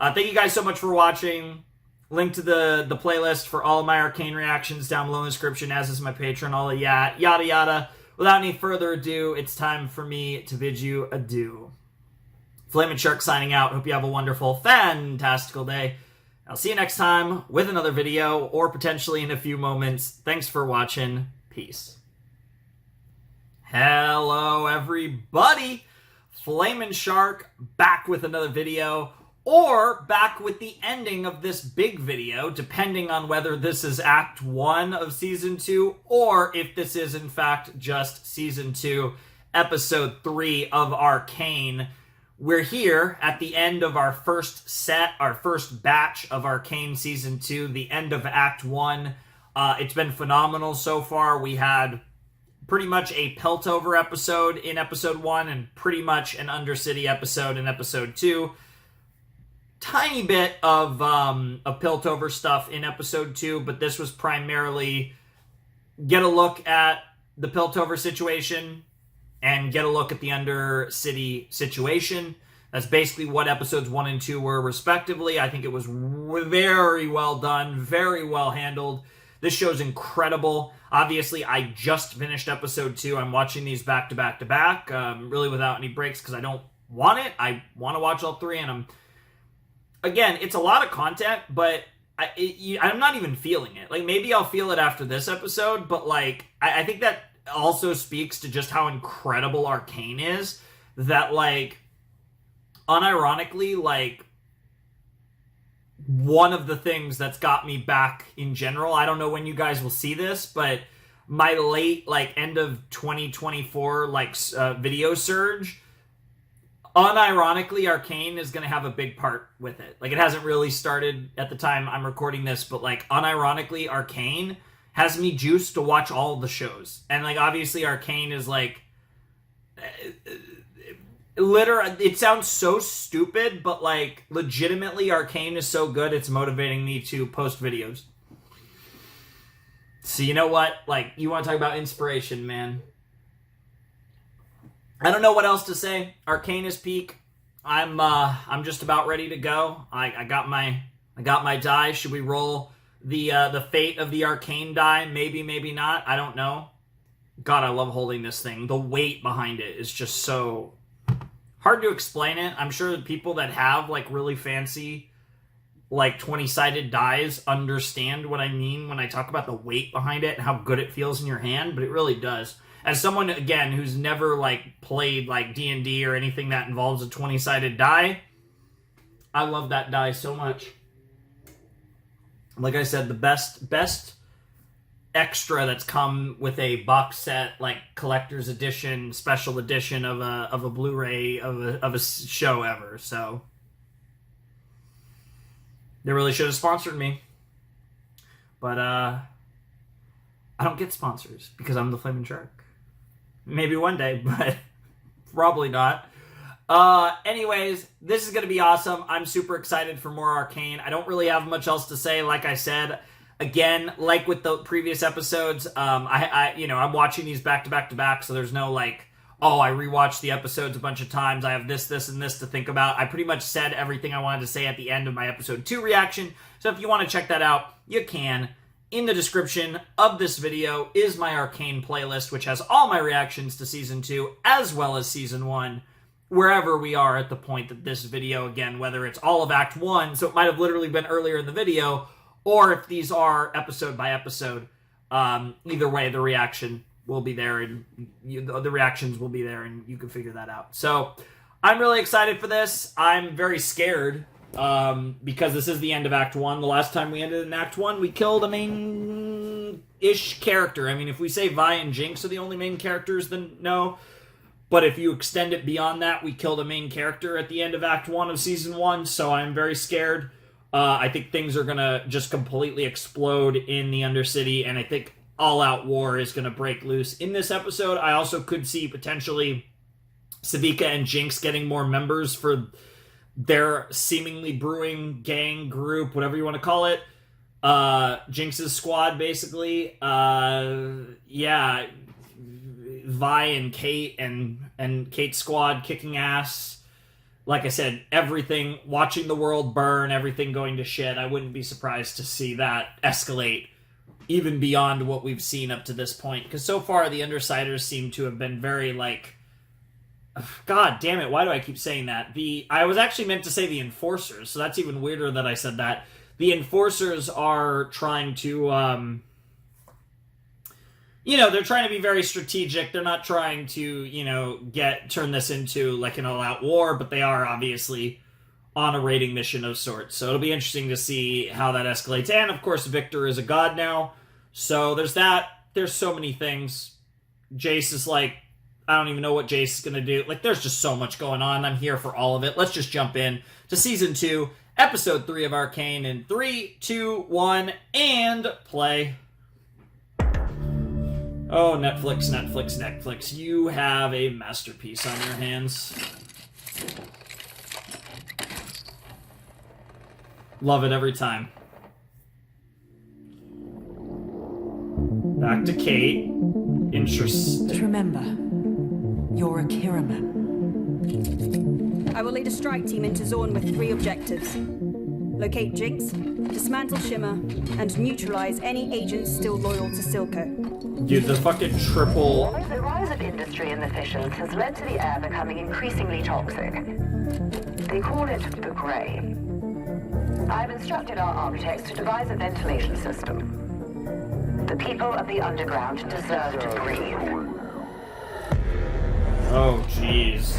thank you guys so much for watching. Link to the playlist for all of my Arcane reactions down below in the description, as is my Patreon, all of yada yada. Without any further ado, it's time for me to bid you adieu. Flamin' Shark signing out. Hope you have a wonderful, fantastical day. I'll see you next time with another video, or potentially in a few moments. Thanks for watching. Peace. Hello, everybody. Flamin' Shark back with another video, or back with the ending of this big video, depending on whether this is Act 1 of Season 2, or if this is, in fact, just Season 2, Episode 3 of Arcane. We're here at the end of our first batch of Arcane Season 2, the end of Act 1. It's been phenomenal so far. We had pretty much a Piltover episode in Episode 1 and pretty much an Undercity episode in Episode 2. Tiny bit of Piltover stuff in Episode 2, but this was primarily get a look at the Piltover situation and get a look at the Undercity situation. That's basically what episodes 1 and 2 were, respectively. I think it was very well done, very well handled. This show's incredible. Obviously, I just finished episode 2. I'm watching these back to back to back, really without any breaks, because I don't want it. I want to watch all 3, and again, it's a lot of content, but I'm not even feeling it. Like, maybe I'll feel it after this episode, but like, I think that also speaks to just how incredible Arcane is, that like, unironically, like, one of the things that's got me back in general, I don't know when you guys will see this, but my late, like, end of 2024, like, video surge, unironically, Arcane is going to have a big part with it. Like, it hasn't really started at the time I'm recording this, but like, unironically, Arcane has me juiced to watch all the shows. And like, obviously Arcane is like, literally, it sounds so stupid, but like, legitimately Arcane is so good, it's motivating me to post videos. So you know what? Like, you want to talk about inspiration, man. I don't know what else to say. Arcane is peak. I'm just about ready to go. I got my die. Should we roll the fate of the Arcane die? Maybe, maybe not. I don't know. God, I love holding this thing. The weight behind it is just so hard to explain it. I'm sure that people that have like really fancy like 20-sided dies understand what I mean when I talk about the weight behind it and how good it feels in your hand, but it really does. As someone, again, who's never like played like D&D or anything that involves a 20-sided die, I love that die so much. Like I said, the best extra that's come with a box set, like collector's edition, special edition of a Blu-ray of a show ever. So they really should have sponsored me, but I don't get sponsors because I'm the Flamin' Shark. Maybe one day, but probably not. Anyways, this is going to be awesome. I'm super excited for more Arcane. I don't really have much else to say. Like I said, again, like with the previous episodes, I'm watching these back to back to back, so there's no like, oh, I rewatched the episodes a bunch of times. I have this, and this to think about. I pretty much said everything I wanted to say at the end of my episode 2 reaction. So if you want to check that out, you can. In the description of this video is my Arcane playlist, which has all my reactions to Season 2, as well as Season 1, wherever we are at the point that this video, again, whether it's all of Act 1, so it might have literally been earlier in the video, or if these are episode by episode, either way, the reaction will be there, and the reactions will be there, and you can figure that out. So, I'm really excited for this. I'm very scared, because this is the end of Act 1. The last time we ended in Act 1, we killed a main-ish character. I mean, if we say Vi and Jinx are the only main characters, then no. But if you extend it beyond that, we killed a main character at the end of Act 1 of Season 1, so I'm very scared. I think things are going to just completely explode in the Undercity, and I think all-out war is going to break loose in this episode. I also could see potentially Savika and Jinx getting more members for their seemingly brewing gang group, whatever you want to call it. Jinx's squad, basically. Yeah, Vi and Kate and Kate's squad kicking ass. Like I said, everything, watching the world burn, everything going to shit. I wouldn't be surprised to see that escalate even beyond what we've seen up to this point. Because so far, the Undersiders seem to have been very, like... God damn it, why do I keep saying that? I was actually meant to say the Enforcers, so that's even weirder that I said that. The Enforcers are trying to... they're trying to be very strategic. They're not trying to, turn this into like an all-out war, but they are obviously on a raiding mission of sorts. So it'll be interesting to see how that escalates. And, of course, Victor is a god now. So there's that. There's so many things. Jace is like, I don't even know what Jace is going to do. Like, there's just so much going on. I'm here for all of it. Let's just jump in to Season 2, Episode 3 of Arcane in 3, 2, 1, and play. Oh, Netflix, Netflix, Netflix. You have a masterpiece on your hands. Love it every time. Back to Kate. Interesting. Remember, you're a Kiraman. I will lead a strike team into Zaun with 3 objectives. Locate Jinx, dismantle Shimmer, and neutralize any agents still loyal to Silco. Dude, the fucking triple... The rise of industry and emissions has led to the air becoming increasingly toxic. They call it the Grey. I've instructed our architects to devise a ventilation system. The people of the underground deserve to breathe. Oh, jeez.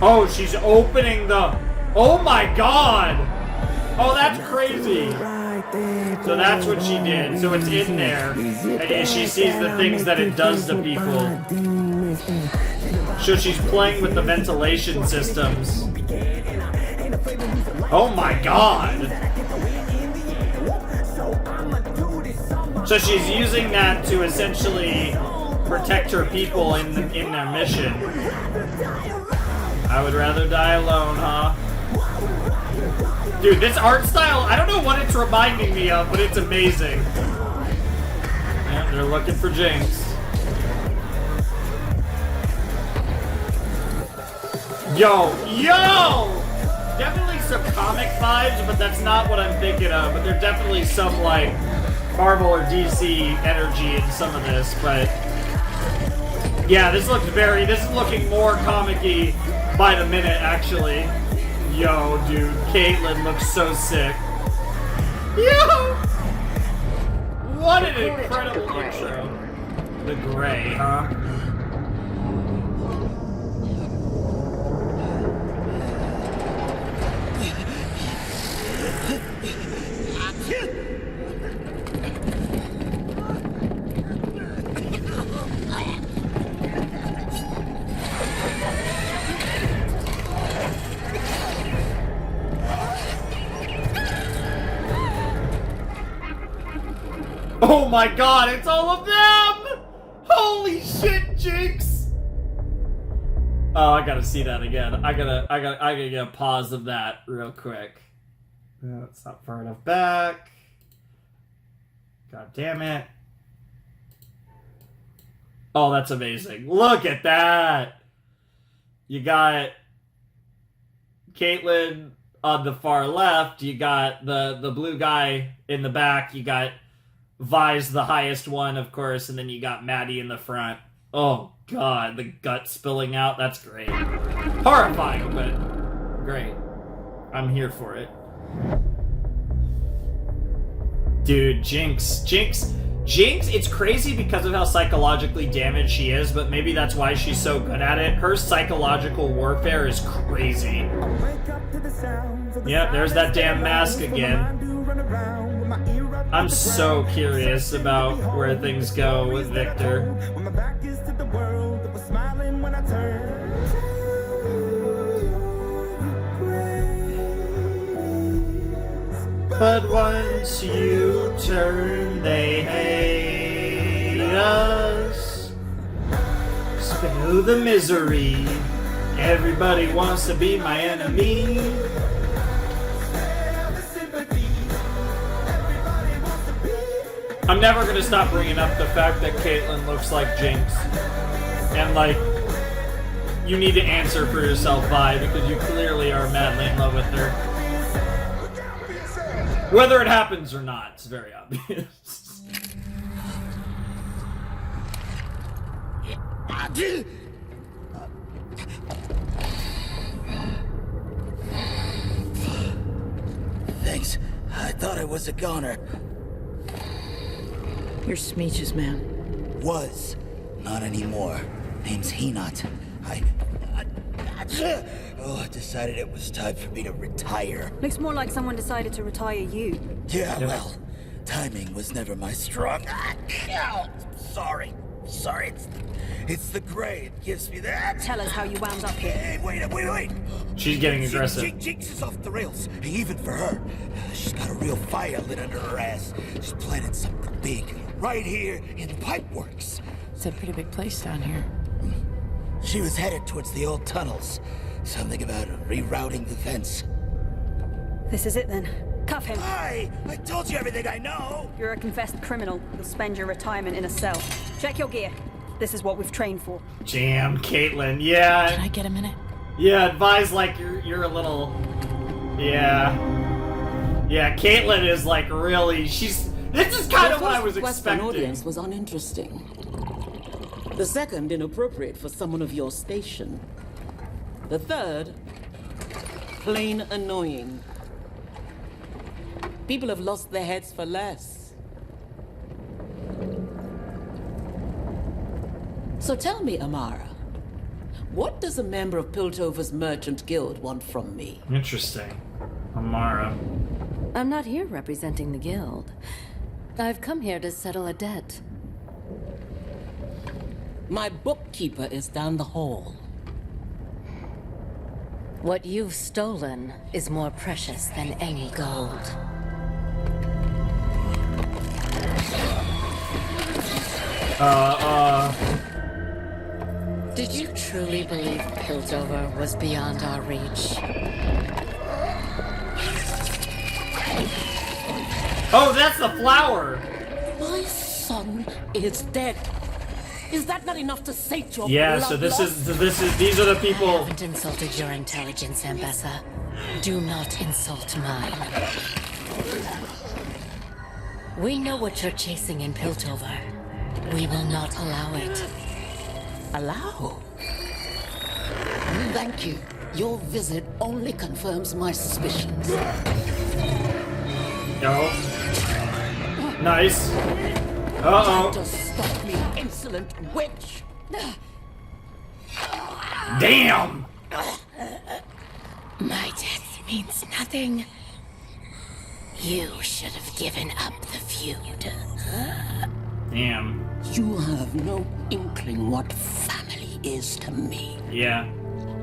Oh, she's opening the... Oh my god! Oh, that's crazy! So that's what she did. So it's in there. And she sees the things that it does to people. So she's playing with the ventilation systems. Oh my god! So she's using that to essentially protect her people in their mission. I would rather die alone, huh? Dude, this art style, I don't know what it's reminding me of, but it's amazing. Yeah, they're looking for Jinx. Yo! Definitely some comic vibes, but that's not what I'm thinking of. But there's definitely some, like, Marvel or DC energy in some of this, but... Yeah, this is looking more comic-y by the minute, actually. Yo, dude, Caitlyn looks so sick. Yo! What an incredible intro. The Grey, huh? Oh my god, it's all of them! Holy shit, Jinx! Oh, I gotta see that again. I gotta get a pause of that real quick. That's not far enough back. God damn it. Oh, that's amazing. Look at that! You got Caitlyn on the far left, you got the blue guy in the back, you got Vi's the highest one, of course, and then you got Maddie in the front. Oh, God, the gut spilling out. That's great. Horrifying, but great. I'm here for it. Dude, Jinx, it's crazy because of how psychologically damaged she is, but maybe that's why she's so good at it. Her psychological warfare is crazy. Yep, there's that damn mask again. I'm so curious about where things go with Victor. But once you turn, they hate us. Spill the misery. Everybody wants to be my enemy. I'm never gonna stop bringing up the fact that Caitlyn looks like Jinx. And like, you need to answer for yourself, Vi, because you clearly are madly in love with her. Whether it happens or not, it's very obvious. Thanks. I thought I was a goner. Your smeeches, man. Was. Not anymore. Name's Henot. I decided it was time for me to retire. Looks more like someone decided to retire you. Yeah, well, timing was never my strong. Sorry. It's the gray. It gives me that. Tell us how you wound up here. Hey, wait. She's getting aggressive. Jinx is off the rails, even for her. She's got a real fire lit under her ass. She's planning something big right here in the Pipeworks. It's a pretty big place down here. She was headed towards the old tunnels. Something about rerouting the fence. This is it then. Cuff him. I told you everything I know. You're a confessed criminal. You'll spend your retirement in a cell. Check your gear. This is what we've trained for. Damn, Caitlyn. Yeah. Can I get a minute? Yeah, advise like you're a little. Yeah. Yeah, Caitlyn is like really. This is kind of what I was expecting. The audience was uninteresting. The second, inappropriate for someone of your station. The third, plain annoying. People have lost their heads for less. So tell me, Amara, what does a member of Piltover's Merchant Guild want from me? Interesting. Amara. I'm not here representing the guild. I've come here to settle a debt. My bookkeeper is down the hall. What you've stolen is more precious than any gold. Did you truly believe Piltover was beyond our reach? Oh, that's the flower! My son is dead. Is that not enough to sate your Yeah, blood so these are the people. I haven't insulted your intelligence, Ambessa. Do not insult mine. We know what you're chasing in Piltover. We will not allow it. Allow? Thank you. Your visit only confirms my suspicions. No. Nice. Uh-oh. Try to stop me, insolent witch! Damn! My death means nothing. You should have given up the feud. Damn. You have no inkling what family is to me. Yeah.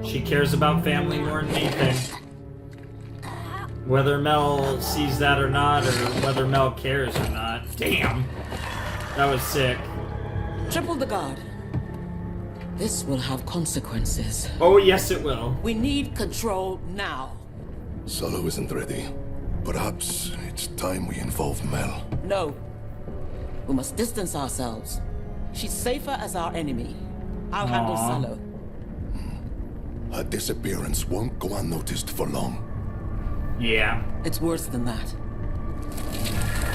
She cares about family more than anything. Whether Mel sees that or not, or whether Mel cares or not. Damn. That was sick. Triple the guard. This will have consequences. Oh, yes it will. We need control now. Solo isn't ready. Perhaps it's time we involve Mel. No. We must distance ourselves. She's safer as our enemy. I'll handle Solo. Her disappearance won't go unnoticed for long. Yeah. It's worse than that.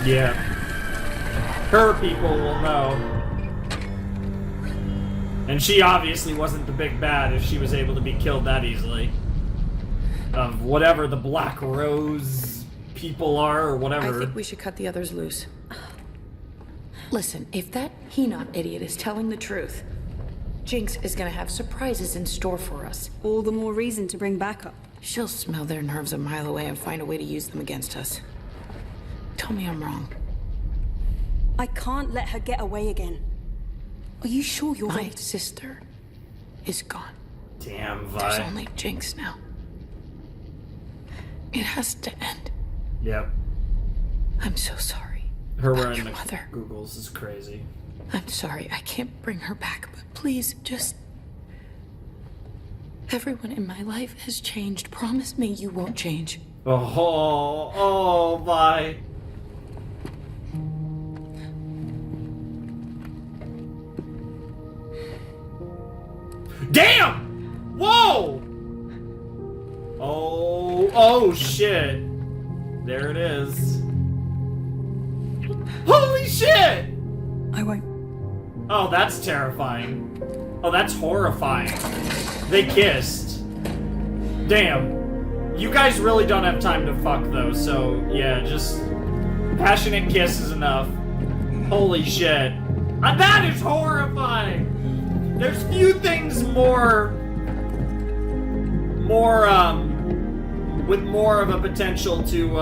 Yeah. Her people will know. And she obviously wasn't the big bad if she was able to be killed that easily. Of whatever the Black Rose people are, or whatever. I think we should cut the others loose. Listen, if that Henot idiot is telling the truth, Jinx is gonna have surprises in store for us. All the more reason to bring backup. She'll smell their nerves a mile away and find a way to use them against us. Tell me I'm wrong. I can't let her get away again. Are you sure you're My ready? sister is gone. Damn, Vi. There's only Jinx now. It has to end. Yep. I'm so sorry. Her wearing the mother. googles is crazy. I'm sorry, I can't bring her back, but please, just... Everyone in my life has changed. Promise me you won't change. Oh, bye. Damn! Whoa! Oh, shit. There it is. Holy shit! I won't. Oh, that's terrifying. Oh, that's horrifying. They kissed. Damn. You guys really don't have time to fuck, though, so, yeah, just... passionate kiss is enough. Holy shit. That is horrifying! There's few things with more of a potential to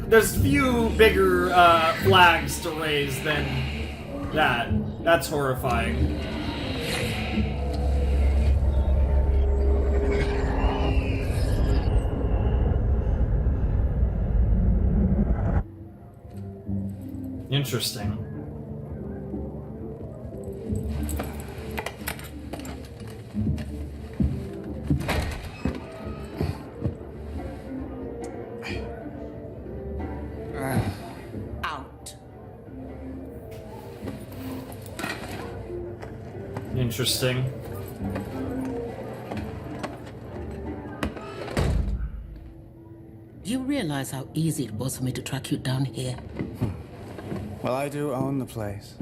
there's few bigger flags to raise than that. That's horrifying. Interesting. Out. Interesting. You realize how easy it was for me to track you down here? Well, I do own the place.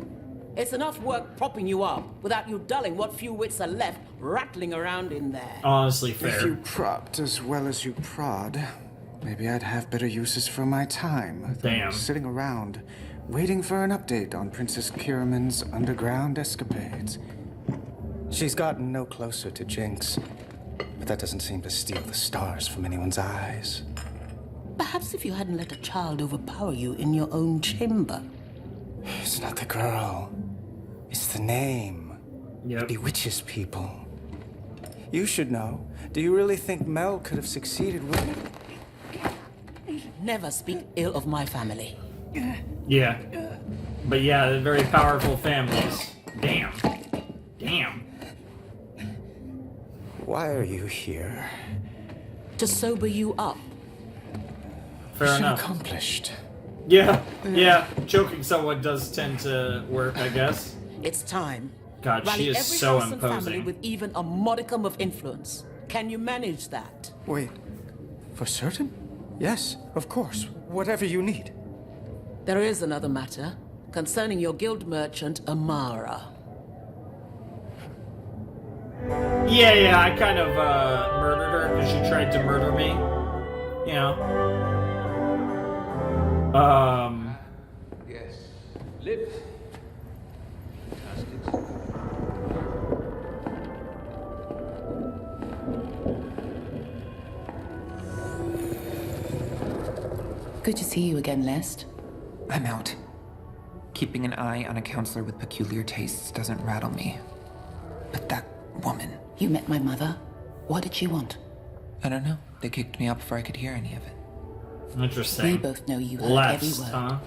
It's enough work propping you up without you dulling what few wits are left rattling around in there. Honestly, fair. If you propped as well as you prod, maybe I'd have better uses for my time. Damn. Sitting around, waiting for an update on Princess Kiraman's underground escapades. She's gotten no closer to Jinx, but that doesn't seem to steal the stars from anyone's eyes. Perhaps if you hadn't let a child overpower you in your own chamber. It's not the girl. It's the name. Yep. It bewitches people. You should know. Do you really think Mel could have succeeded with... Never speak ill of my family. Yeah. But yeah, they're very powerful families. Damn. Damn. Why are you here? To sober you up. Fair Mission enough. accomplished. Yeah. Choking someone does tend to work, I guess. It's time. God, Rally she is every so house and family imposing. with even a modicum of influence. Can you manage that? Wait, for certain? Yes, of course. Whatever you need. There is another matter concerning your guild merchant, Amara. Yeah, I kind of murdered her because she tried to murder me. You know. Yes. Live. Good to see you again, Lest. I'm out. Keeping an eye on a counselor with peculiar tastes doesn't rattle me. But that woman... You met my mother? What did she want? I don't know. They kicked me out before I could hear any of it. Interesting. We both know you heard every word. Huh?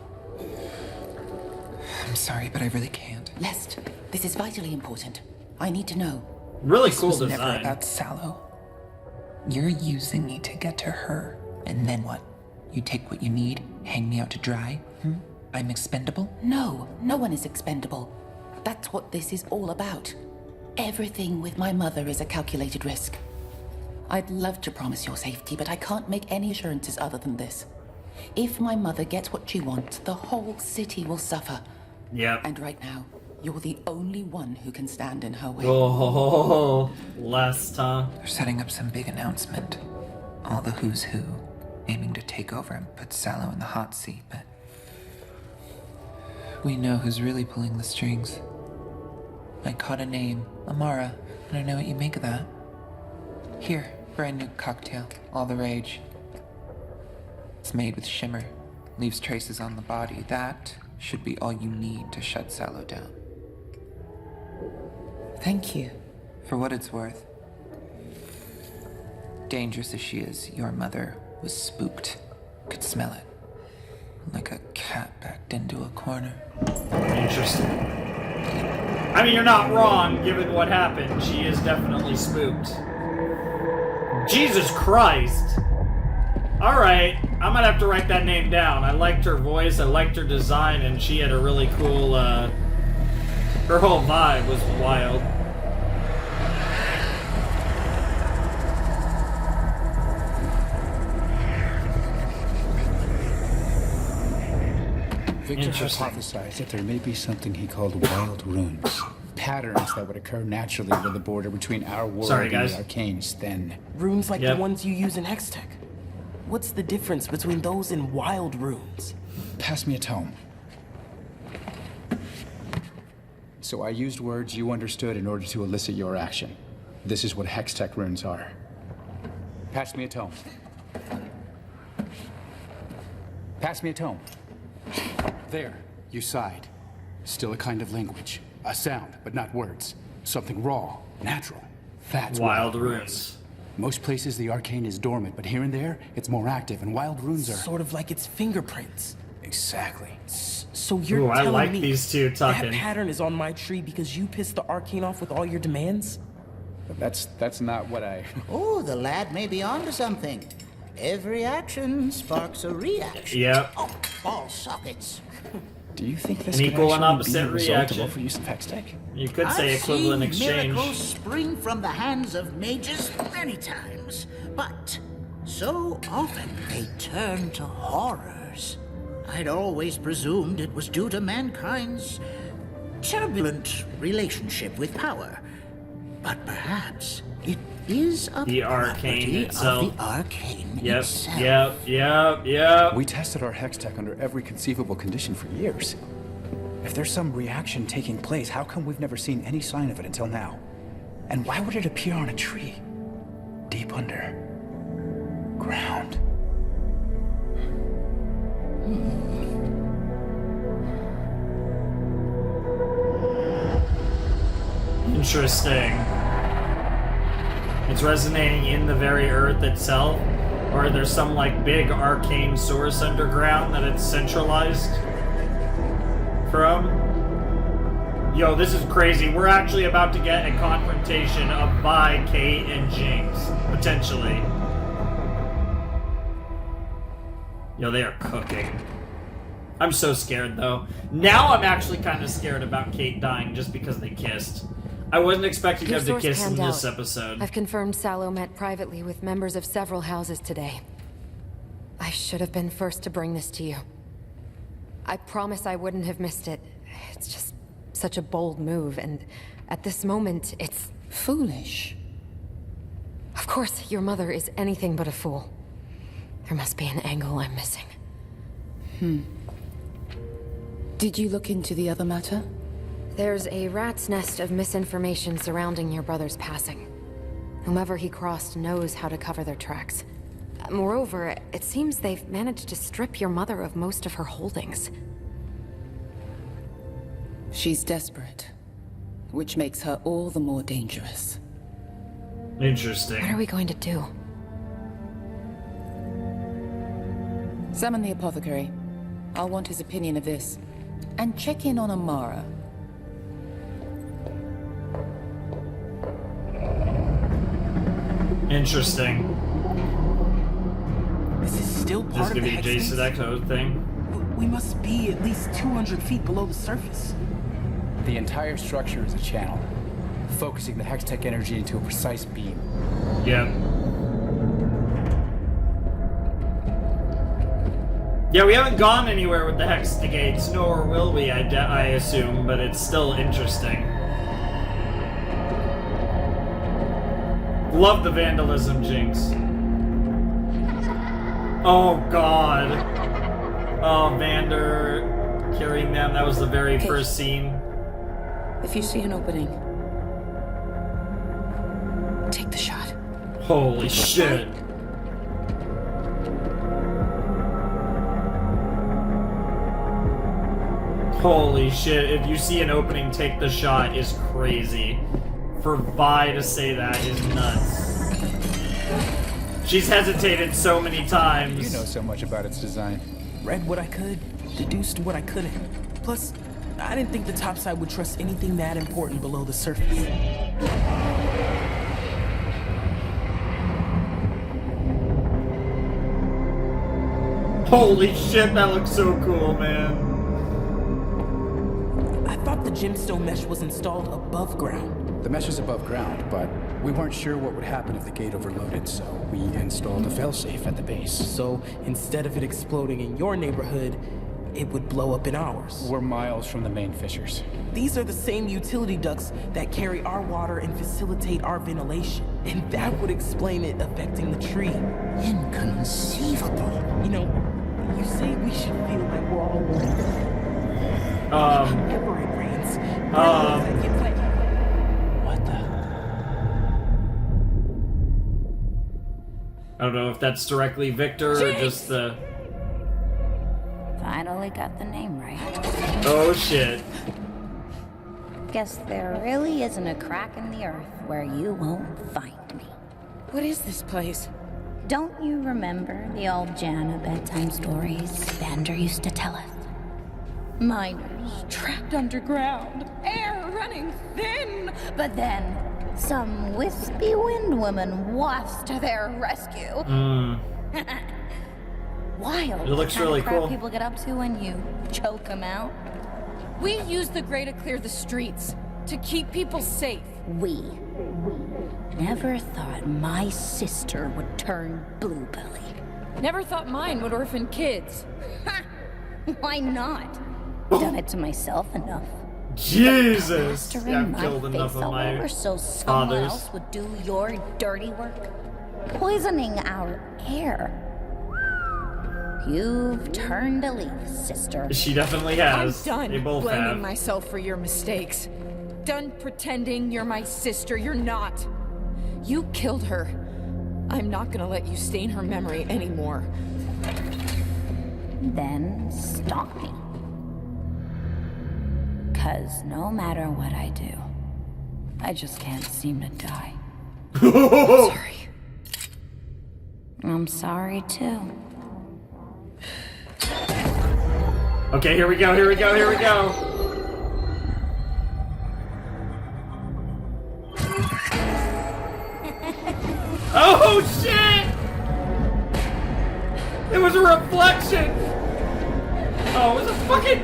I'm sorry, but I really can't. Lest, this is vitally important. I need to know. Really This cool was design. never about Sallow. You're using me to get to her. And then what? You take what you need, hang me out to dry? I'm expendable? No, no one is expendable. That's what this is all about. Everything with my mother is a calculated risk. I'd love to promise your safety, but I can't make any assurances other than this. If my mother gets what she wants, the whole city will suffer. Yep. And right now, you're the only one who can stand in her way. Oh, Lest, huh? They're setting up some big announcement. All the who's who, aiming to take over and put Sallow in the hot seat, but... we know who's really pulling the strings. I caught a name, Amara. I don't know what you make of that. Here, brand new cocktail, all the rage. It's made with shimmer, leaves traces on the body. That should be all you need to shut Sallow down. Thank you. For what it's worth. Dangerous as she is, your mother was spooked. Could smell it. Like a cat backed into a corner. Interesting. I mean, you're not wrong, given what happened. She is definitely spooked. Jesus Christ! Alright, I'm gonna have to write that name down. I liked her voice, I liked her design, and she had a really cool, her whole vibe was wild. Victor hypothesized that there may be something he called wild runes. Patterns that would occur naturally where the border between our world and the Arcane is thin. Runes like the ones you use in Hextech. What's the difference between those and wild runes? Pass me a tome. So I used words you understood in order to elicit your action. This is what Hextech runes are. Pass me a tome. Pass me a tome. There, you sighed. Still a kind of language. A sound, but not words. Something raw, natural. That's wild runes. Most places the Arcane is dormant, but here and there, it's more active, and wild runes are... Sort of like its fingerprints. Exactly. So you're Ooh, I telling like me these two talking. that pattern is on my tree because you pissed the Arcane off with all your demands? That's not what I... Oh, the lad may be onto something. Every action sparks a reaction. Yep. Oh, ball sockets. Do you think this An could equal and actually be opposite a result reaction. of overuse of Hextech? You could say I've equivalent seen exchange. miracles spring from the hands of mages many times, but so often they turn to horrors. I'd always presumed it was due to mankind's turbulent relationship with power, but perhaps it is a The Arcane property itself. of the Arcane Yep, itself. yep. We tested our Hextech under every conceivable condition for years. If there's some reaction taking place, how come we've never seen any sign of it until now? And why would it appear on a tree? Deep under ground. Interesting. It's resonating in the very earth itself? Or there's some, like, big arcane source underground that it's centralized from? Yo, this is crazy. We're actually about to get a confrontation of Vi, Kate, and Jinx. Potentially. Yo, they are cooking. I'm so scared, though. Now I'm actually kind of scared about Kate dying just because they kissed. I wasn't expecting them to kiss in this episode. I've confirmed Sallow met privately with members of several houses today. I should have been first to bring this to you. I promise I wouldn't have missed it. It's just such a bold move, and at this moment, it's foolish. Of course, your mother is anything but a fool. There must be an angle I'm missing. Did you look into the other matter? There's a rat's nest of misinformation surrounding your brother's passing. Whomever he crossed knows how to cover their tracks. Moreover, it seems they've managed to strip your mother of most of her holdings. She's desperate, which makes her all the more dangerous. Interesting. What are we going to do? Summon the apothecary. I'll want his opinion of this. And check in on Amara. Interesting. This is still part of the This could be Jace and Victor thing. We must be at least 200 feet below the surface. The entire structure is a channel, focusing the Hextech energy into a precise beam. Yep. Yeah, we haven't gone anywhere with the Hextagates, nor will we, I assume, but it's still interesting. Love the vandalism, Jinx. Oh, God. Oh, Vander carrying them. That was the very first scene. If you see an opening, take the shot. Holy shit. Holy shit. If you see an opening, take the shot is crazy. For Vi to say that is nuts. She's hesitated so many times. You know so much about its design. Read what I could, deduced what I couldn't. Plus, I didn't think the topside would trust anything that important below the surface. Holy shit, that looks so cool, man. I thought the gemstone mesh was installed above ground. The mesh is above ground, but we weren't sure what would happen if the gate overloaded, so we installed a failsafe at the base. So instead of it exploding in your neighborhood, it would blow up in ours. We're miles from the main fissures. These are the same utility ducts that carry our water and facilitate our ventilation. And that would explain it affecting the tree. Inconceivable. You know, you say we should feel like we're all one. Whenever it rains. What the? I don't know if that's directly Victor or just the... Finally got the name right. Oh shit. Guess there really isn't a crack in the earth where you won't find me. What is this place? Don't you remember the old Jana bedtime stories Vander used to tell us? Miners trapped underground, air running thin, but then some wispy wind woman wafts to their rescue. Wild. It looks really crap cool. People get up to when you choke them out. We use the Grey to clear the streets, to keep people safe. We never thought my sister would turn bluebelly. Never thought mine would orphan kids. Why not? Done it to myself enough. Jesus! Plastering Yeah, I've my killed face enough of all my over so someone fathers. else would do your dirty work. Poisoning our air. You've turned a leaf, sister. She definitely has. I'm They done both blaming have. myself for your mistakes. Done pretending you're my sister. You're not. You killed her. I'm not gonna let you stain her memory anymore. Then stop me. 'Cause no matter what I do, I just can't seem to die. Sorry. I'm sorry too. Okay, here we go, here we go, here we go. Oh shit! It was a reflection! Oh, it was a fucking...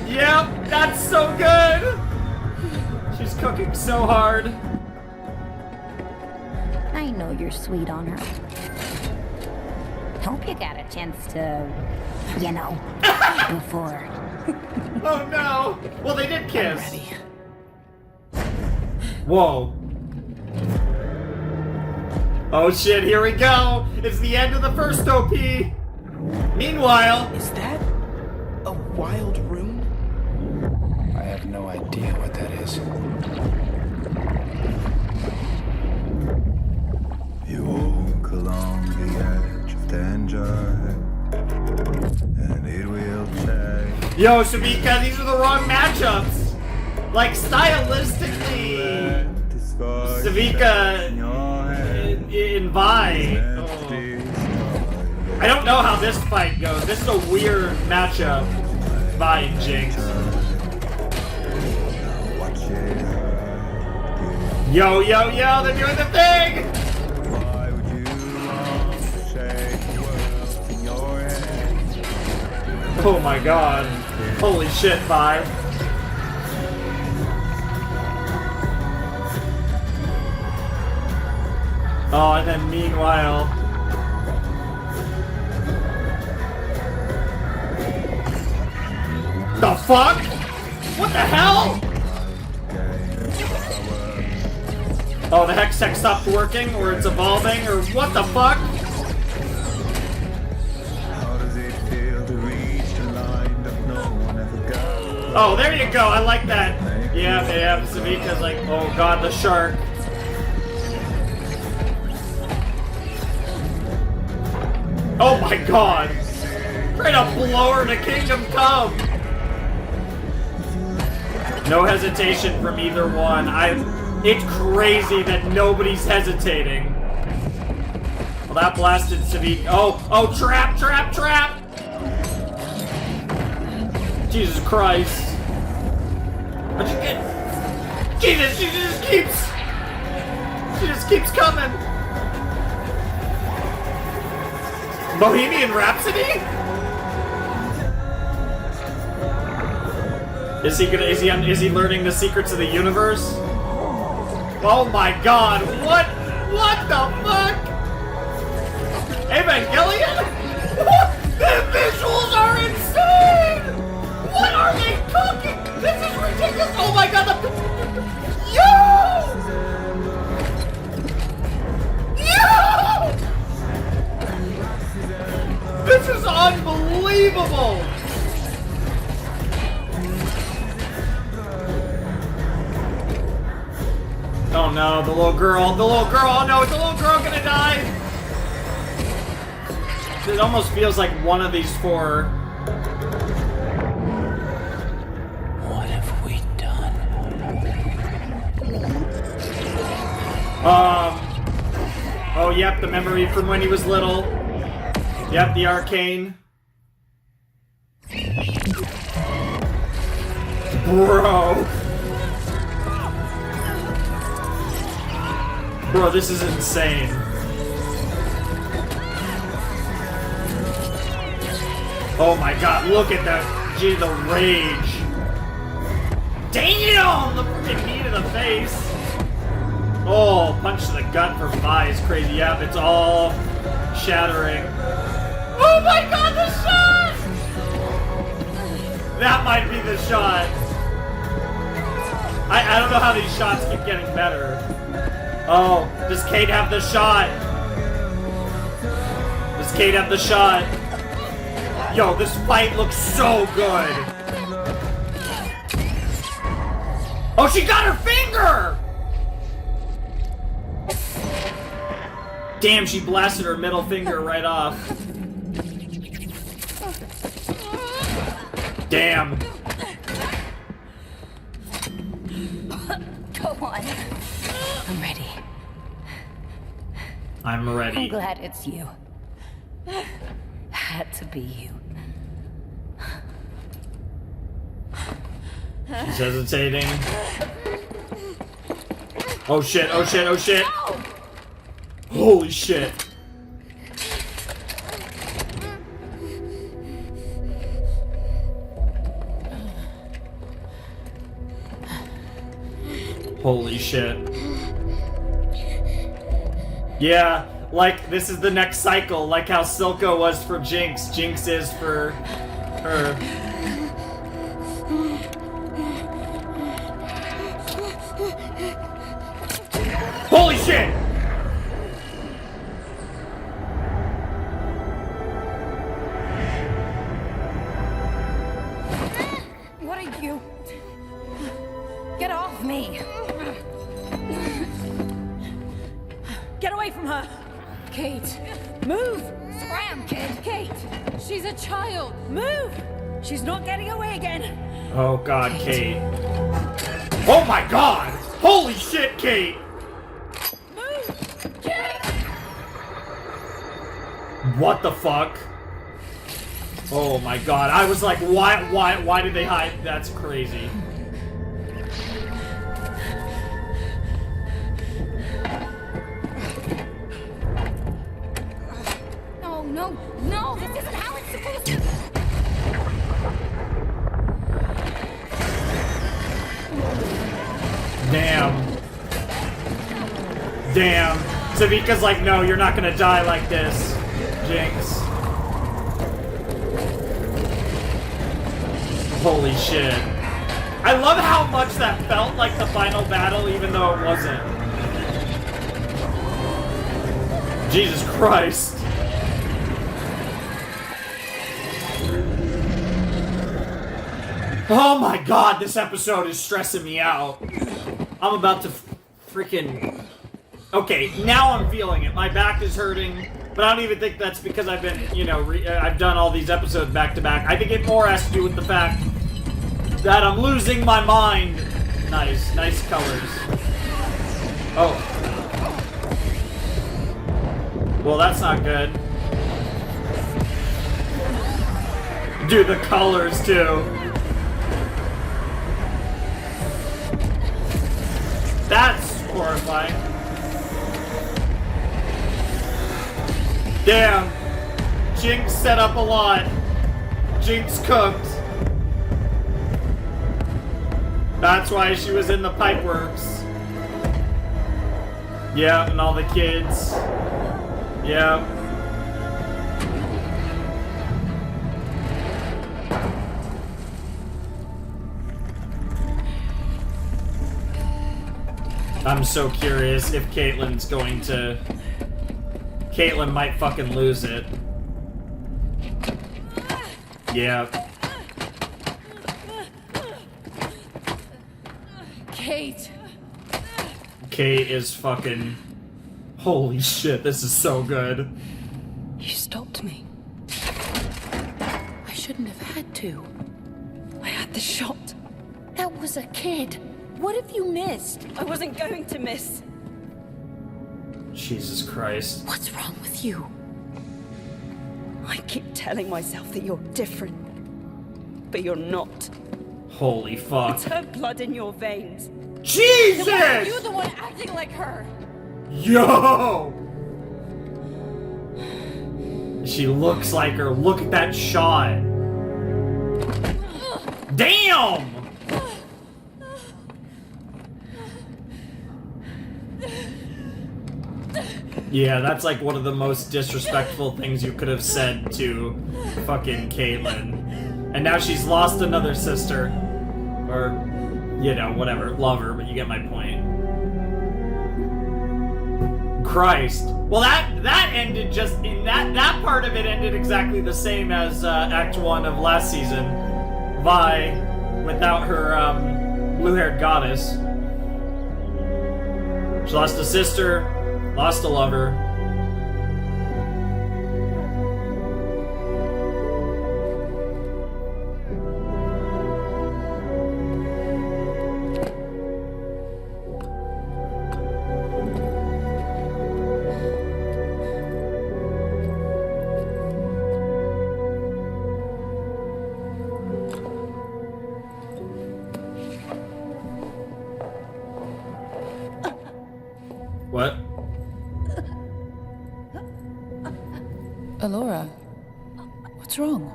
Yep, that's so good! She's cooking so hard. I know you're sweet on her. Hope you got a chance to, you know, before. Oh no! Well, they did kiss. Whoa. Oh shit, here we go! It's the end of the first OP! Meanwhile... Is that a wild rune? I have no idea what that is. You walk along the edge of danger, and it will change. Yo, Shavika, these are the wrong matchups! Like, stylistically... Savika in Vi. Oh. I don't know how this fight goes. This is a weird matchup. Vi and Jinx. Yo, yo, yo, they're doing the thing! Oh my god. Holy shit, Vi. Oh, and then meanwhile... The fuck? What the hell? Oh, the Hextech stopped working, or it's evolving, or what the fuck? Oh, there you go, I like that. Yeah, Savika's like, oh god, the shark. Oh my god! Try to blow her to Kingdom Come! No hesitation from either one. It's crazy that nobody's hesitating. Well, that blasted Savik. Oh, trap! Jesus Christ. How'd you get... Jesus, she just keeps coming. Bohemian Rhapsody? Is he learning the secrets of the universe? Oh my god, what the fuck? Evangelion? The visuals are insane! What are they cooking? This is ridiculous! Oh my god, Yo! This is unbelievable! Oh no, the little girl, oh no, is the little girl gonna die? It almost feels like one of these four. What have we done? Oh yep, the memory from when he was little. Yep, the Arcane. Bro, this is insane. Oh my god, look at that. Gee, the rage. Damn! The freaking knee to the face. Oh, punch to the gut for 5 is crazy. Yep, it's all shattering. Oh my god, the shot! That might be the shot. I don't know how these shots keep getting better. Oh, does Kate have the shot? Does Kate have the shot? Yo, this fight looks so good. Oh, she got her finger! Damn, she blasted her middle finger right off. Damn. Go on. I'm ready. I'm ready. I'm glad it's you. Had to be you. She's hesitating. Oh shit, oh shit, oh shit. Holy shit. Holy shit. Yeah, like, this is the next cycle, like how Silco was for Jinx, Jinx is for her. Holy shit! What are you? Get off me! Get away from her! Kate! Move! Scram, kid! Kate! She's a child! Move! She's not getting away again! Oh god, Kate. Oh my god! Holy shit, Kate! Move! Kate! What the fuck? Oh my god, I was like, why did they hide? That's crazy. No, this isn't how it's supposed to. Damn. Damn. Savika's like, no, you're not gonna die like this, Jinx. Holy shit. I love how much that felt like the final battle, even though it wasn't. Jesus Christ. Oh my god, this episode is stressing me out. I'm about to freaking... Okay, now I'm feeling it. My back is hurting, but I don't even think that's because I've been, you know, I've done all these episodes back to back. I think it more has to do with the fact that I'm losing my mind. Nice, nice colors. Oh. Well, that's not good. Dude, the colors, too. That's horrifying. Damn. Jinx set up a lot. Jinx cooked. That's why she was in the pipeworks. Yeah, and all the kids. Yeah. I'm so curious if Caitlyn's going to... Caitlyn might fucking lose it. Yeah. Kate! Kate is fucking... Holy shit, this is so good. You stopped me. I shouldn't have had to. I had the shot. That was a kid. What have you missed? I wasn't going to miss. Jesus Christ. What's wrong with you? I keep telling myself that you're different. But you're not. Holy fuck. It's her blood in your veins. Jesus! Then why are you the one acting like her? Yo! She looks like her. Look at that shot. Damn! Yeah, that's like one of the most disrespectful things you could have said to fucking Caitlyn. And now she's lost another sister. Or, you know, whatever. Lover, but you get my point. Christ. Well, that ended just in that part of it ended exactly the same as Act 1 of last season. Vi, without her blue-haired goddess. She lost a sister, lost a lover. What? Alora, what's wrong?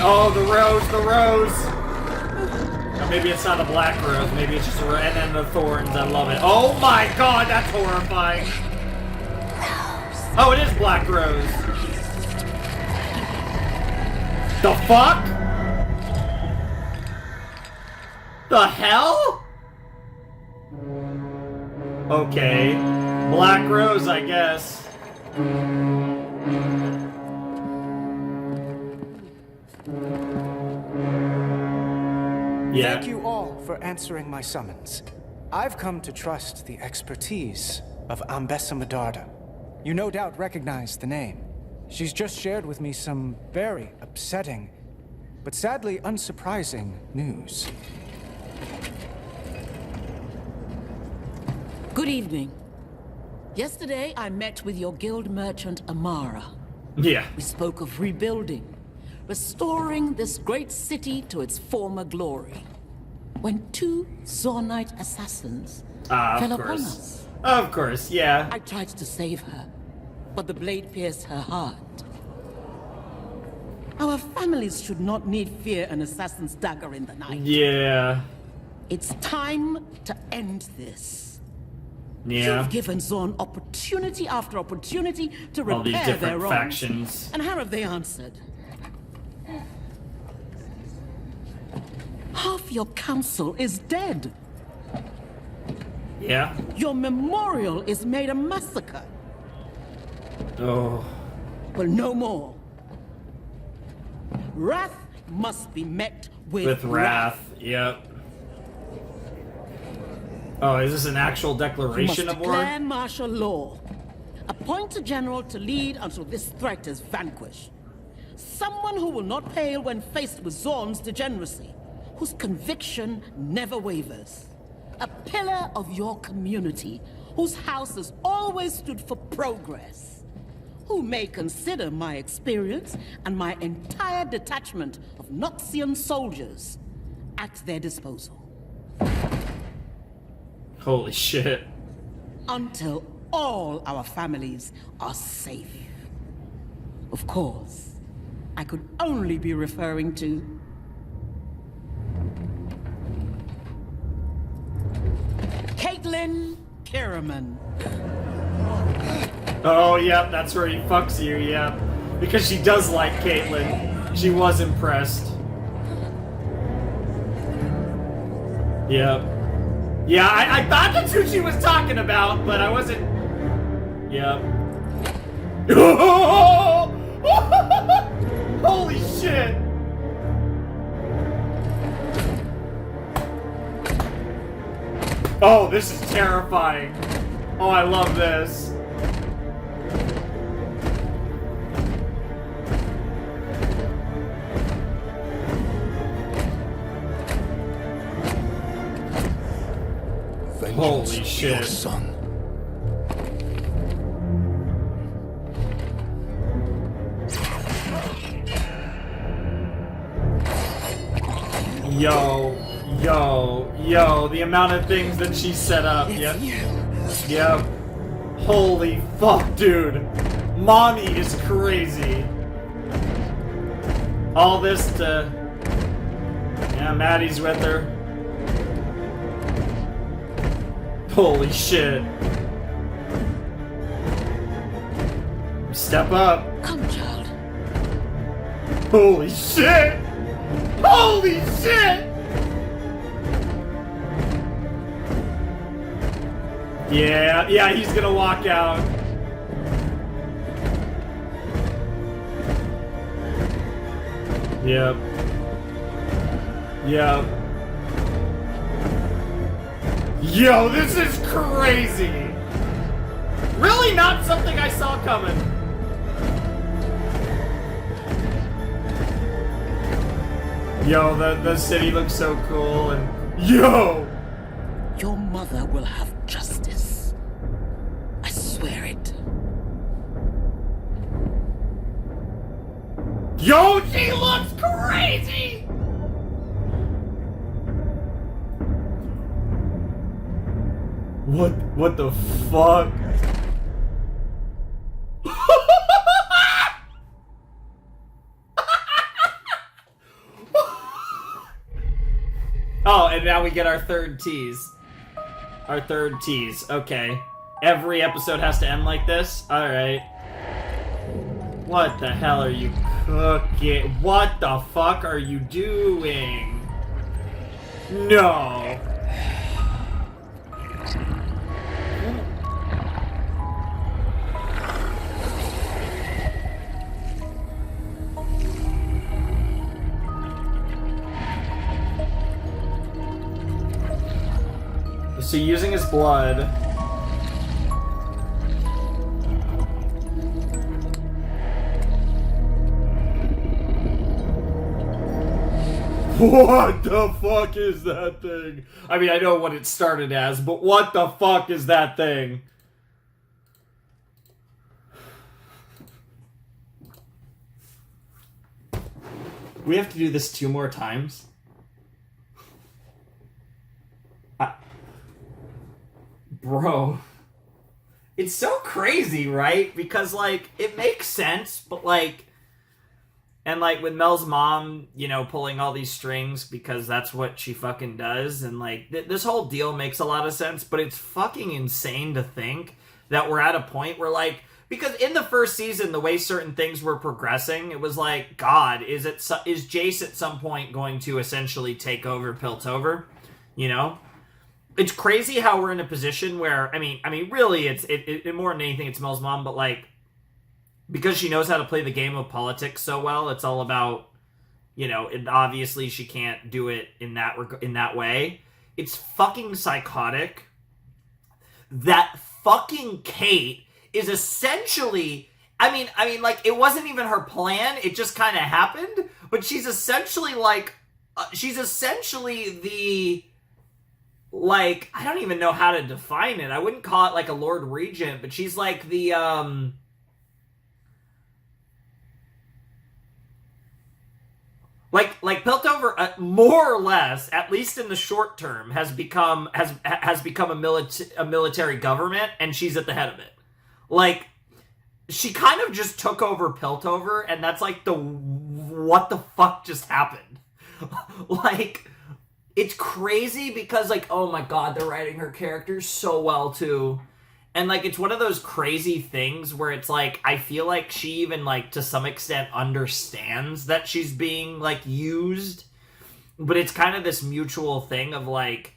Oh, the rose. Or maybe it's not a black rose. Maybe it's just a rose, and then the thorns. I love it. Oh my god, that's horrifying. Oh, it is black rose. The fuck? The hell? Okay. Black rose, I guess. Yeah. Thank you all for answering my summons. I've come to trust the expertise of Ambessa Medarda. You no doubt recognize the name. She's just shared with me some very upsetting, but sadly unsurprising news. Good evening. Yesterday, I met with your guild merchant, Amara. Yeah. We spoke of rebuilding, restoring this great city to its former glory. When 2 Zaunite assassins fell upon us. Of course, yeah. I tried to save her, but the blade pierced her heart. Our families should not need fear an assassin's dagger in the night. Yeah. It's time to end this. Yeah. You've given Zaun opportunity after opportunity to All these repair different their wrongs. factions. And how have they answered? Half your council is dead. Yeah. Your memorial is made a massacre. Oh. Well, no more. Wrath must be met With wrath. Yep. Oh, is this an actual declaration of war? Declare martial law. Appoint a general to lead until this threat is vanquished. Someone who will not pale when faced with Zaun's degeneracy. whose conviction never wavers. A pillar of your community, whose house has always stood for progress. Who may consider my experience and my entire detachment of Noxian soldiers at their disposal. Holy shit. Until all our families are safe. Of course, I could only be referring to Caitlyn Kiraman. Oh, yep, that's where he fucks you, yep. Because she does like Caitlyn. She was impressed. Yep. Yeah, I thought that's who she was talking about, but I wasn't... Yep. Holy shit! Oh, this is terrifying. Oh, I love this. Holy shit. Your son. Yo, the amount of things that she set up. Yep. Holy fuck, dude. Mommy is crazy. All this to... Yeah, Maddie's with her. Holy shit. Step up. Come, child. Holy shit! Holy shit! Yeah, he's gonna walk out. Yep. Yo, this is crazy! Really not something I saw coming. Yo, the city looks so cool, and... Yo! Your mother will have justice. I swear it. Yo, she looks crazy! What the fuck? Oh, and now we get our third tease. Okay. Every episode has to end like this? Alright. What the hell are you cooking? What the fuck are you doing? No. So using his blood. What the fuck is that thing? I mean, I know what it started as, but what the fuck is that thing? We have to do this 2 more times? Bro, it's so crazy, right? Because, like, it makes sense, but, like, and, like, with Mel's mom, you know, pulling all these strings because that's what she fucking does, and, like, this whole deal makes a lot of sense, but it's fucking insane to think that we're at a point where, like, because in the first season, the way certain things were progressing, it was like, God, is Jace at some point going to essentially take over Piltover? You know? It's crazy how we're in a position where, I mean, really, it more than anything, it's Mel's mom, but, like, because she knows how to play the game of politics so well, it's all about, you know, and obviously she can't do it in that way. It's fucking psychotic that fucking Kate is essentially, I mean, like, it wasn't even her plan, it just kind of happened, but she's essentially, like, she's essentially the, like, I don't even know how to define it. I wouldn't call it like a Lord Regent, but she's like the like Piltover, more or less, at least in the short term, has become a military government, and she's at the head of it. Like, she kind of just took over Piltover, and that's like the what the fuck just happened. Like, it's crazy because, like, oh my god, they're writing her character so well too. And, like, it's one of those crazy things where it's like, I feel like she even, like, to some extent understands that she's being, like, used. But it's kind of this mutual thing of, like,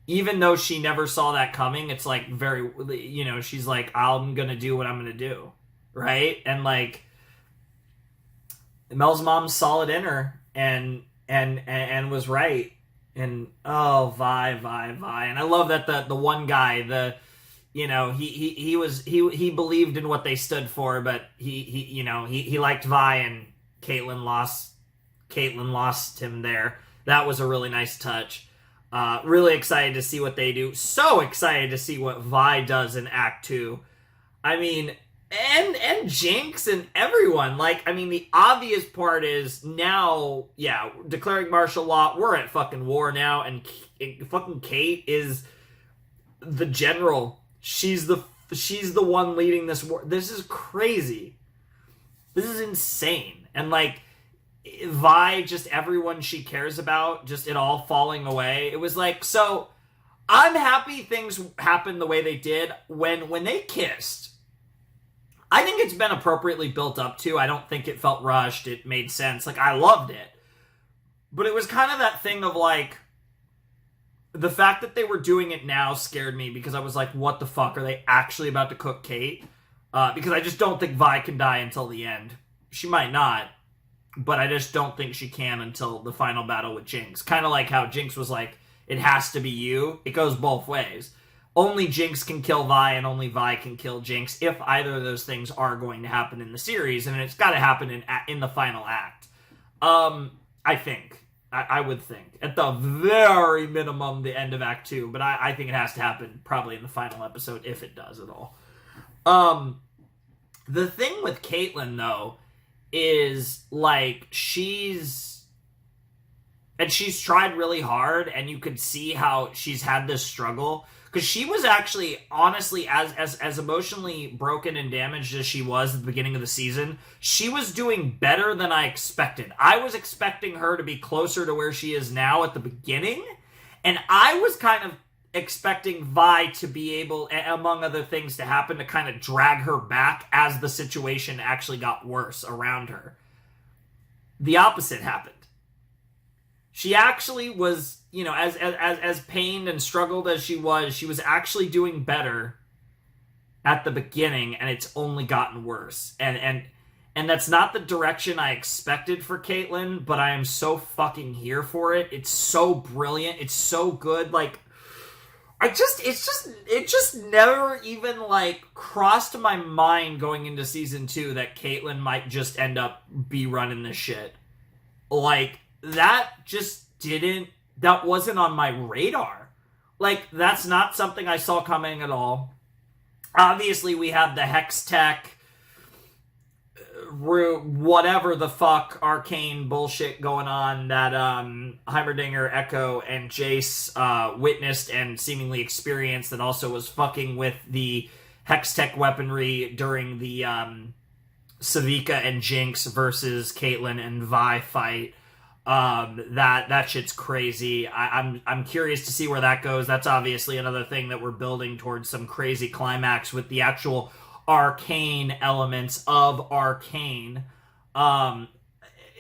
even though she never saw that coming, it's, like, very, you know, she's like, I'm gonna do what I'm gonna do. Right? And, like, Mel's mom saw it in her and was right. And, oh, Vi. And I love that the one guy, you know, he believed in what they stood for, but he liked Vi, and Caitlyn lost him there. That was a really nice touch. Really excited to see what they do. So excited to see what Vi does in Act 2. I mean, and Jinx and everyone. Like, I mean, the obvious part is now, yeah, declaring martial law. We're at fucking war now, and fucking Kate is the general. She's the one leading this war. This is crazy. This is insane. And, like, Vi, just everyone she cares about, just it all falling away. It was like, so I'm happy things happened the way they did. When they kissed, I think it's been appropriately built up to. I don't think it felt rushed. It made sense. Like, I loved it. But it was kind of that thing of, like, the fact that they were doing it now scared me, because I was like, what the fuck? Are they actually about to cook Kate? Because I just don't think Vi can die until the end. She might not, but I just don't think she can until the final battle with Jinx. Kind of like how Jinx was like, it has to be you. It goes both ways. Only Jinx can kill Vi, and only Vi can kill Jinx, if either of those things are going to happen in the series, and it's got to happen in the final act. I think. I would think. At the very minimum, the end of Act 2. But I think it has to happen probably in the final episode, if it does at all. The thing with Caitlyn, though, is, like, she's tried really hard, and you could see how she's had this struggle. Because she was actually, honestly, as emotionally broken and damaged as she was at the beginning of the season, she was doing better than I expected. I was expecting her to be closer to where she is now at the beginning, and I was kind of expecting Vi to be able, among other things, to happen to kind of drag her back as the situation actually got worse around her. The opposite happened. She actually was, you know, as pained and struggled as she was actually doing better at the beginning, and it's only gotten worse. And that's not the direction I expected for Caitlyn, but I am so fucking here for it. It's so brilliant. It's so good. Like, it just never even, like, crossed my mind going into season 2 that Caitlyn might just end up be running this shit. Like, that wasn't on my radar. Like, that's not something I saw coming at all. Obviously, we have the Hex Tech, whatever the fuck Arcane bullshit going on that Heimerdinger, Echo, and Jace witnessed and seemingly experienced, that also was fucking with the Hex Tech weaponry during the Savika and Jinx versus Caitlyn and Vi fight. That shit's crazy. I'm curious to see where that goes. That's obviously another thing that we're building towards some crazy climax with the actual arcane elements of Arcane.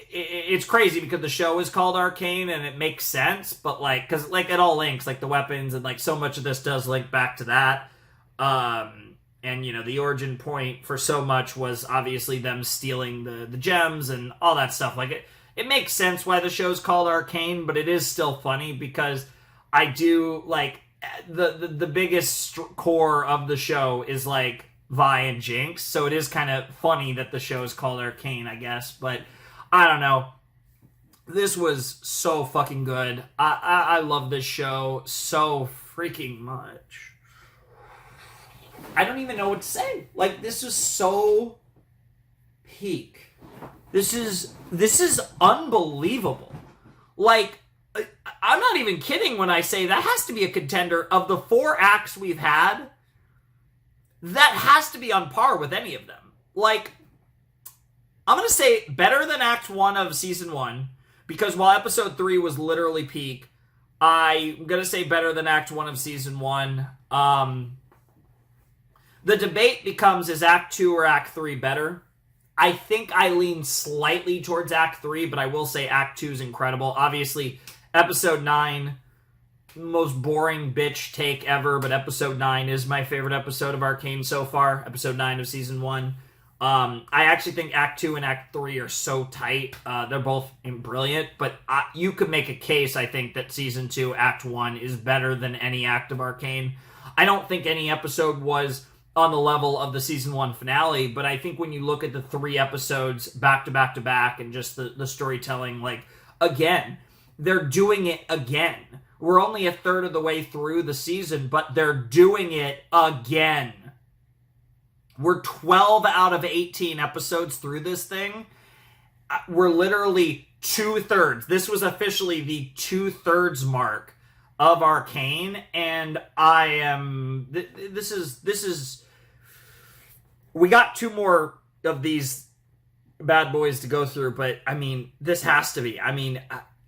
It's crazy because the show is called Arcane and it makes sense, but like, cause like it all links, like the weapons and like so much of this does link back to that. And you know, the origin point for so much was obviously them stealing the gems and all that stuff. Like it makes sense why the show's called Arcane, but it is still funny because I do like the biggest core of the show is like Vi and Jinx, so it is kind of funny that the show is called Arcane, I guess. But I don't know. This was so fucking good. I love this show so freaking much. I don't even know what to say. Like, this is so peak. This is unbelievable. Like, I'm not even kidding when I say that has to be a contender of the 4 acts we've had. That has to be on par with any of them. Like, I'm going to say better than Act 1 of Season 1, because while Episode 3 was literally peak, I'm going to say better than Act 1 of Season 1. The debate becomes, is Act 2 or Act 3 better? I think I lean slightly towards Act 3, but I will say Act 2 is incredible. Obviously, Episode 9, most boring bitch take ever, but Episode 9 is my favorite episode of Arcane so far. Episode 9 of Season 1. I actually think Act 2 and Act 3 are so tight. They're both brilliant, but you could make a case, I think, that Season 2, Act 1 is better than any act of Arcane. I don't think any episode was on the level of the Season 1 finale, but I think when you look at the 3 episodes back to back to back and just the storytelling, like, again, they're doing it again. We're only a third of the way through the season, but they're doing it again. We're 12 out of 18 episodes through this thing. We're literally 2/3. This was officially the 2/3 mark of Arcane, and I am... This is... We got 2 more of these bad boys to go through, but, I mean, this has to be. I mean,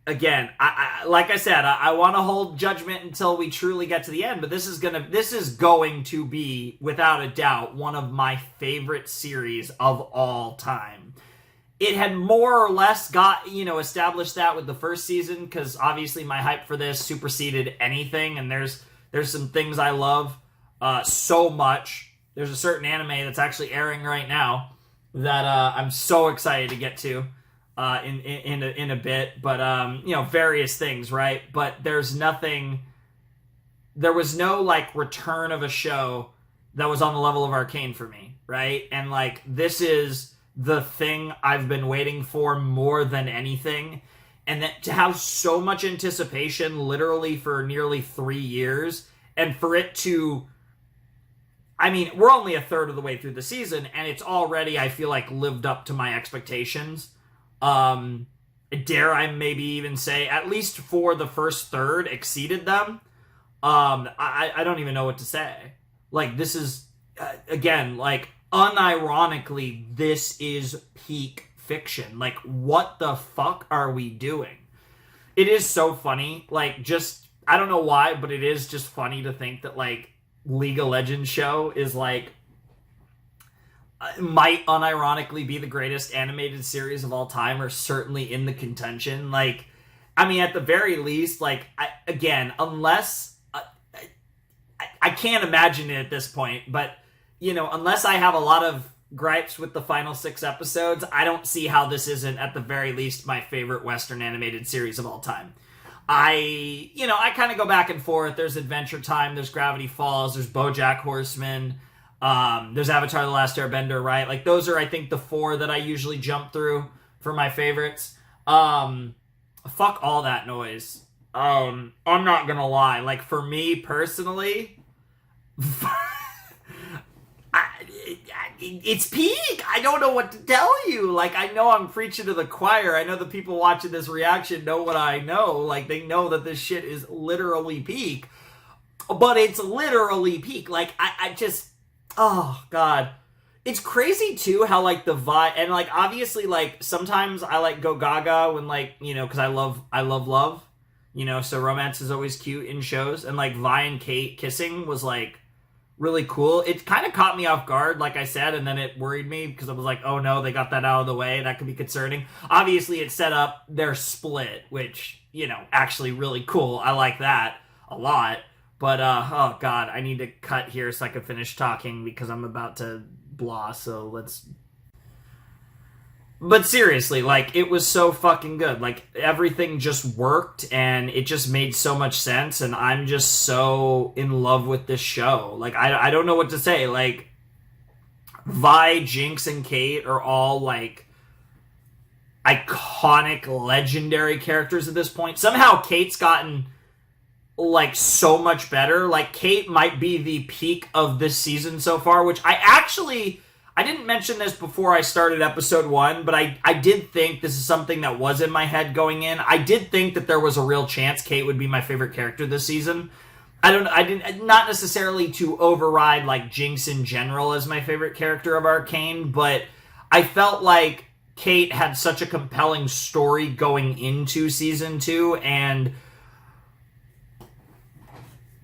again, like I said, I want to hold judgment until we truly get to the end, but this is going to be, without a doubt, one of my favorite series of all time. It had more or less established that with the first season, because obviously my hype for this superseded anything, and there's some things I love so much. There's a certain anime that's actually airing right now that I'm so excited to get to in a bit, but various things, right? But there was no like return of a show that was on the level of Arcane for me, right? And like, this is the thing I've been waiting for more than anything, and that to have so much anticipation literally for nearly 3 years, and for it to, I mean, we're only a third of the way through the season, and it's already, I feel like, lived up to my expectations. Dare I maybe even say, at least for the first third, exceeded them. I don't even know what to say. Like, this is, again, like, unironically, this is peak fiction. Like, what the fuck are we doing? It is so funny. Like, just, I don't know why, but it is just funny to think that, like, League of Legends show is, like, might unironically be the greatest animated series of all time, or certainly in the contention. Like, I mean, at the very least, like, unless... I can't imagine it at this point, but, unless I have a lot of gripes with the final 6 episodes, I don't see how this isn't, at the very least, my favorite Western animated series of all time. I kind of go back and forth. There's Adventure Time, there's Gravity Falls, there's BoJack Horseman, there's Avatar: The Last Airbender, right? Like, those are, I think, the 4 that I usually jump through for my favorites. Fuck all that noise. I'm not gonna lie. Like, for me personally, it's peak. I don't know what to tell you. Like, I know I'm preaching to the choir. I know the people watching this reaction know what I know. Like, they know that this shit is literally peak. But it's literally peak. Like, I just... Oh, God. It's crazy, too, how, like, the vibe... And, like, obviously, like, sometimes I, like, go gaga when, like, because I love love. So romance is always cute in shows. And, like, Vi and Kate kissing was, like, really cool. It kind of caught me off guard, like I said, and then it worried me because I was like, oh no, they got that out of the way. That could be concerning. Obviously, it set up their split, which, actually really cool. I like that a lot. But, oh God, I need to cut here so I can finish talking because I'm about to blah, so let's... But seriously, like, it was so fucking good. Like, everything just worked, and it just made so much sense, and I'm just so in love with this show. Like, I don't know what to say. Like, Vi, Jinx, and Kate are all, like... iconic, legendary characters at this point. Somehow Kate's gotten like so much better. Like Kate might be the peak of this season so far, which I didn't mention this before I started episode 1, but I did think this is something that was in my head going in. I did think that there was a real chance Kate would be my favorite character this season. Not necessarily to override like Jinx in general as my favorite character of Arcane, but I felt like Kate had such a compelling story going into season 2, and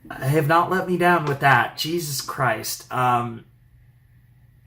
I have not let me down with that. Jesus Christ.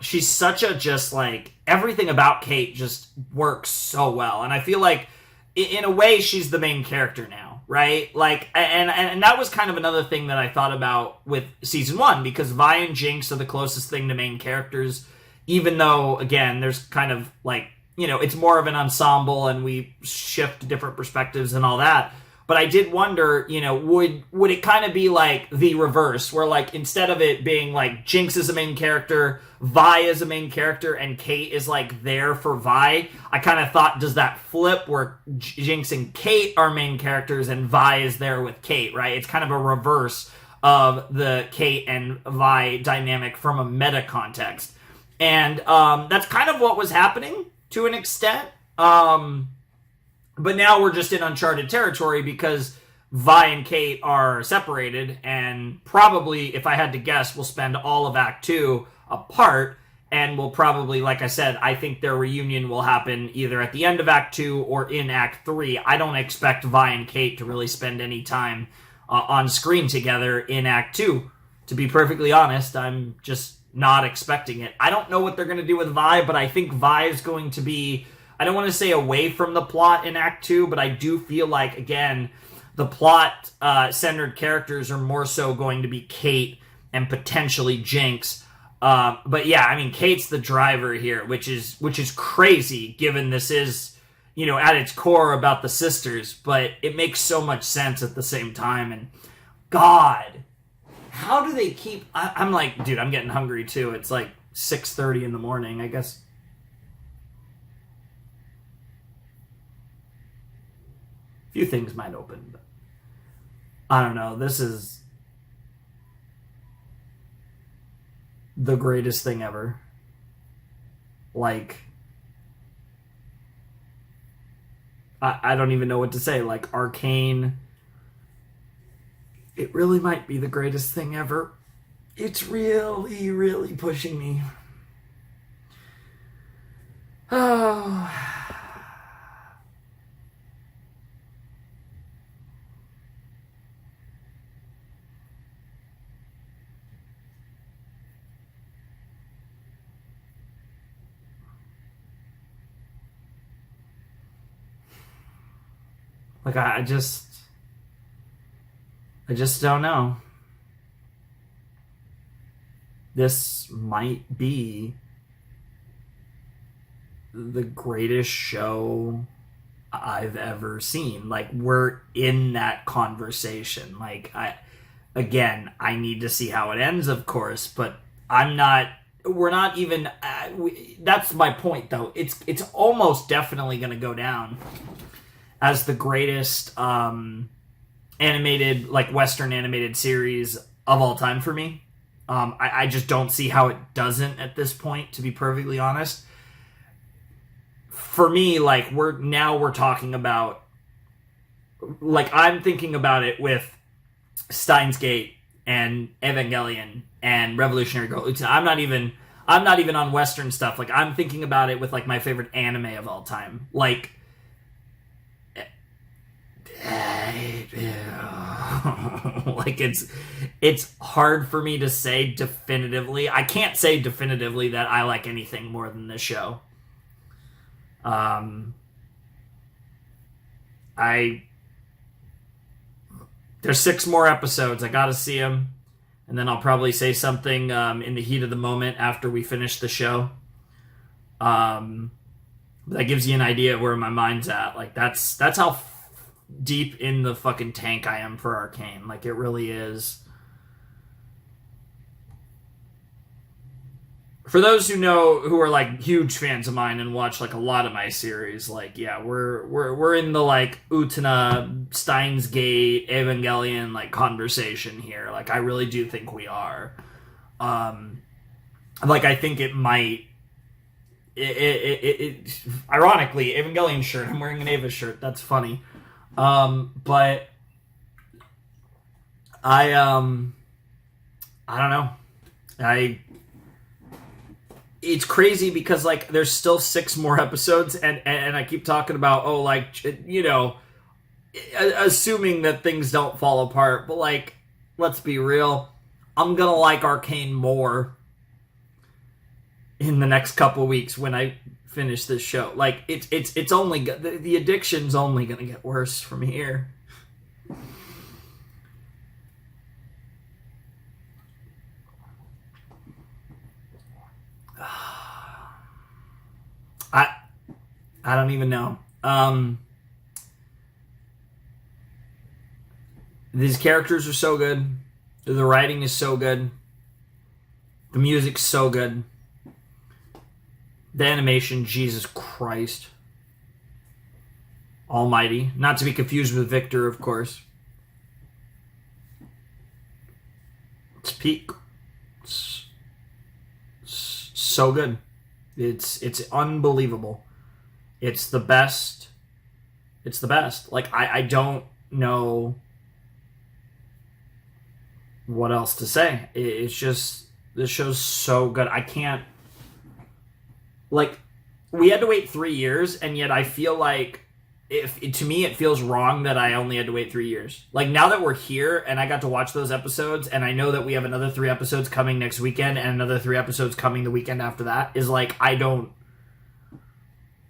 She's such a just like everything about Kate just works so well, and I feel like in a way she's the main character now, right? Like, and that was kind of another thing that I thought about with season 1, because Vi and Jinx are the closest thing to main characters, even though again there's kind of like, you know, it's more of an ensemble and we shift to different perspectives and all that. But I did wonder, you know, would it kind of be like the reverse, where like instead of it being like Jinx is a main character, Vi is a main character, and Kate is like there for Vi? I kind of thought, does that flip where Jinx and Kate are main characters and Vi is there with Kate, right? It's kind of a reverse of the Kate and Vi dynamic from a meta context. And that's kind of what was happening to an extent. But now we're just in uncharted territory because Vi and Kate are separated, and probably, if I had to guess, we'll spend all of Act 2 apart, and we'll probably, like I said, I think their reunion will happen either at the end of Act 2 or in Act 3. I don't expect Vi and Kate to really spend any time on screen together in Act 2. To be perfectly honest, I'm just not expecting it. I don't know what they're going to do with Vi, but I think Vi is going to be, I don't want to say away from the plot in Act 2, but I do feel like, again, the plot-centered characters are more so going to be Kate and potentially Jinx. But yeah, I mean, Kate's the driver here, which is crazy, given this is, you know, at its core about the sisters, but it makes so much sense at the same time. And God, how do they keep... I'm like, dude, I'm getting hungry too. It's like 6:30 in the morning, I guess. Few things might open, but I don't know. This is the greatest thing ever. Like, I don't even know what to say. Like, Arcane, it really might be the greatest thing ever. It's really, really pushing me. Oh... Like, I just don't know. This might be the greatest show I've ever seen. Like, we're in that conversation. Like, I need to see how it ends, of course, but we're not even, that's my point, though. It's almost definitely going to go down as the greatest animated, like, Western animated series of all time for me. I just don't see how it doesn't at this point, to be perfectly honest. For me, like, we're talking about, like, I'm thinking about it with Steins Gate and Evangelion and Revolutionary Girl. I'm not even on Western stuff. Like, I'm thinking about it with, like, my favorite anime of all time. Like, like, it's hard for me to say definitively. I can't say definitively that I like anything more than this show. There's 6 more episodes. I gotta see them, and then I'll probably say something in the heat of the moment after we finish the show. That gives you an idea of where my mind's at. Like, that's how deep in the fucking tank I am for Arcane. Like, it really is. for those who are like huge fans of mine and watch like a lot of my series, like yeah, we're in the like Utena, Steins Gate, Evangelion like conversation here. Like I really do think we are. Like I think it might. It ironically, Evangelion shirt. I'm wearing an Eva shirt. That's funny. But I don't know. It's crazy because like there's still 6 more episodes and I keep talking about assuming that things don't fall apart, but like let's be real, I'm gonna like Arcane more in the next couple weeks when I finish this show. Like it's only the addiction's only gonna get worse from here. I don't even know. These characters are so good. The writing is so good. The music's so good. The animation, Jesus Christ Almighty. Not to be confused with Victor, of course. It's peak. It's so good. It's unbelievable. It's the best. It's the best. Like, I don't know what else to say. It's just, this show's so good. I can't, like, we had to wait 3 years, and yet I feel like, to me, it feels wrong that I only had to wait 3 years. Like, now that we're here, and I got to watch those episodes, and I know that we have another 3 episodes coming next weekend, and another 3 episodes coming the weekend after that, is like, I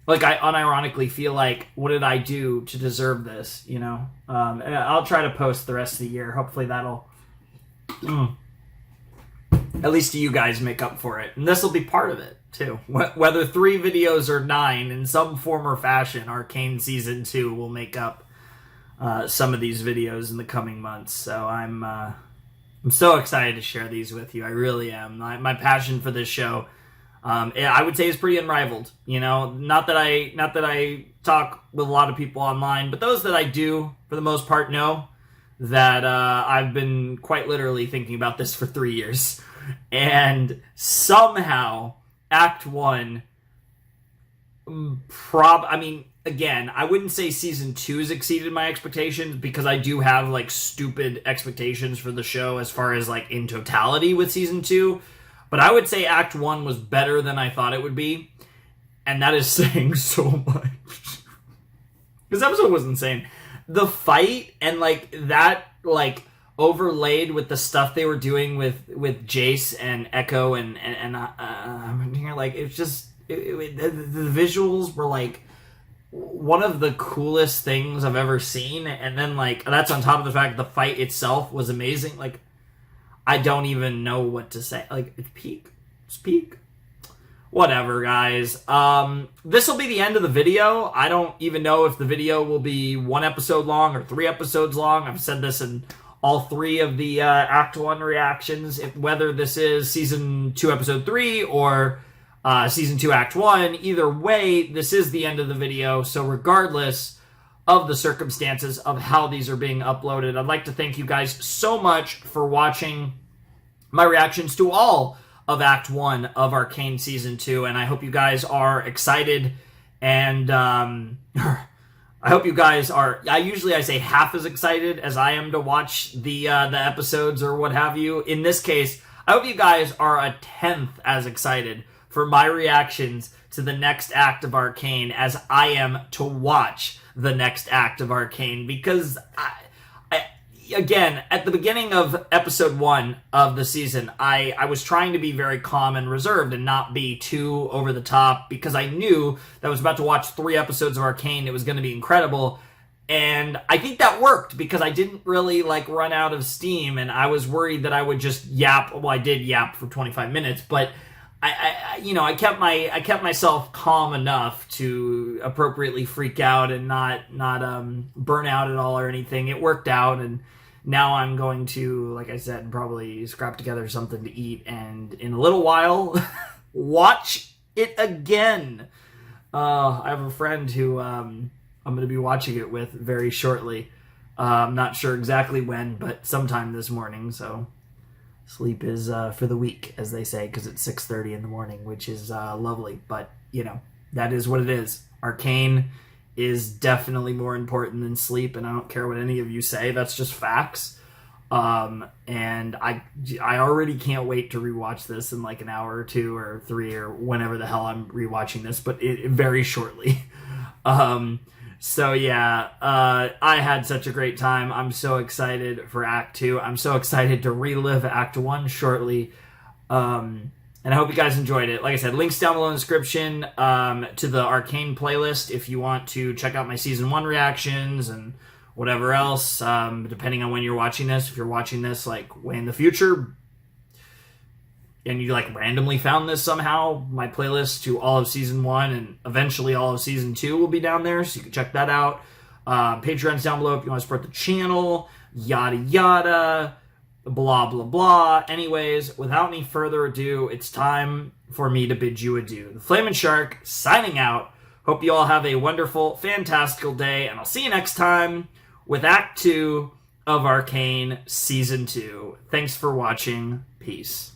unironically feel like, what did I do to deserve this, you know? And I'll try to post the rest of the year. Hopefully that'll, at least you guys make up for it. And this will be part of it, too. Whether 3 videos or 9, in some form or fashion, Arcane Season 2 will make up some of these videos in the coming months. So I'm so excited to share these with you. I really am. My passion for this show, I would say, is pretty unrivaled. You know, not that I talk with a lot of people online, but those that I do, for the most part, know that I've been quite literally thinking about this for 3 years. And somehow, Act 1, again, I wouldn't say Season 2 has exceeded my expectations, because I do have, like, stupid expectations for the show as far as, like, in totality with Season 2. But I would say Act 1 was better than I thought it would be. And that is saying so much. This episode was insane. The fight and, like, that, like, overlaid with the stuff they were doing with Jace and Echo and like, it's just, the visuals were, like, one of the coolest things I've ever seen. And then, like, that's on top of the fact the fight itself was amazing. Like, I don't even know what to say. Like, it's peak. It's peak. Whatever, guys. This will be the end of the video. I don't even know if the video will be 1 episode long or 3 episodes long. I've said this in all 3 of the Act 1 reactions. Whether this is Season 2, Episode 3, or Season 2, Act 1, either way, this is the end of the video. So regardless of the circumstances of how these are being uploaded, I'd like to thank you guys so much for watching my reactions to all of Act 1 of Arcane Season 2, and I hope you guys are excited, and I hope you guys are, I say half as excited as I am to watch the episodes or what have you. In this case, I hope you guys are a 10th as excited for my reactions to the next act of Arcane as I am to watch the next act of Arcane, because again, at the beginning of episode 1 of the season, I was trying to be very calm and reserved and not be too over the top, because I knew that I was about to watch 3 episodes of Arcane. It was going to be incredible. And I think that worked, because I didn't really, like, run out of steam, and I was worried that I would just yap. Well, I did yap for 25 minutes, but I kept myself calm enough to appropriately freak out and not burn out at all or anything. It worked out, and now I'm going to, like I said, probably scrap together something to eat, and in a little while watch it again. I have a friend who I'm going to be watching it with very shortly. I'm not sure exactly when, but sometime this morning. So sleep is for the week, as they say, because it's 6:30 in the morning, which is lovely. But, you know, that is what it is. Arcane is definitely more important than sleep, and I don't care what any of you say. That's just facts. And I already can't wait to rewatch this in like an hour or 2 or 3 or whenever the hell I'm rewatching this, but very shortly. So yeah, I had such a great time. I'm so excited for Act 2. I'm so excited to relive Act 1 shortly. And I hope you guys enjoyed it. Like I said, links down below in the description to the Arcane playlist if you want to check out my Season 1 reactions and whatever else, depending on when you're watching this. If you're watching this, like, way in the future, and you, like, randomly found this somehow, my playlist to all of Season 1 and eventually all of Season 2 will be down there, so you can check that out. Patreon's down below if you want to support the channel, yada yada, blah blah blah. Anyways, without any further ado, it's time for me to bid you adieu. The Flamin' Shark, signing out. Hope you all have a wonderful, fantastical day, and I'll see you next time with Act 2 of Arcane Season 2. Thanks for watching. Peace.